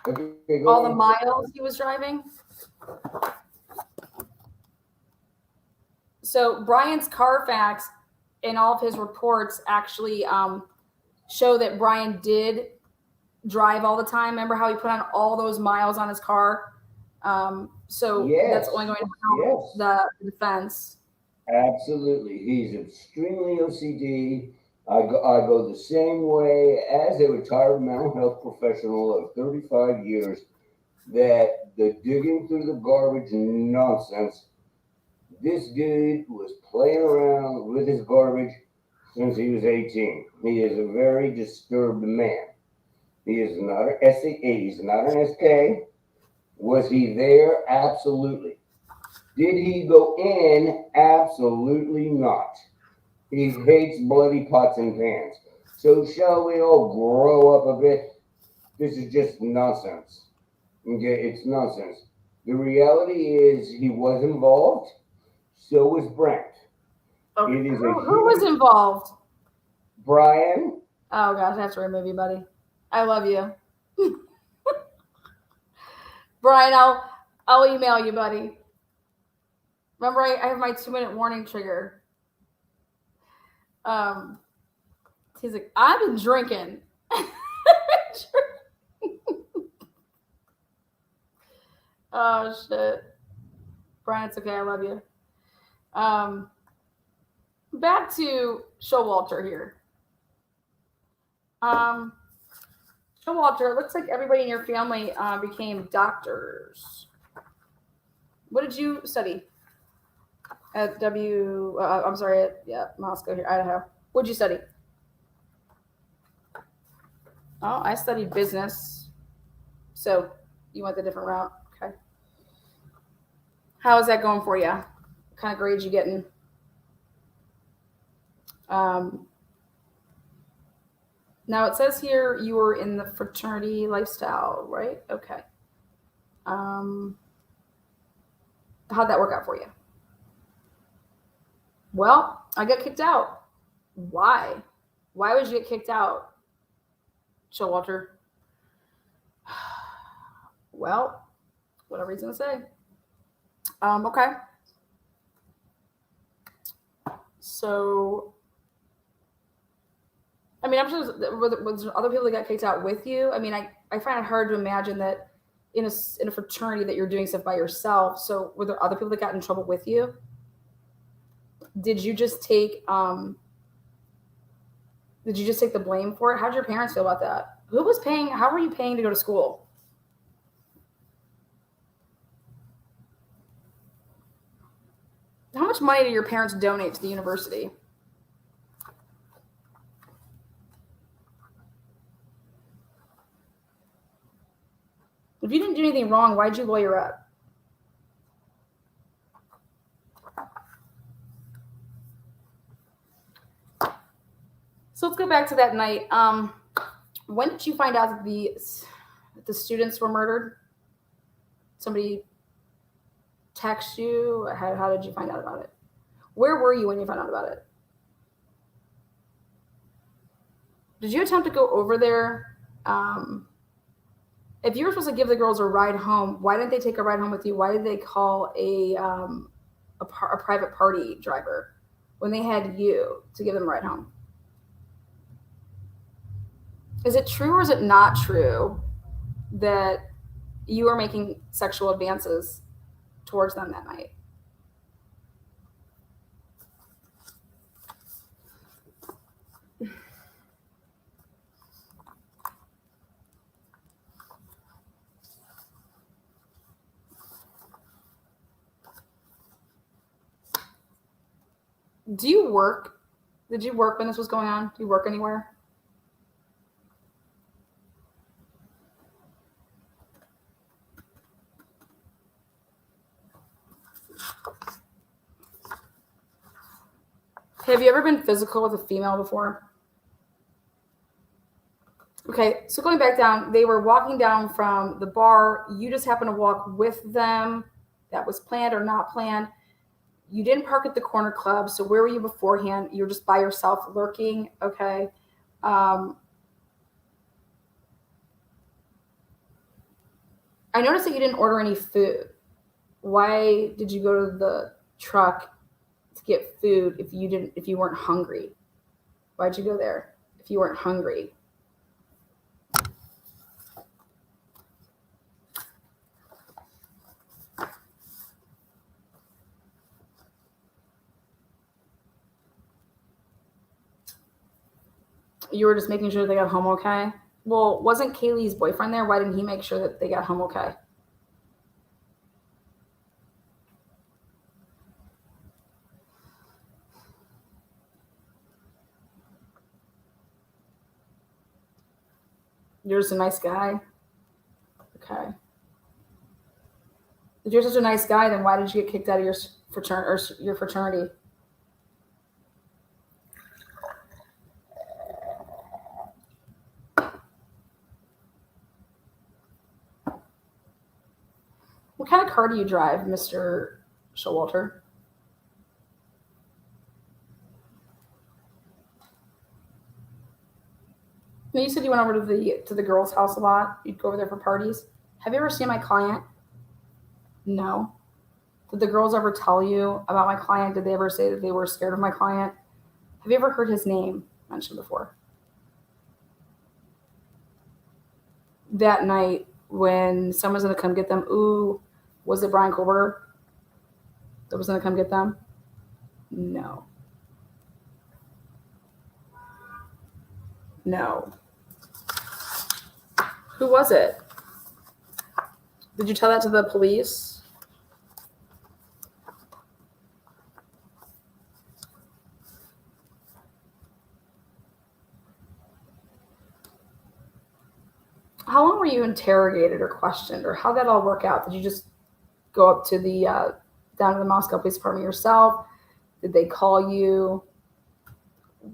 Okay, all the miles he was driving. So Brian's Carfax and all of his reports actually show that Brian did drive all the time. Remember how he put on all those miles on his car? So that's only going to help the defense. Absolutely. He's extremely OCD. I go the same way as a retired mental health professional of 35 years, that the digging through the garbage nonsense, this dude was playing around with his garbage since he was 18. He is a very disturbed man. He is not an SAA. He's not an SK. Was he there? Absolutely. Did he go in? Absolutely not. He hates bloody pots and pans. So shall we all grow up a bit? This is just nonsense. Okay, it's nonsense. The reality is he was involved. So was Brent. Okay. Who was involved? Brian. Oh gosh, I have to remove you, buddy. I love you. Brian, I'll email you, buddy. Remember, I have my 2-minute warning trigger. He's like, I've been drinking. Oh shit. Brian, it's okay, I love you. Back to Showalter here. Showalter, it looks like everybody in your family became doctors. What did you study? At Moscow here, Idaho. What'd you study? Oh, I studied business. So you went the different route. Okay. How is that going for you? What kind of grades you getting? Now it says here you were in the fraternity lifestyle, right? Okay. How'd that work out for you? Well, I got kicked out. Why? Why would you get kicked out? Showalter. Well, whatever he's gonna say. Okay. So, I mean, I'm sure was there other people that got kicked out with you. I mean, I find it hard to imagine that in a fraternity that you're doing stuff by yourself. So, were there other people that got in trouble with you? Did you just take the blame for it? How did your parents feel about that? Who was paying? How were you paying to go to school? How much money do your parents donate to the university? If you didn't do anything wrong, why'd you lawyer up? So let's go back to that night. When did you find out that the students were murdered? Somebody text you? How did you find out about it? Where were you when you found out about it? Did you attempt to go over there? If you were supposed to give the girls a ride home, why didn't they take a ride home with you? Why did they call a private party driver when they had you to give them a ride home? Is it true or is it not true that you were making sexual advances towards them that night? Do you work? Did you work when this was going on? Do you work anywhere? Have you ever been physical with a female before? Okay, so going back down, they were walking down from the bar. You just happened to walk with them. That was planned or not planned. You didn't park at the corner club. So where were you beforehand? You were just by yourself lurking. Okay. I noticed that you didn't order any food. Why did you go to the truck to get food if you weren't hungry? Why'd you go there if you weren't hungry? You were just making sure they got home okay? Well, wasn't Kaylee's boyfriend there? Why didn't he make sure that they got home okay? You're just a nice guy? Okay. If you're such a nice guy, then why did you get kicked out of your fraternity? What kind of car do you drive, Mr. Showalter? Now, you said you went over to the girls' house a lot. You'd go over there for parties. Have you ever seen my client? No. Did the girls ever tell you about my client? Did they ever say that they were scared of my client? Have you ever heard his name mentioned before? That night when someone's going to come get them, ooh, was it Brian Colbert that was going to come get them? No. No. Who was it? Did you tell that to the police? How long were you interrogated or questioned, or how'd that all work out? Did you just go up to the down to the Moscow Police Department yourself? Did they call you?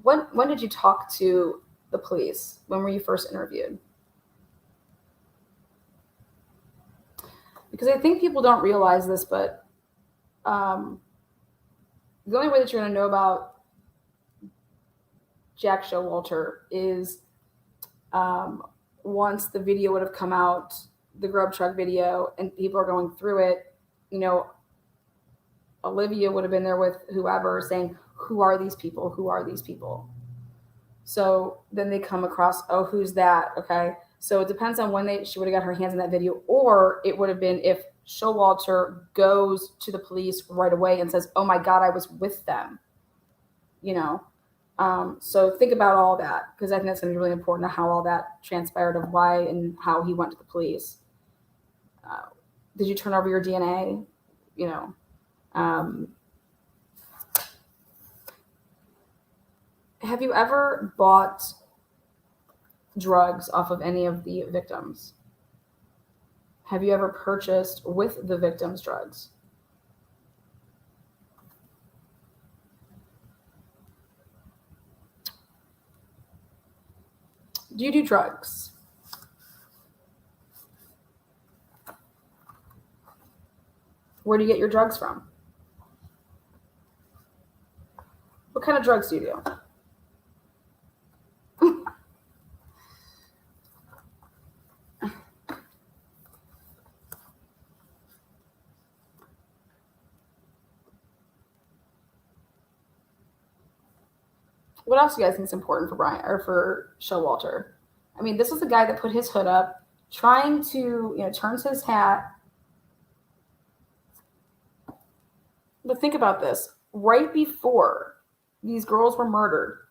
When did you talk to the police? When were you first interviewed? Because I think people don't realize this, but the only way that you're going to know about Jack Showalter is Once the video would have come out, the grub truck video, and people are going through it, you know, Olivia would have been there with whoever saying, who are these people? Who are these people? So then they come across, oh, who's that? Okay. So it depends on when she would have got her hands in that video, or it would have been if Showalter goes to the police right away and says, oh my God, I was with them, you know? So think about all that, because I think that's going to be really important to how all that transpired, of why and how he went to the police. Did you turn over your DNA? You know, have you ever bought drugs off of any of the victims? Have you ever purchased with the victims drugs? Do you do drugs? Where do you get your drugs from? What kind of drugs do you do? What else do you guys think is important for Brian or for Showalter? I mean, this was the guy that put his hood up, trying to, you know, turns his hat. But think about this. Right before these girls were murdered,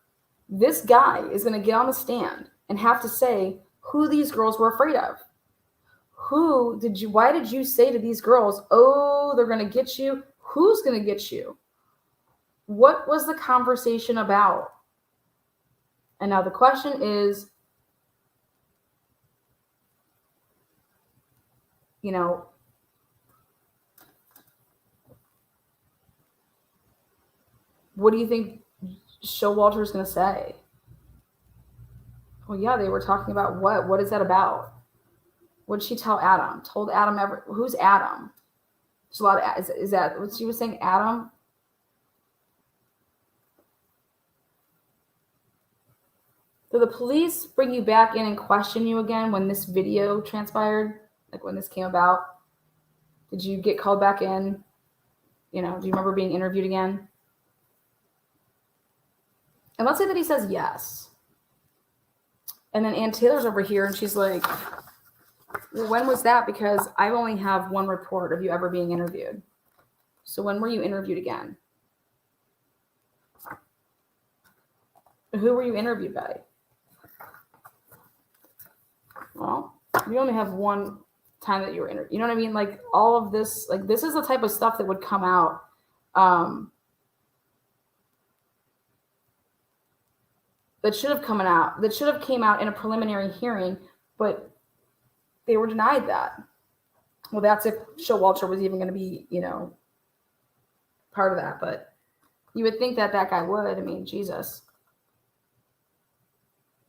this guy is going to get on the stand and have to say who these girls were afraid of. Why did you say to these girls, oh, they're going to get you? Who's going to get you? What was the conversation about? And now the question is, you know, what do you think Showalter is going to say? Well, yeah, they were talking about what? What is that about? What did she tell Adam? Told Adam who's Adam? There's a lot of, is that what she was saying, Adam? Did the police bring you back in and question you again when this video transpired? Like when this came about? Did you get called back in? You know, do you remember being interviewed again? And let's say that he says yes. And then Ann Taylor's over here and she's like, well, when was that? Because I only have one report of you ever being interviewed. So when were you interviewed again? Who were you interviewed by? Well, you only have one time that you were interviewed. You know what I mean? Like all of this, like this is the type of stuff that would come out. That should have come out. That should have came out in a preliminary hearing, but they were denied that. Well, that's if Showalter was even going to be, you know, part of that. But you would think that that guy would. I mean, Jesus.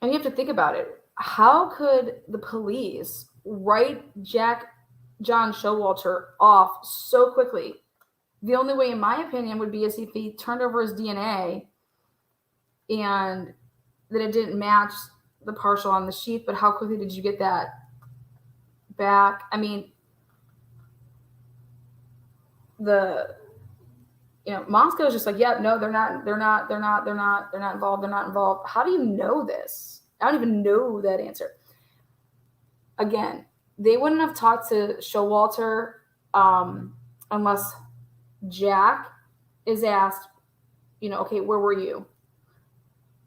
And you have to think about it. How could the police write John Showalter off so quickly? The only way, in my opinion, would be as if he turned over his DNA and that it didn't match the partial on the sheet. But how quickly did you get that back? I mean, Moscow is just like, yeah, no, they're not involved. How do you know this? I don't even know that answer. Again, they wouldn't have talked to Showalter unless Jack is asked, you know, okay, where were you?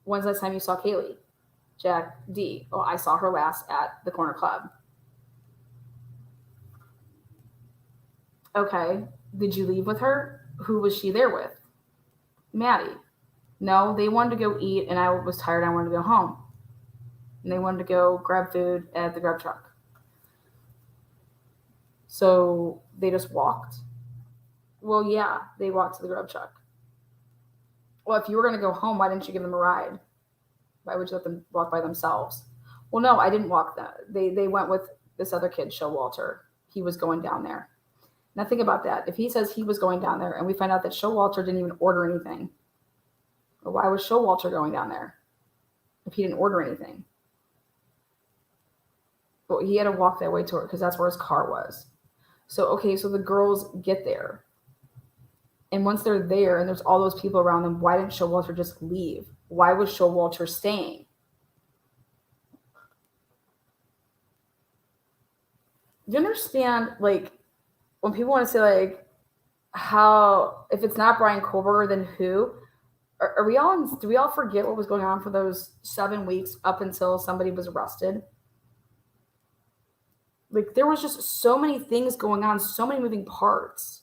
When's the last time you saw Kaylee? Jack D. Oh, I saw her last at the corner club. Okay. Did you leave with her? Who was she there with? Maddie. No, they wanted to go eat and I was tired. I wanted to go home. And they wanted to go grab food at the grub truck. So they just walked. Well, yeah, they walked to the grub truck. Well, if you were going to go home, why didn't you give them a ride? Why would you let them walk by themselves? Well, no, I didn't walk that. They went with this other kid, Showalter. He was going down there. Now think about that. If he says he was going down there and we find out that Showalter didn't even order anything, well, why was Showalter going down there if he didn't order anything? Well, he had to walk that way to her because that's where his car was. So, okay, so the girls get there. And once they're there and there's all those people around them, why didn't Showalter just leave? Why was Showalter staying? Do you understand, like, when people want to say, like, how, if it's not Brian Koberger, then who? Are we all, do we all forget what was going on for those 7 weeks up until somebody was arrested? Like, there was just so many things going on, so many moving parts.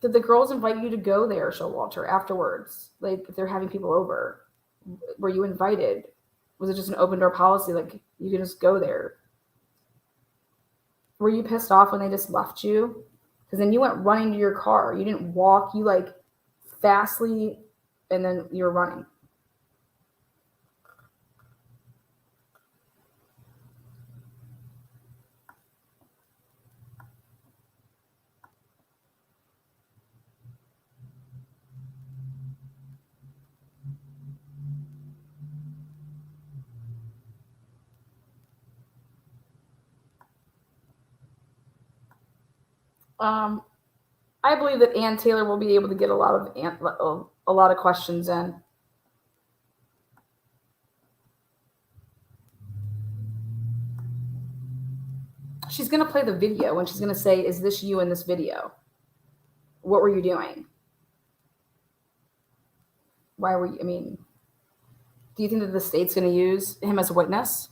Did the girls invite you to go there, Showalter, afterwards? Like, if they're having people over, were you invited? Was it just an open door policy? Like, you can just go there? Were you pissed off when they just left you? Because then you went running to your car. You didn't walk. You, like, fastly, and then you were running. I believe that Ann Taylor will be able to get a lot of questions in. She's going to play the video and she's going to say, "Is this you in this video? What were you doing? Why were you?" I mean, do you think that the state's going to use him as a witness,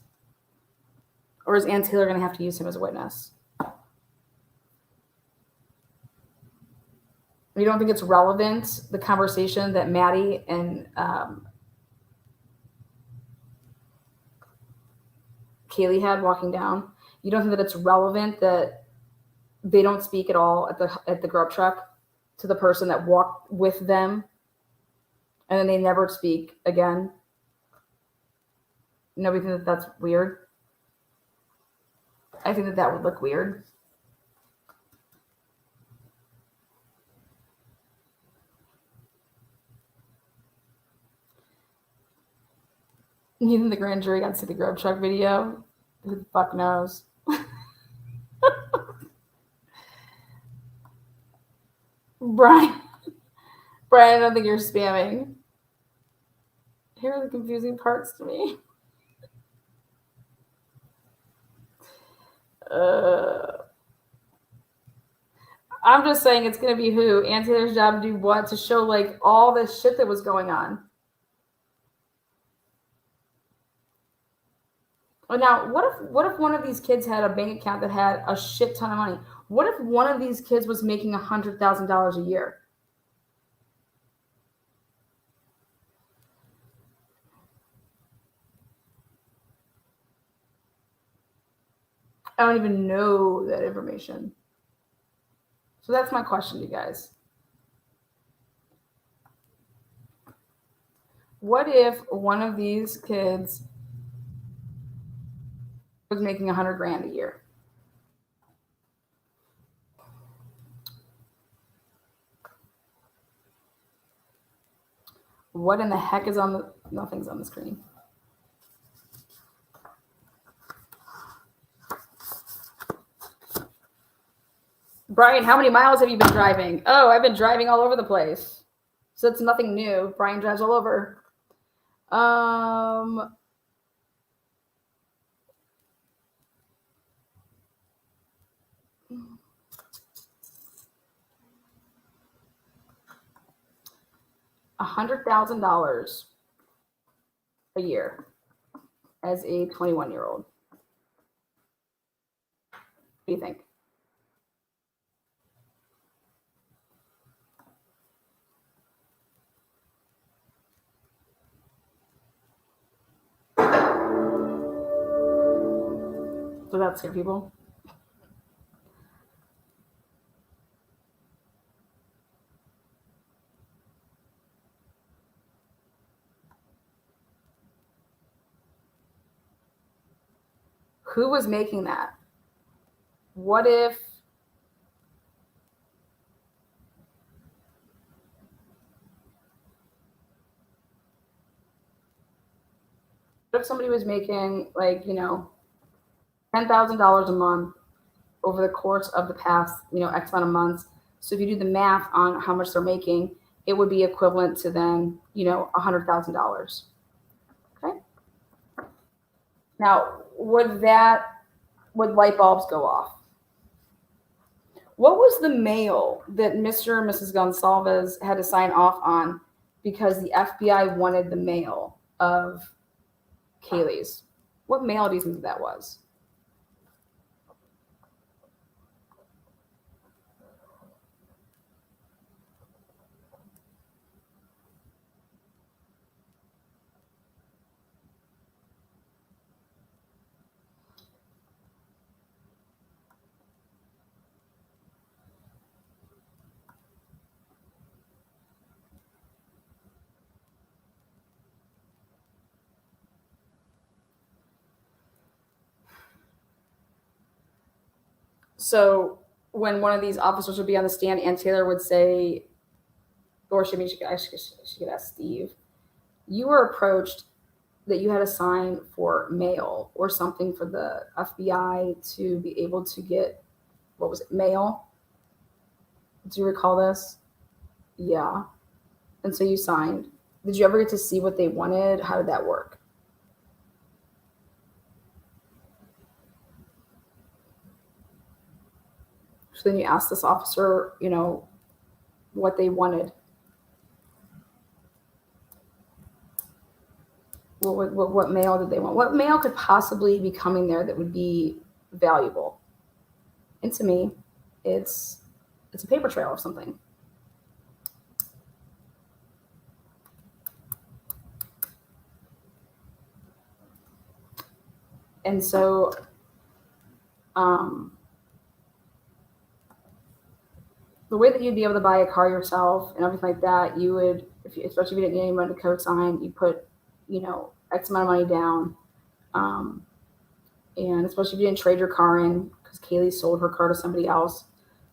or is Ann Taylor going to have to use him as a witness? You don't think it's relevant, the conversation that Maddie and Kaylee had walking down? You don't think that it's relevant that they don't speak at all at the grub truck to the person that walked with them, and then they never speak again? Nobody think that that's weird? I think that that would look weird. You think the grand jury got to see the grub truck video? Who the fuck knows? Brian, I don't think you're spamming. Here are the confusing parts to me. I'm just saying it's going to be who? Ann Taylor's job to do what? To show, like, all this shit that was going on. Oh, now, what if one of these kids had a bank account that had a shit ton of money? What if one of these kids was making $100,000 a year? I don't even know that information. So that's my question to you guys. What if one of these kids was making $100,000 a year? What in the heck is on the... Nothing's on the screen. Brian, how many miles have you been driving? Oh, I've been driving all over the place. So it's nothing new. Brian drives all over. $100,000 a year as a 21-year-old. What do you think? Does that scare people? Who was making that? What if if somebody was making like, $10,000 a month over the course of the past, X amount of months. So if you do the math on how much they're making, it would be equivalent to then, $100,000. Okay. Now, would light bulbs go off? What was the mail that Mr. and Mrs. Gonsalves had to sign off on because the FBI wanted the mail of Kaylee's? What mail do you think that was? So when one of these officers would be on the stand, Ann Taylor would say, or she could ask Steve, you were approached that you had to sign for mail or something for the FBI to be able to get, what was it, mail? Do you recall this? Yeah. And so you signed. Did you ever get to see what they wanted? How did that work? So then you asked this officer, what they wanted. What mail did they want? What mail could possibly be coming there that would be valuable? And to me, it's a paper trail of something. And so, the way that you'd be able to buy a car yourself and everything like that, you would, especially if you didn't get anyone to co-sign, you put, X amount of money down. And especially if you didn't trade your car in, because Kaylee sold her car to somebody else.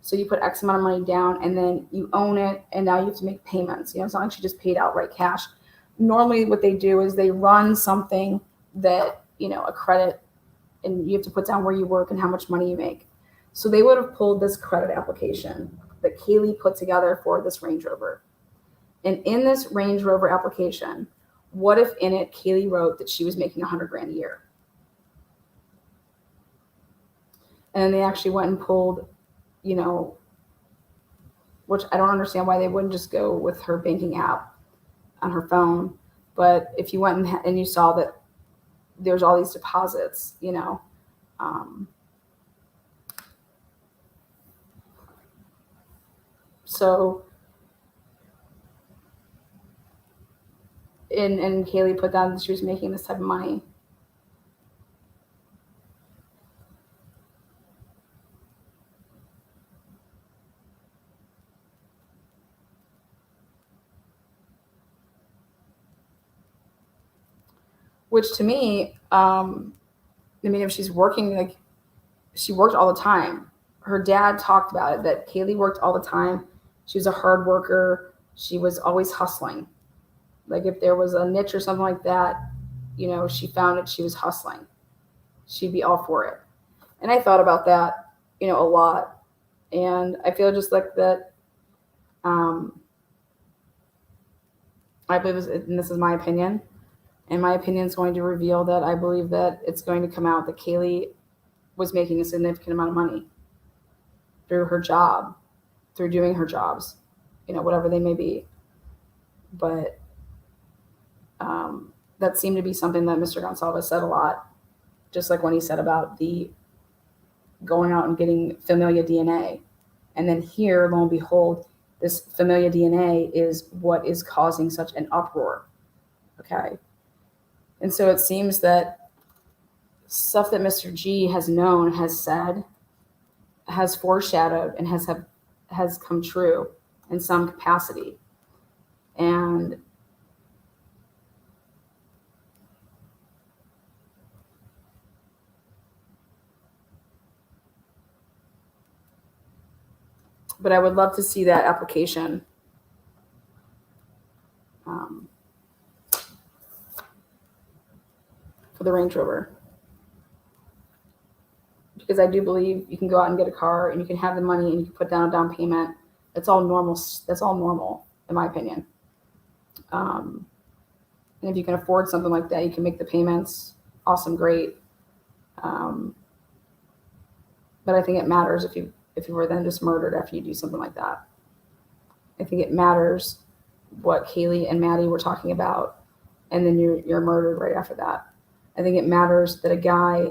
So you put X amount of money down and then you own it, and now you have to make payments. It's not like she just paid outright cash. Normally what they do is they run something that, a credit, and you have to put down where you work and how much money you make. So they would have pulled this credit application that Kaylee put together for this Range Rover. And in this Range Rover application, what if in it Kaylee wrote that she was making $100,000 a year? And then they actually went and pulled, which I don't understand why they wouldn't just go with her banking app on her phone. But if you went and you saw that there's all these deposits, so and Kaylee put down that she was making this type of money. Which to me, if she's working, like she worked all the time. Her dad talked about it, that Kaylee worked all the time. She was a hard worker. She was always hustling. Like if there was a niche or something like that, she found it, she was hustling. She'd be all for it. And I thought about that, a lot. And I feel just like that, I believe, and this is my opinion, and my opinion is going to reveal that I believe that it's going to come out that Kaylee was making a significant amount of money through her job, through doing her jobs, whatever they may be. But that seemed to be something that Mr. Gonsalves said a lot, just like when he said about the going out and getting familia DNA. And then here, lo and behold, this familia DNA is what is causing such an uproar. Okay. And so it seems that stuff that Mr. G has known, has said, has foreshadowed, and has come true in some capacity. And but I would love to see that application. for the Range Rover. Because I do believe you can go out and get a car and you can have the money and you can put down a down payment. That's all normal. That's all normal, in my opinion. And if you can afford something like that, you can make the payments. Awesome, great. But I think it matters if you were then just murdered after you do something like that. I think it matters what Kaylee and Maddie were talking about, and then you're murdered right after that. I think it matters that a guy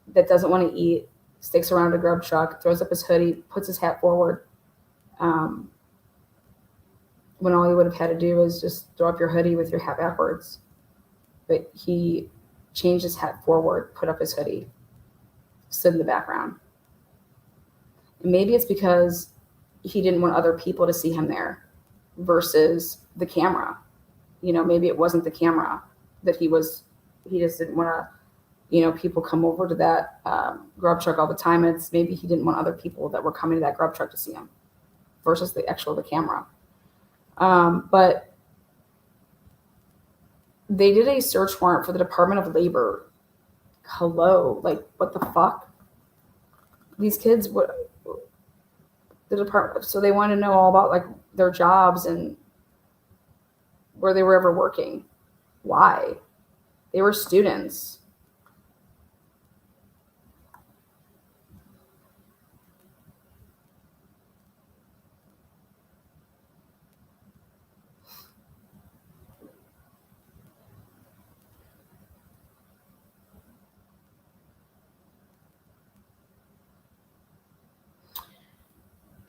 that doesn't want to eat sticks around a grub truck, throws up his hoodie, puts his hat forward, when all you would have had to do is just throw up your hoodie with your hat backwards. But he changed his hat forward, put up his hoodie, stood in the background. And maybe it's because he didn't want other people to see him there versus the camera. Maybe it wasn't the camera that he just didn't want to, people come over to that grub truck all the time. It's maybe he didn't want other people that were coming to that grub truck to see him versus the camera. But they did a search warrant for the Department of Labor. Hello, like what the fuck? These kids, the department, so they want to know all about like their jobs and where they were ever working. Why? They were students.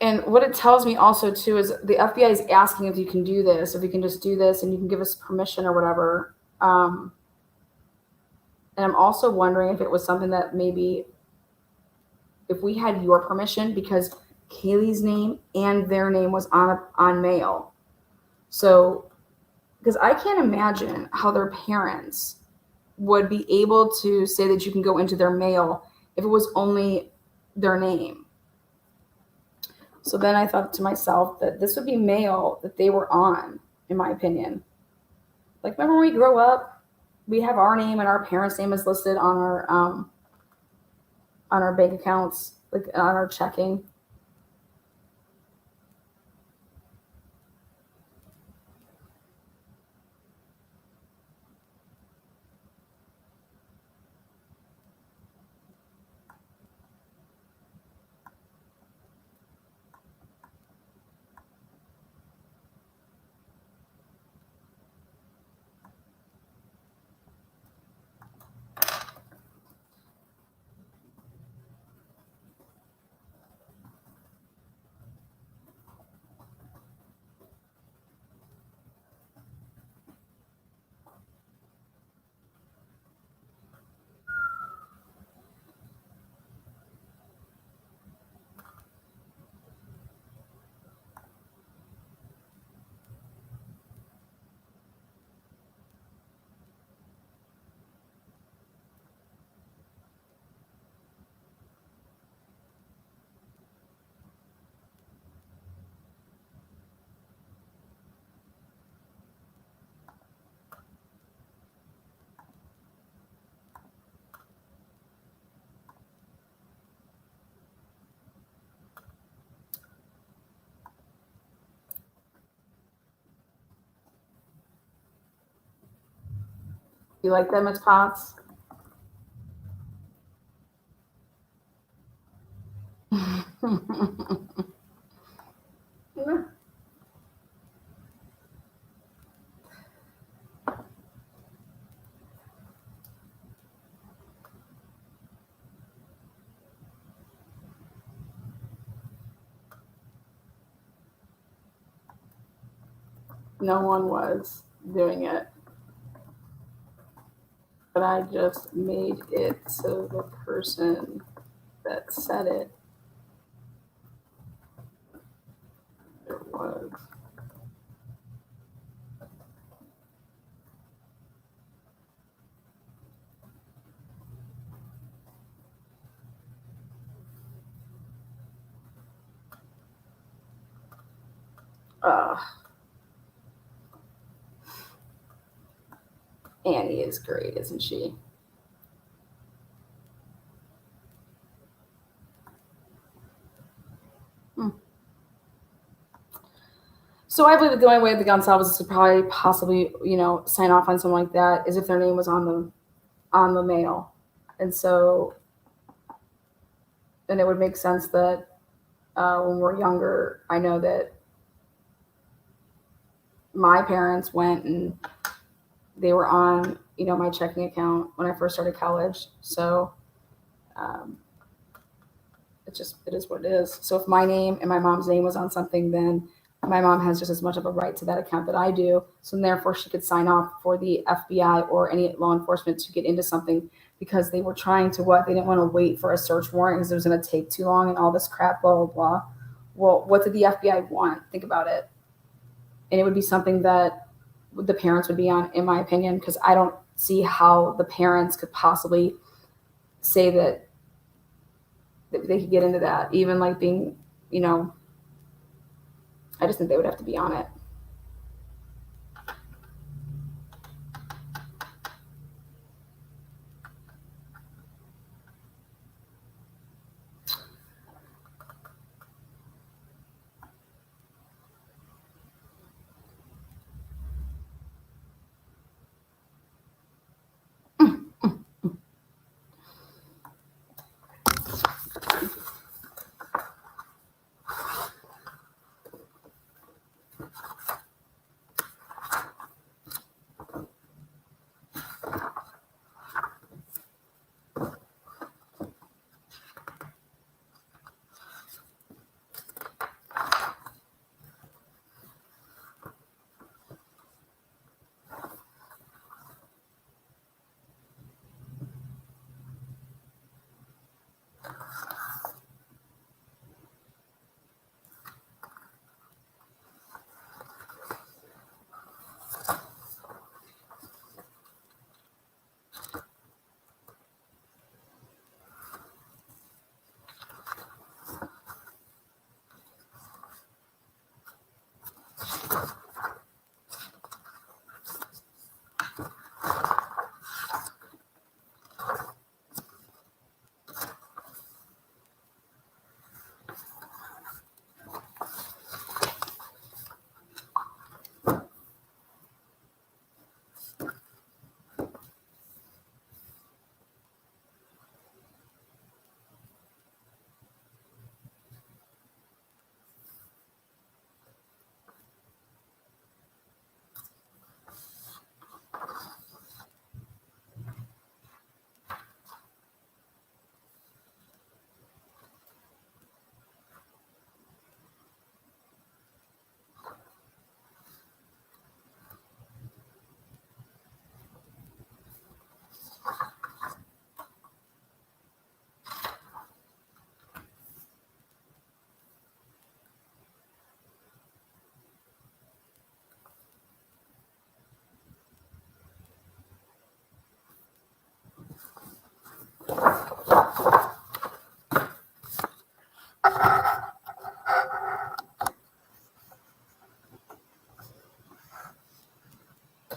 And what it tells me also too is the FBI is asking if you can do this, if you can just do this and you can give us permission or whatever. And I'm also wondering if it was something that maybe if we had your permission, because Kaylee's name and their name was on mail. So, because I can't imagine how their parents would be able to say that you can go into their mail if it was only their name. So then I thought to myself that this would be mail that they were on, in my opinion. Like, remember when we grow up, we have our name and our parents' name is listed on our bank accounts, like on our checking. You like them as pots? No one was doing it. But I just made it so the person that said it was. Annie is great, isn't she? So I believe that the only way the Gonsalves could probably possibly, sign off on something like that is if their name was on the mail. And so, and it would make sense that when we're younger, I know that my parents went and they were on, my checking account when I first started college. So it is what it is. So if my name and my mom's name was on something, then my mom has just as much of a right to that account that I do. So therefore she could sign off for the FBI or any law enforcement to get into something because they were trying to They didn't want to wait for a search warrant because it was going to take too long and all this crap, blah, blah, blah. Well, what did the FBI want? Think about it. And it would be something that the parents would be on, in my opinion, because I don't see how the parents could possibly say that they could get into that. Even like being, I just think they would have to be on it.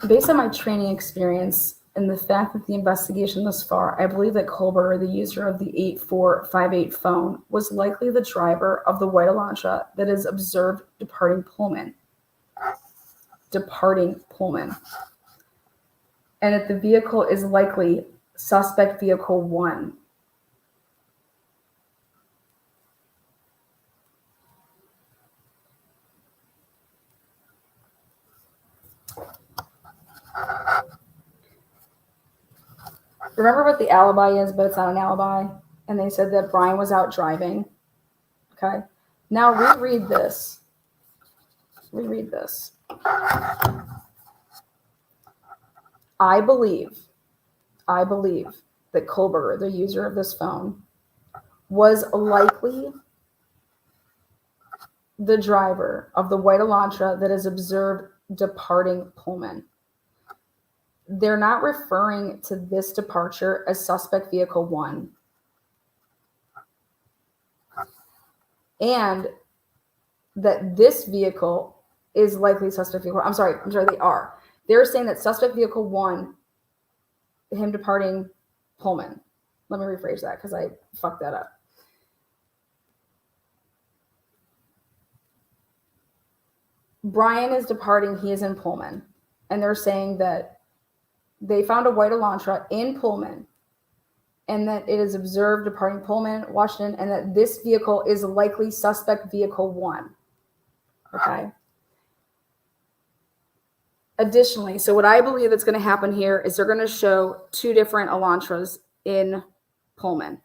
Based on my training experience and the fact that the investigation thus far, I believe that Colbert, the user of the 8458 phone, was likely the driver of the white Elantra that is observed departing Pullman. And that the vehicle is likely suspect vehicle 1. Remember what the alibi is, but it's not an alibi? And they said that Brian was out driving. Okay. Now reread this. I believe that Colbert, the user of this phone, was likely the driver of the white Elantra that is observed departing Pullman. They're not referring to this departure as suspect vehicle 1. And that this vehicle is likely suspect vehicle. I'm sorry, they are. They're saying that suspect vehicle 1 him departing Pullman. Let me rephrase that because I fucked that up. Brian is departing. He is in Pullman. And they're saying that they found a white Elantra in Pullman and that it is observed departing Pullman, Washington, and that this vehicle is likely suspect vehicle 1. Okay. Additionally, so what I believe that's going to happen here is they're going to show 2 different Elantras in Pullman.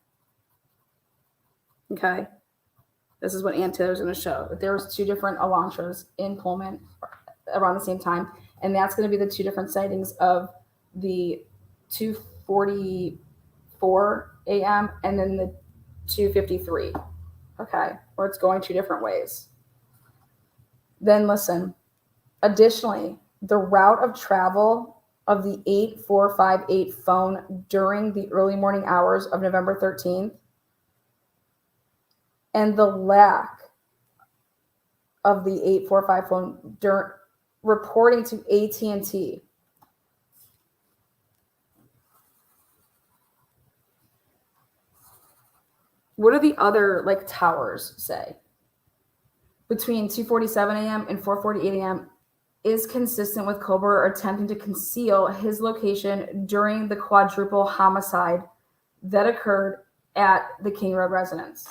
Okay. This is what Ann Taylor's going to show. That there was 2 different Elantras in Pullman around the same time. And that's going to be the 2 different sightings of the 2:44 a.m. and then the 2:53. Okay. Where it's going 2 different ways. Then listen. Additionally, the route of travel of the 8458 phone during the early morning hours of November 13th and the lack of the 845 phone reporting to AT&T. What do the other towers say? Between 2:47 a.m. and 4:48 a.m. is consistent with Kober attempting to conceal his location during the quadruple homicide that occurred at the King Road residence.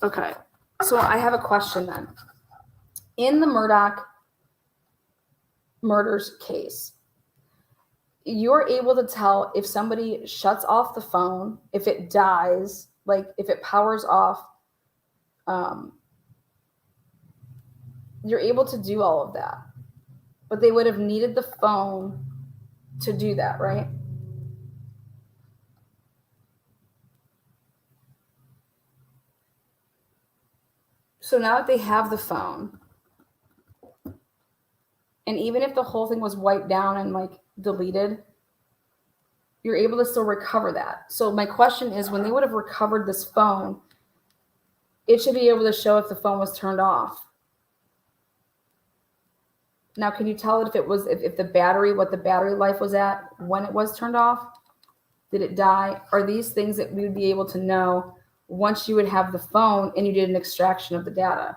Okay, so I have a question then. In the Murdaugh murders case, you're able to tell if somebody shuts off the phone, if it dies, if it powers off, you're able to do all of that. But they would have needed the phone to do that, right? So now that they have the phone, and even if the whole thing was wiped down and deleted, you're able to still recover that. So my question is, when they would have recovered this phone, it should be able to show if the phone was turned off. Now, can you tell it if the battery, what the battery life was at when it was turned off? Did it die? Are these things that we would be able to know once you would have the phone and you did an extraction of the data?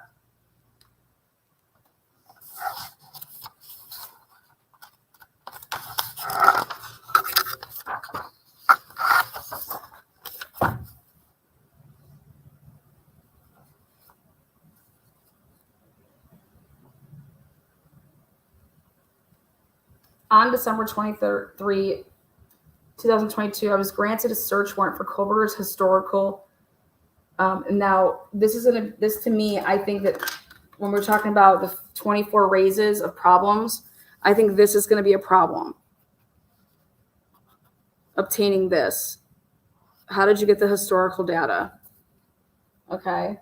On December 23, 2022, I was granted a search warrant for Koberger's historical. Now, this to me, I think that when we're talking about the 24 raises of problems, I think this is going to be a problem. Obtaining this. How did you get the historical data? Okay.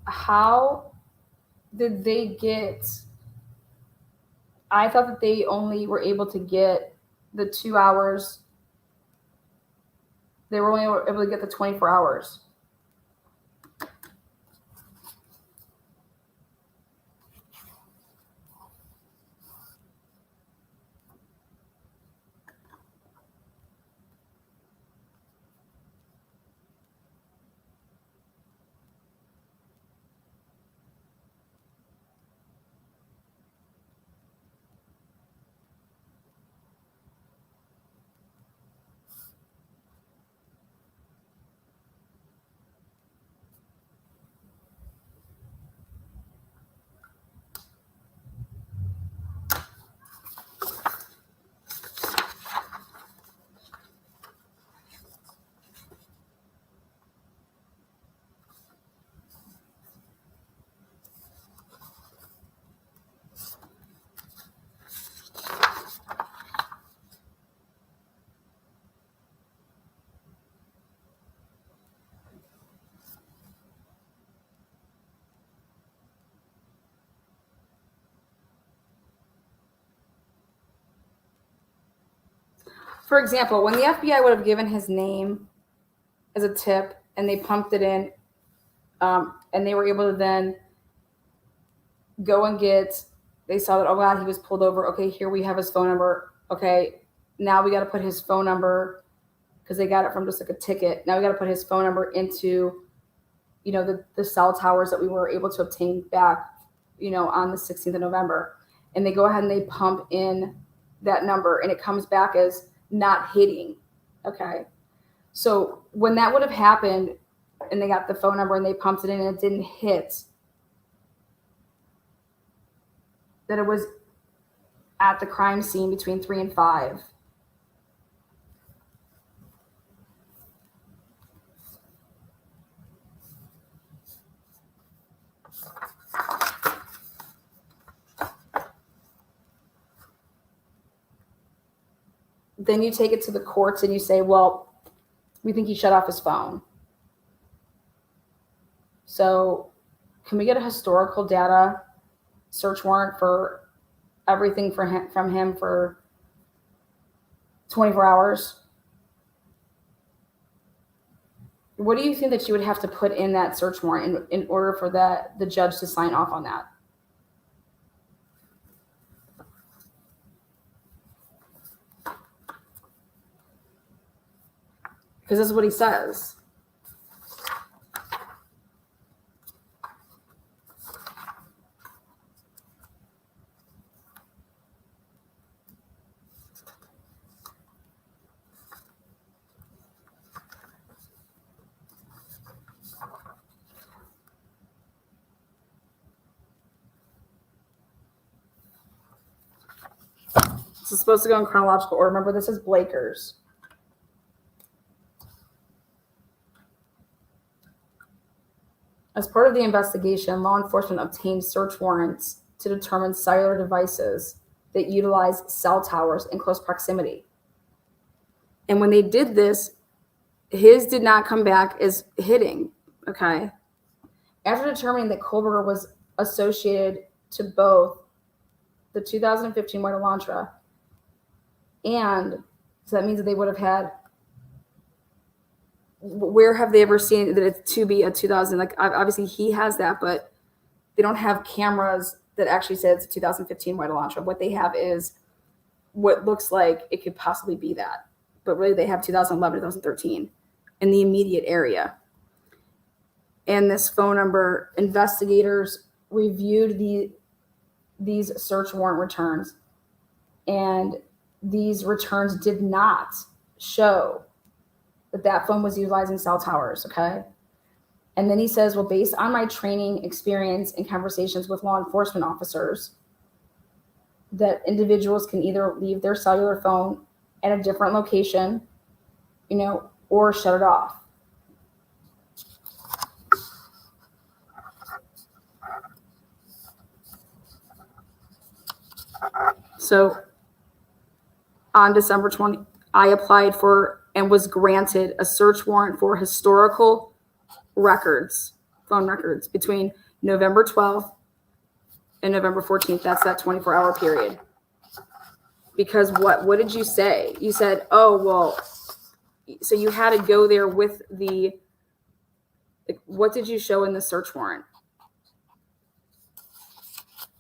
How did they get? I thought that they only were able to get the 2 hours. They were only able to get the 24 hours. For example, when the FBI would have given his name as a tip and they pumped it in, and they were able to then go and they saw that, oh God, he was pulled over. Okay, here we have his phone number. Okay, now we got to put his phone number, because they got it from just like a ticket. Now we got to put his phone number into, the cell towers that we were able to obtain back, on the 16th of November. And they go ahead and they pump in that number, and it comes back as not hitting. Okay. So when that would have happened and they got the phone number and they pumped it in and it didn't hit, that it was at the crime scene between 3 and 5. Then you take it to the courts and you say, well, we think he shut off his phone. So can we get a historical data search warrant for everything from him for 24 hours? What do you think that you would have to put in that search warrant in order for the judge to sign off on that? Because this is what he says. This is supposed to go in chronological order. Remember, this is Blaker's. As part of the investigation, law enforcement obtained search warrants to determine cellular devices that utilize cell towers in close proximity. And when they did this, his did not come back as hitting, okay? After determining that Kohlberger was associated to both the 2015 White Elantra, and so that means that they would have had, where have they ever seen that it's to be a 2000? Like, obviously he has that, but they don't have cameras that actually say it's a 2015 White Elantra. What they have is what looks like it could possibly be that, but really they have 2011, 2013 in the immediate area. And this phone number, investigators reviewed these search warrant returns, and these returns did not show that phone was utilizing cell towers, okay? And then he says, well, based on my training, experience, and conversations with law enforcement officers, that individuals can either leave their cellular phone at a different location, or shut it off. So on December 20, I applied for and was granted a search warrant for historical records, phone records, between November 12th and November 14th. That's that 24-hour period. Because what did you say? You said, oh, well, so you had to go there with what did you show in the search warrant?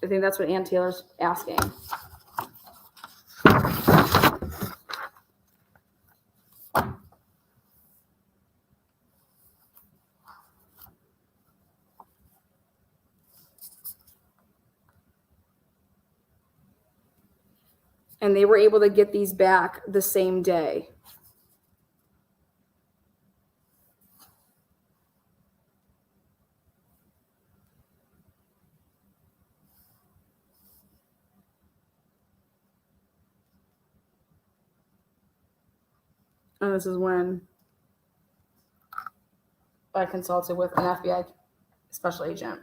I think that's what Ann Taylor's asking. And they were able to get these back the same day. And this is when I consulted with an FBI special agent.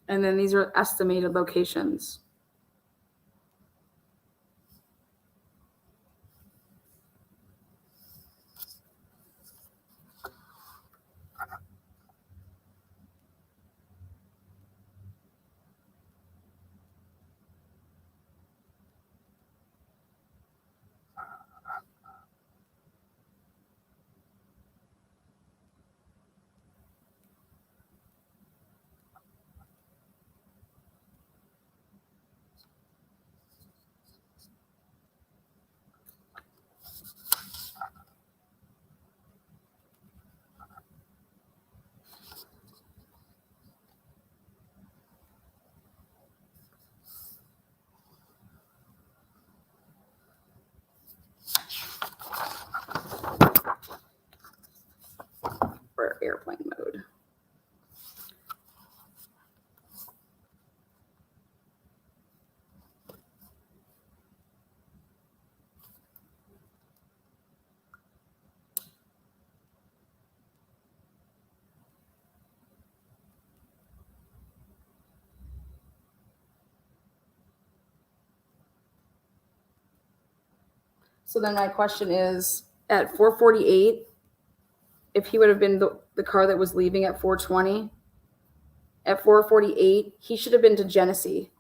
And then these are estimated locations. So then my question is, at 4:48, if he would have been the car that was leaving at 4:20, at 4:48, he should have been to Genesee.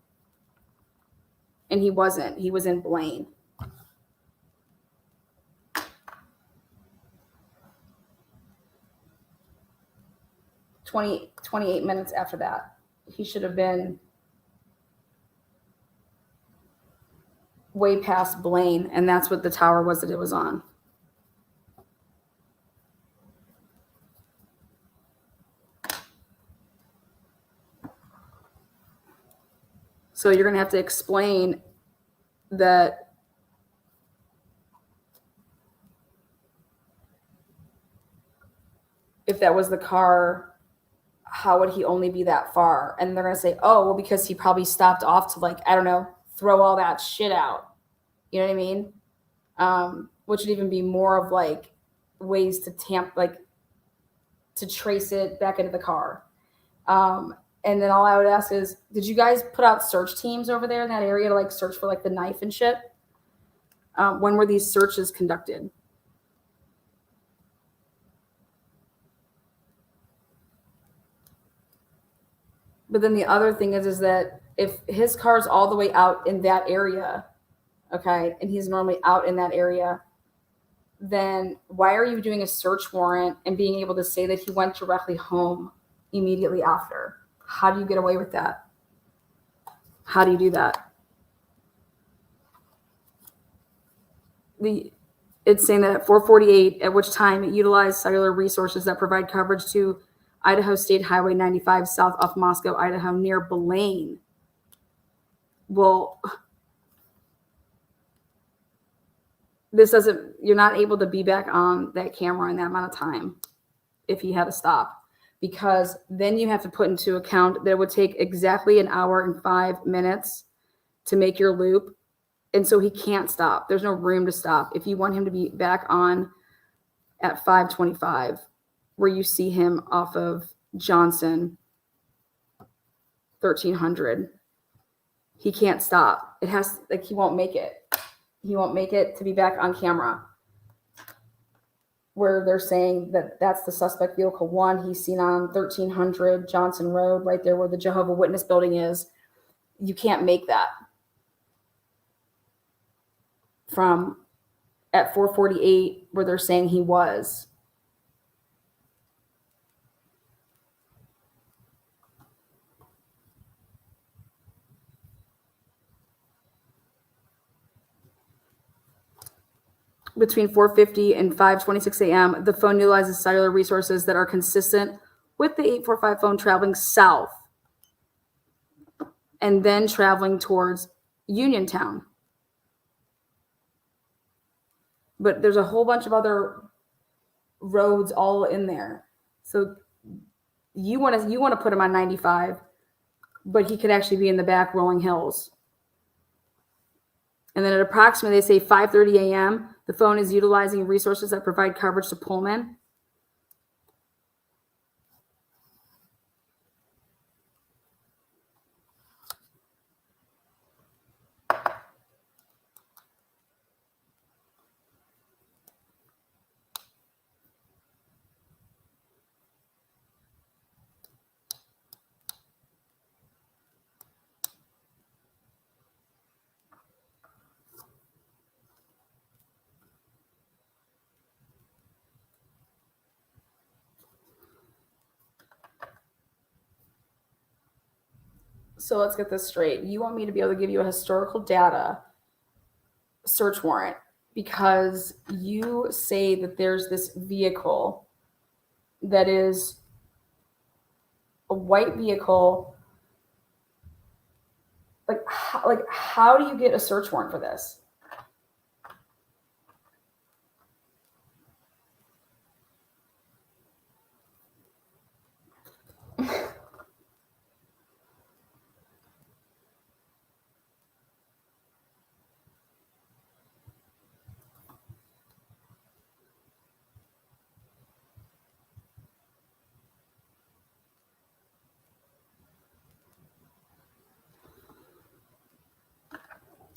And he wasn't. He was in Blaine. Twenty-eight minutes after that, he should have been way past Blaine, and that's what the tower was that it was on. So you're going to have to explain that if that was the car, how would he only be that far? And they're going to say, oh, well, because he probably stopped off to, like, I don't know, throw all that shit out. You know what I mean? Which would even be more of like ways to to trace it back into the car. And then all I would ask is, did you guys put out search teams over there in that area to like search for like the knife and shit? When were these searches conducted? But then the other thing is that if his car's all the way out in that area, okay, and he's normally out in that area, then why are you doing a search warrant and being able to say that he went directly home immediately after? How do you get away with that? How do you do that? It's saying that at 4:48, at which time it utilized cellular resources that provide coverage to Idaho State Highway 95 south of Moscow, Idaho, near Blaine. Well, this doesn't, you're not able to be back on that camera in that amount of time if he had to stop, because then you have to put into account that it would take exactly an hour and 5 minutes to make your loop. And so he can't stop. There's no room to stop. If you want him to be back on at 5:25, where you see him off of Johnson, 1300, he can't stop. It has, like, he won't make it. He won't make it to be back on camera, where they're saying that that's the suspect vehicle 1. He's seen on 1300 Johnson Road, right there where the Jehovah's Witness building is. You can't make that from at 4:48 where they're saying he was. Between 4:50 and 5:26 a.m., the phone utilizes cellular resources that are consistent with the 845 phone traveling south and then traveling towards Uniontown. But there's a whole bunch of other roads all in there. So you want to put him on 95, but he could actually be in the back rolling hills. And then at approximately, they say 5:30 a.m., the phone is utilizing resources that provide coverage to Pullman. So let's get this straight. You want me to be able to give you a historical data search warrant because you say that there's this vehicle that is a white vehicle. Like how do you get a search warrant for this?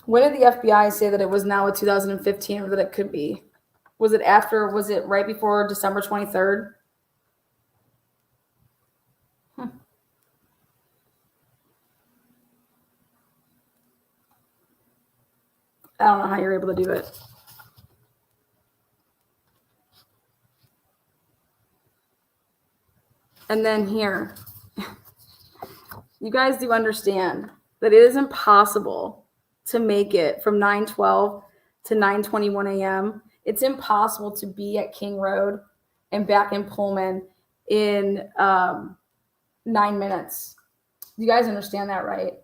When did the FBI say that it was now a 2015 or that it could be? Was it after, was it right before December 23rd? I don't know how you're able to do it. And then here, you guys do understand that it is impossible to make it from 9:12 to 9:21 a.m. It's impossible to be at King Road and back in Pullman in 9 minutes. You guys understand that, right?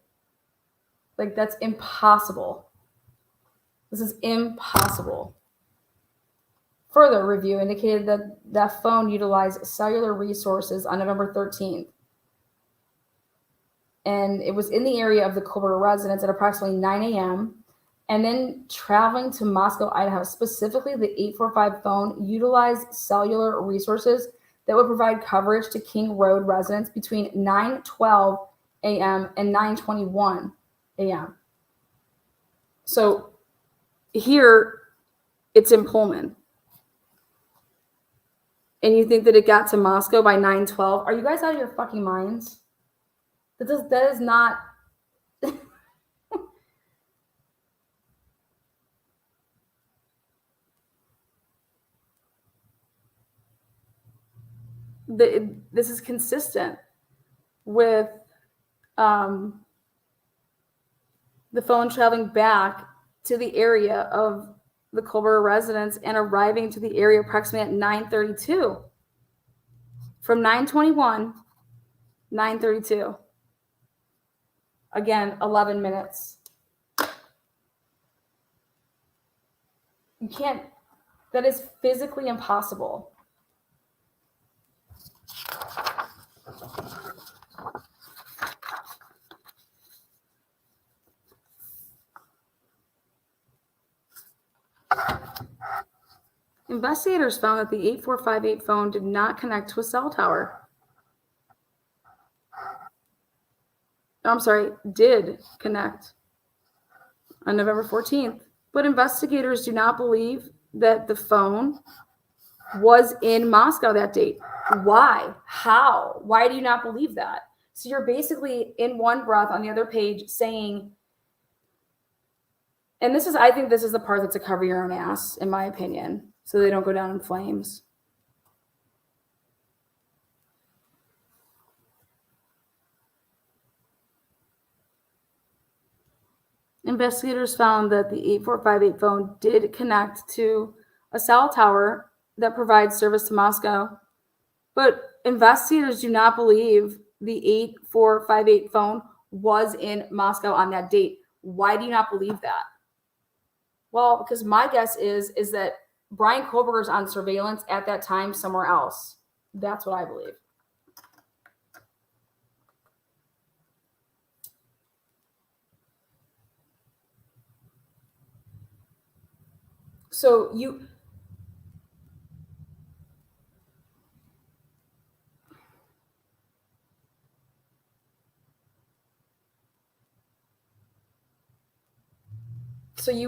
Like, that's impossible. This is impossible. Further review indicated that that phone utilized cellular resources on November 13th. And it was in the area of the Colbert residence at approximately 9 a.m. And then traveling to Moscow, Idaho. Specifically, the 845 phone utilized cellular resources that would provide coverage to King Road residents between 9:12 a.m. and 9:21 a.m. So here, it's in Pullman. And you think that it got to Moscow by 9:12? Are you guys out of your fucking minds? That is not. This is consistent with the phone traveling back to the area of the Colbert residence and arriving to the area approximately at 9:32. From 9:21, 9:32. Again, 11 minutes. You can't, that is physically impossible. Investigators found that the 8458 phone did not connect to a cell tower. I'm sorry, did connect on November 14th. But investigators do not believe that the phone was in Moscow that date. Why? How? Why do you not believe that? So you're basically in one breath on the other page saying, and this is, I think this is the part that's a cover your own ass, in my opinion, so they don't go down in flames. Investigators found that the 8458 phone did connect to a cell tower that provides service to Moscow, but investigators do not believe the 8458 phone was in Moscow on that date. Why do you not believe that? Well, because my guess is that Brian Koberger is on surveillance at that time somewhere else. That's what I believe. So you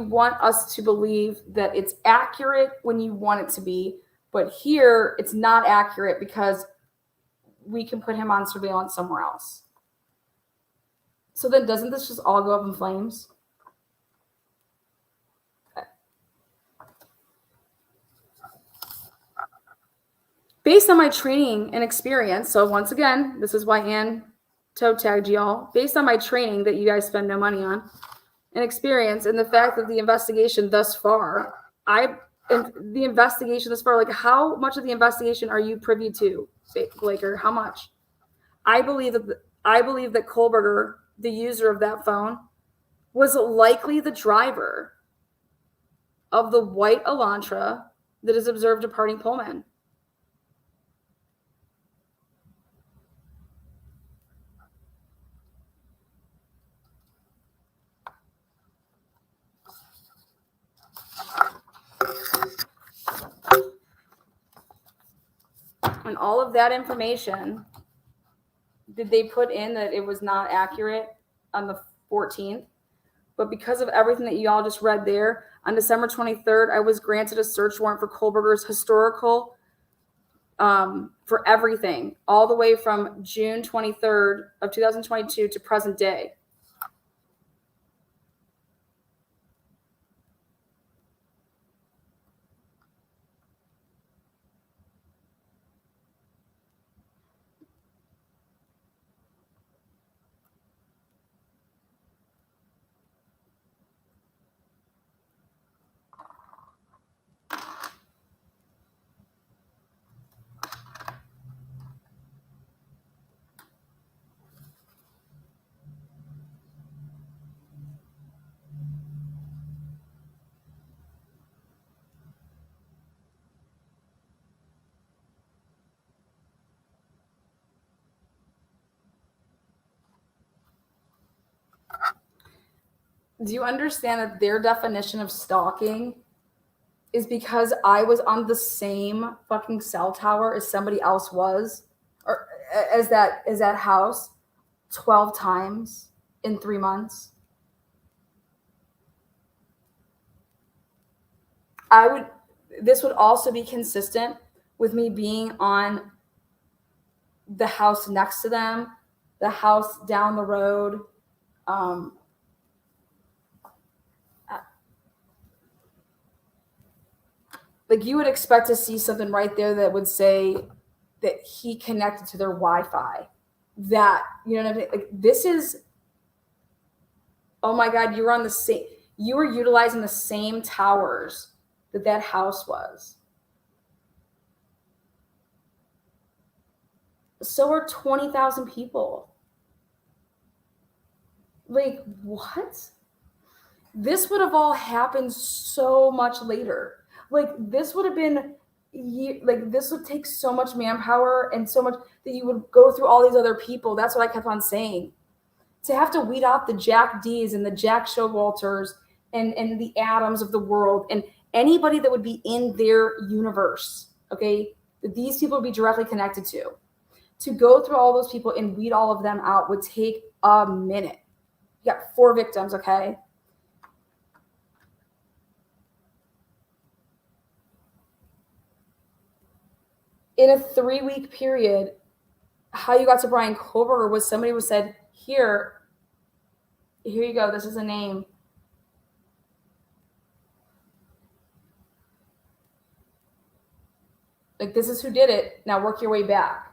want us to believe that it's accurate when you want it to be, but here it's not accurate because we can put him on surveillance somewhere else. So then doesn't this just all go up in flames? Based on my training and experience, so once again, this is why Ann toe tagged y'all. Based on my training that you guys spend no money on, and experience, and the fact that the investigation thus far, like how much of the investigation are you privy to, Blaker? How much? I believe that Koberger, the user of that phone, was likely the driver of the white Elantra that is observed departing Pullman. And all of that information, did they put in that it was not accurate on the 14th? But because of everything that you all just read there, on December 23rd, I was granted a search warrant for Kohlberger's historical, for everything, all the way from June 23rd of 2022 to present day. Do you understand that their definition of stalking is because I was on the same fucking cell tower as somebody else was, or as that house 12 times in 3 months? This would also be consistent with me being on the house next to them, the house down the road. Like, you would expect to see something right there that would say that he connected to their Wi-Fi. That, you know what I mean? Like, this is, oh my God, you were utilizing the same towers that house was. So are 20,000 people. Like, what? This would have all happened so much later. Like, this would have been, like, this would take so much manpower and so much that you would go through all these other people. That's what I kept on saying. To have to weed out the Jack D's and the Jack Showalters and the Adams of the world and anybody that would be in their universe, okay, that these people would be directly connected to. To go through all those people and weed all of them out would take a minute. You got 4 victims, okay? In a 3-week period, how you got to Brian Kohlberger was somebody was said, here you go, this is a name. Like, this is who did it. Now work your way back.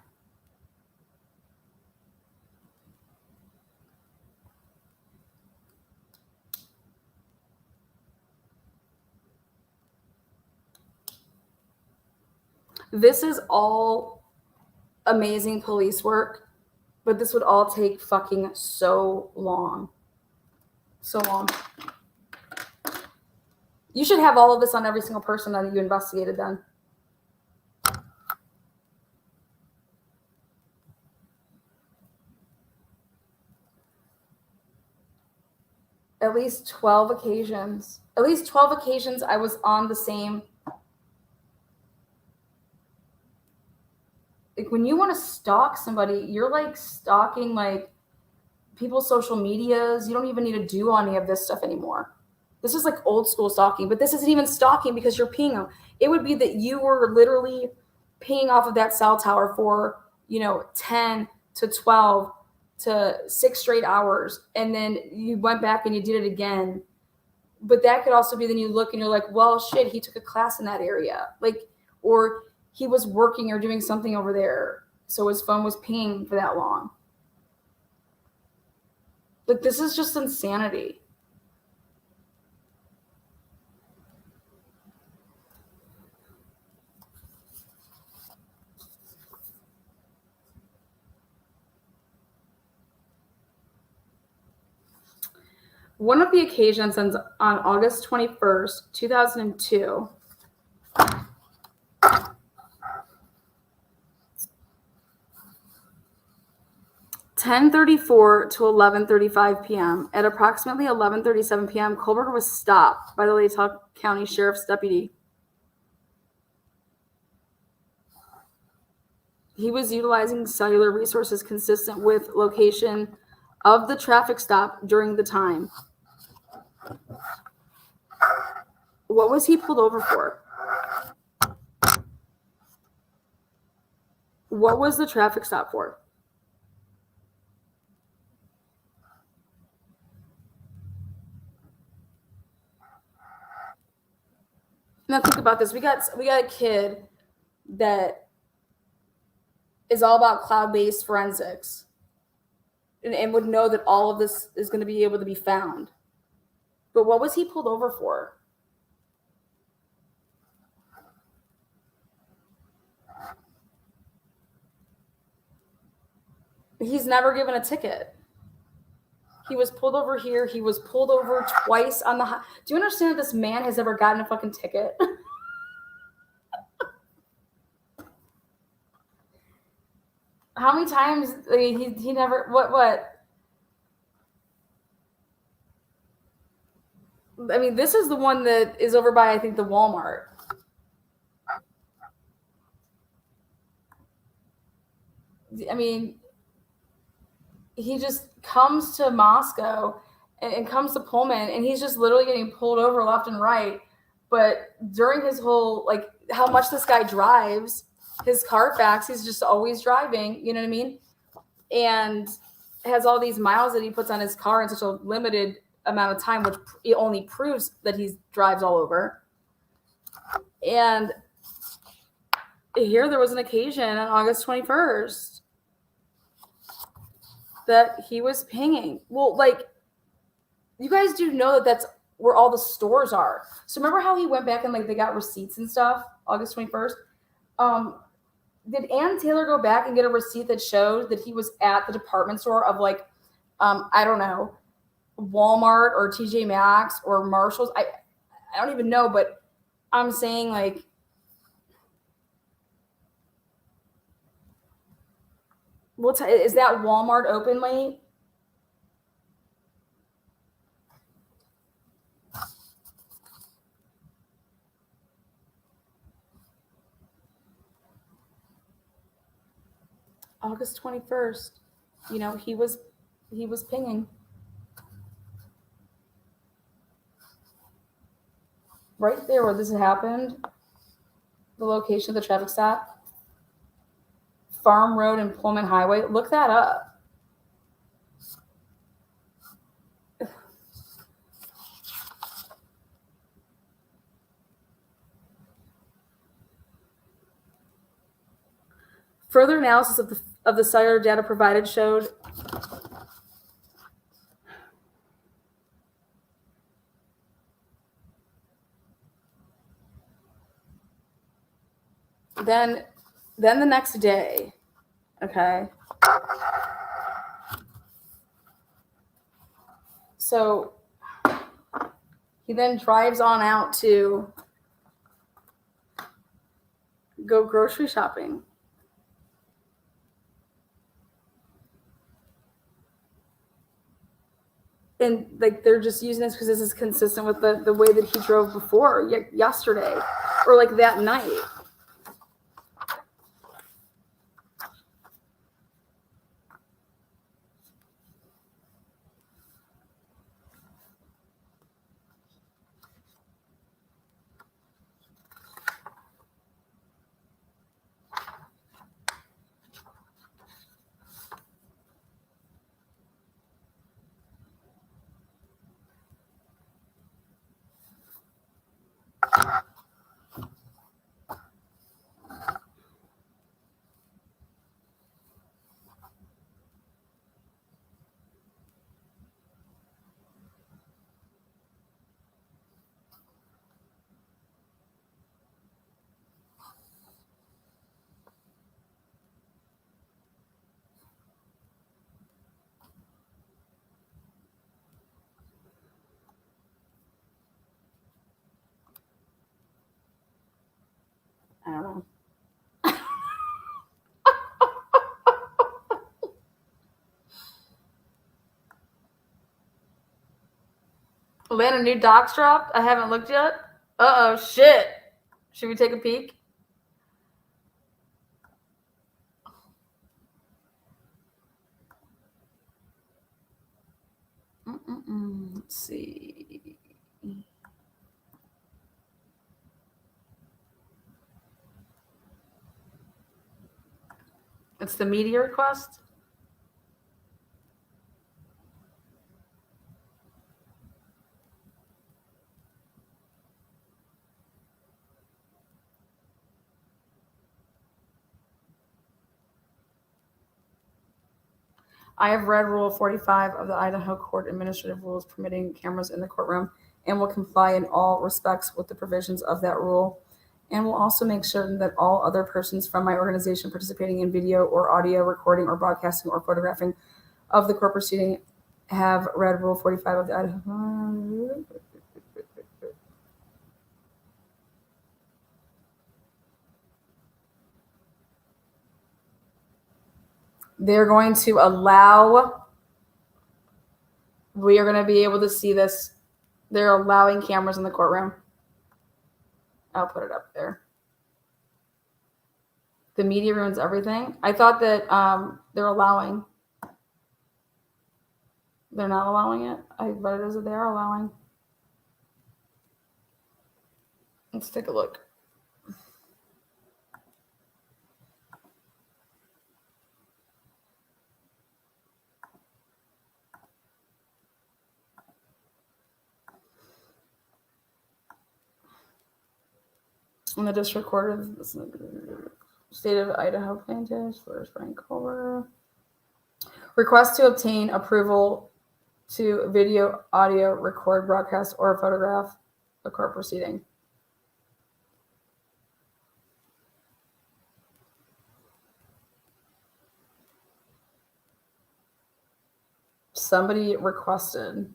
This is all amazing police work, but this would all take fucking so long. So long. You should have all of this on every single person that you investigated then. At least 12 occasions. At least 12 occasions I was on the same. Like, when you want to stalk somebody, you're like stalking like people's social medias. You don't even need to do any of this stuff anymore. This is like old school stalking, but this isn't even stalking because you're peeing them. It would be that you were literally peeing off of that cell tower for, 10 to 12 to 6 straight hours. And then you went back and you did it again. But that could also be, then you look and you're like, well, shit, he took a class in that area. Like, or he was working or doing something over there, so his phone was pinging for that long. Like, this is just insanity. One of the occasions on August 21st, 2002, 10:34 to 11:35 p.m. At approximately 11:37 p.m., Kohlberger was stopped by the Latah County Sheriff's deputy. He was utilizing cellular resources consistent with location of the traffic stop during the time. What was he pulled over for? What was the traffic stop for? Now think about this. We got a kid that is all about cloud-based forensics and would know that all of this is going to be able to be found. But what was he pulled over for? He's never given a ticket. He was pulled over here. He was pulled over twice on the Do you understand that this man has ever gotten a fucking ticket? How many times? I mean, he never. What? I mean, this is the one that is over by, I think, the Walmart. I mean, he just comes to Moscow and comes to Pullman, and he's just literally getting pulled over left and right. But during his whole, like, how much this guy drives, his Carfax, he's just always driving, you know what I mean? And has all these miles that he puts on his car in such a limited amount of time, which it only proves that he drives all over. And here there was an occasion on August 21st that he was pinging. Well, like, you guys do know that that's where all the stores are. So remember how he went back and, like, they got receipts and stuff August 21st? Did Ann Taylor go back and get a receipt that showed that he was at the department store of, like, I don't know, Walmart or TJ Maxx or Marshalls? I don't even know, but I'm saying, like, is that Walmart open late? August 21st, you know, he was pinging. Right there where this happened, the location of the traffic stop, Farm Road and Pullman Highway. Look that up. Further analysis of the cellular data provided showed then the next day, okay. So he then drives on out to go grocery shopping. And, like, they're just using this because this is consistent with the way that he drove before, yesterday, or, like, that night. I don't know. Atlanta new docs dropped. I haven't looked yet. Uh-oh, shit. Should we take a peek? Let's see. It's the media request. I have read Rule 45 of the Idaho Court Administrative Rules permitting cameras in the courtroom and will comply in all respects with the provisions of that rule, and will also make certain that all other persons from my organization participating in video or audio recording or broadcasting or photographing of the court proceeding have read Rule 45 of the Idaho. They're going to allow, we are going to be able to see this. They're allowing cameras in the courtroom. I'll put it up there. The media ruins everything. I thought that they're allowing. They're not allowing it. I read it as they are allowing. Let's take a look. In the district court of the state of Idaho plaintiffs, first Frank Culver. Request to obtain approval to video, audio, record, broadcast, or photograph a court proceeding. Somebody requested.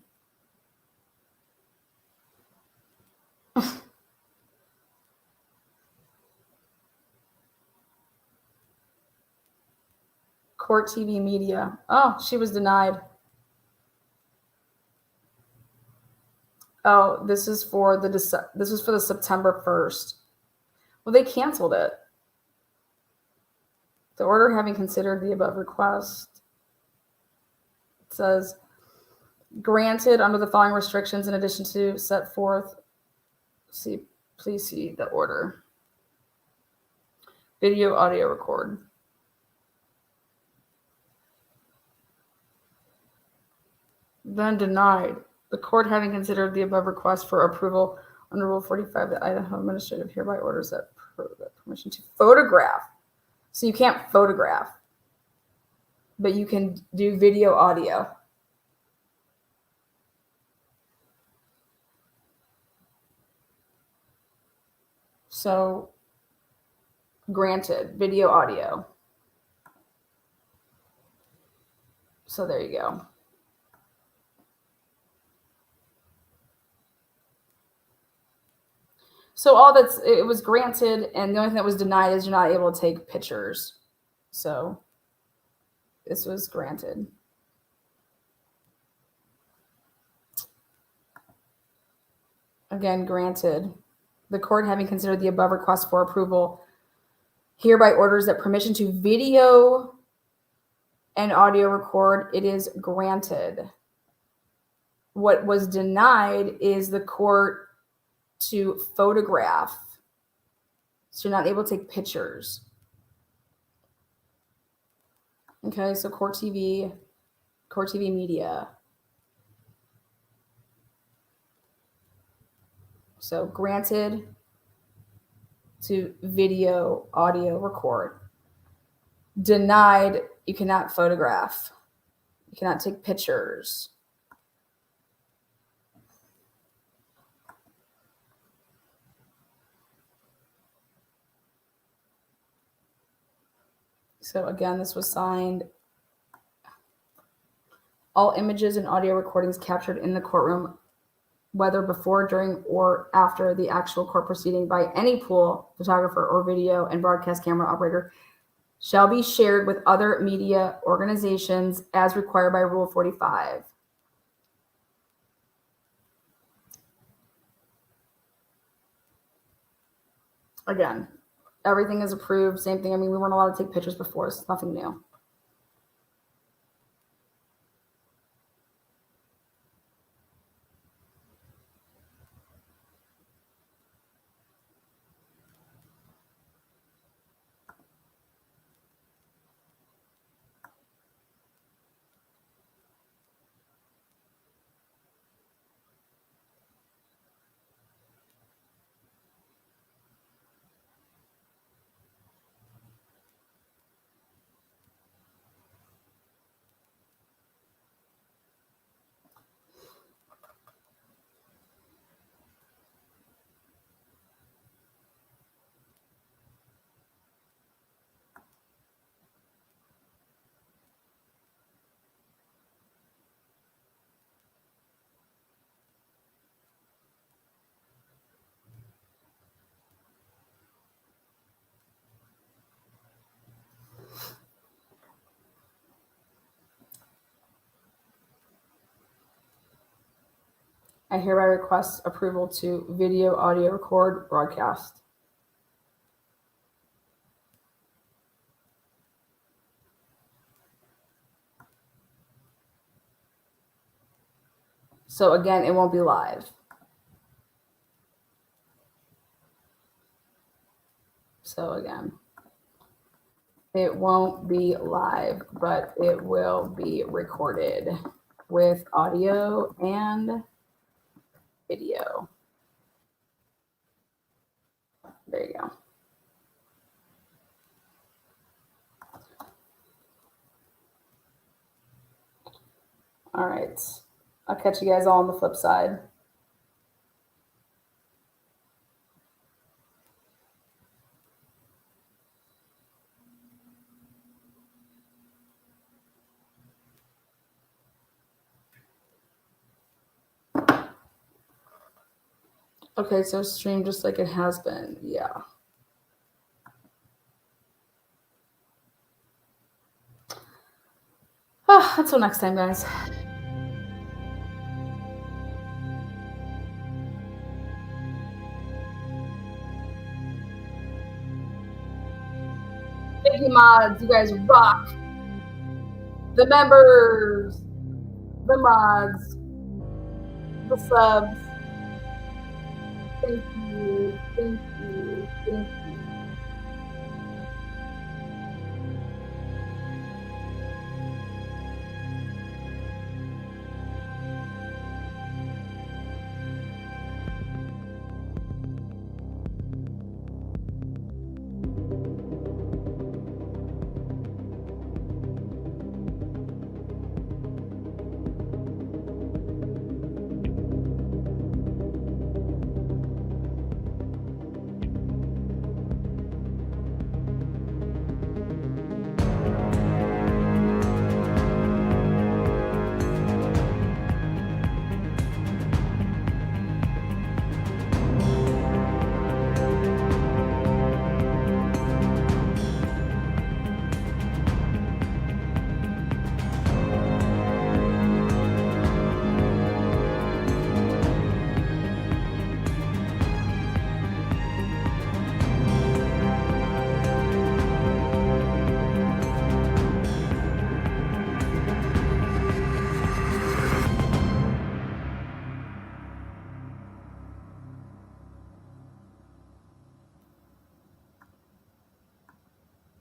Court TV media. Oh, she was denied. Oh, this is for the September 1st. Well, they canceled it. The order having considered the above request, it says, granted under the following restrictions in addition to set forth. Please see the order. Video, audio, record. Then denied. The court having considered the above request for approval under Rule 45, the Idaho Administrative hereby orders that permission to photograph. So you can't photograph, but you can do video, audio. So granted, video, audio. So there you go. So it was granted, and the only thing that was denied is you're not able to take pictures. So this was granted. Again, granted. The court having considered the above request for approval hereby orders that permission to video and audio record, it is granted. What was denied is the court to photograph. So you're not able to take pictures. Okay, so Court TV media. So granted to video, audio, record. Denied, you cannot photograph. You cannot take pictures. So again, this was signed. All images and audio recordings captured in the courtroom, whether before, during, or after the actual court proceeding by any pool photographer or video and broadcast camera operator, shall be shared with other media organizations as required by Rule 45. Again, everything is approved. Same thing. I mean, we weren't allowed to take pictures before. So it's nothing new. I hereby request approval to video, audio, record, broadcast. So again, it won't be live. So again, it won't be live, but it will be recorded with audio and video. There you go. All right. I'll catch you guys all on the flip side. Okay, so stream just like it has been. Yeah. Until next time, guys. Thank you, mods. You guys rock. The members, the mods, the subs. Thank you. Thank you. Thank you.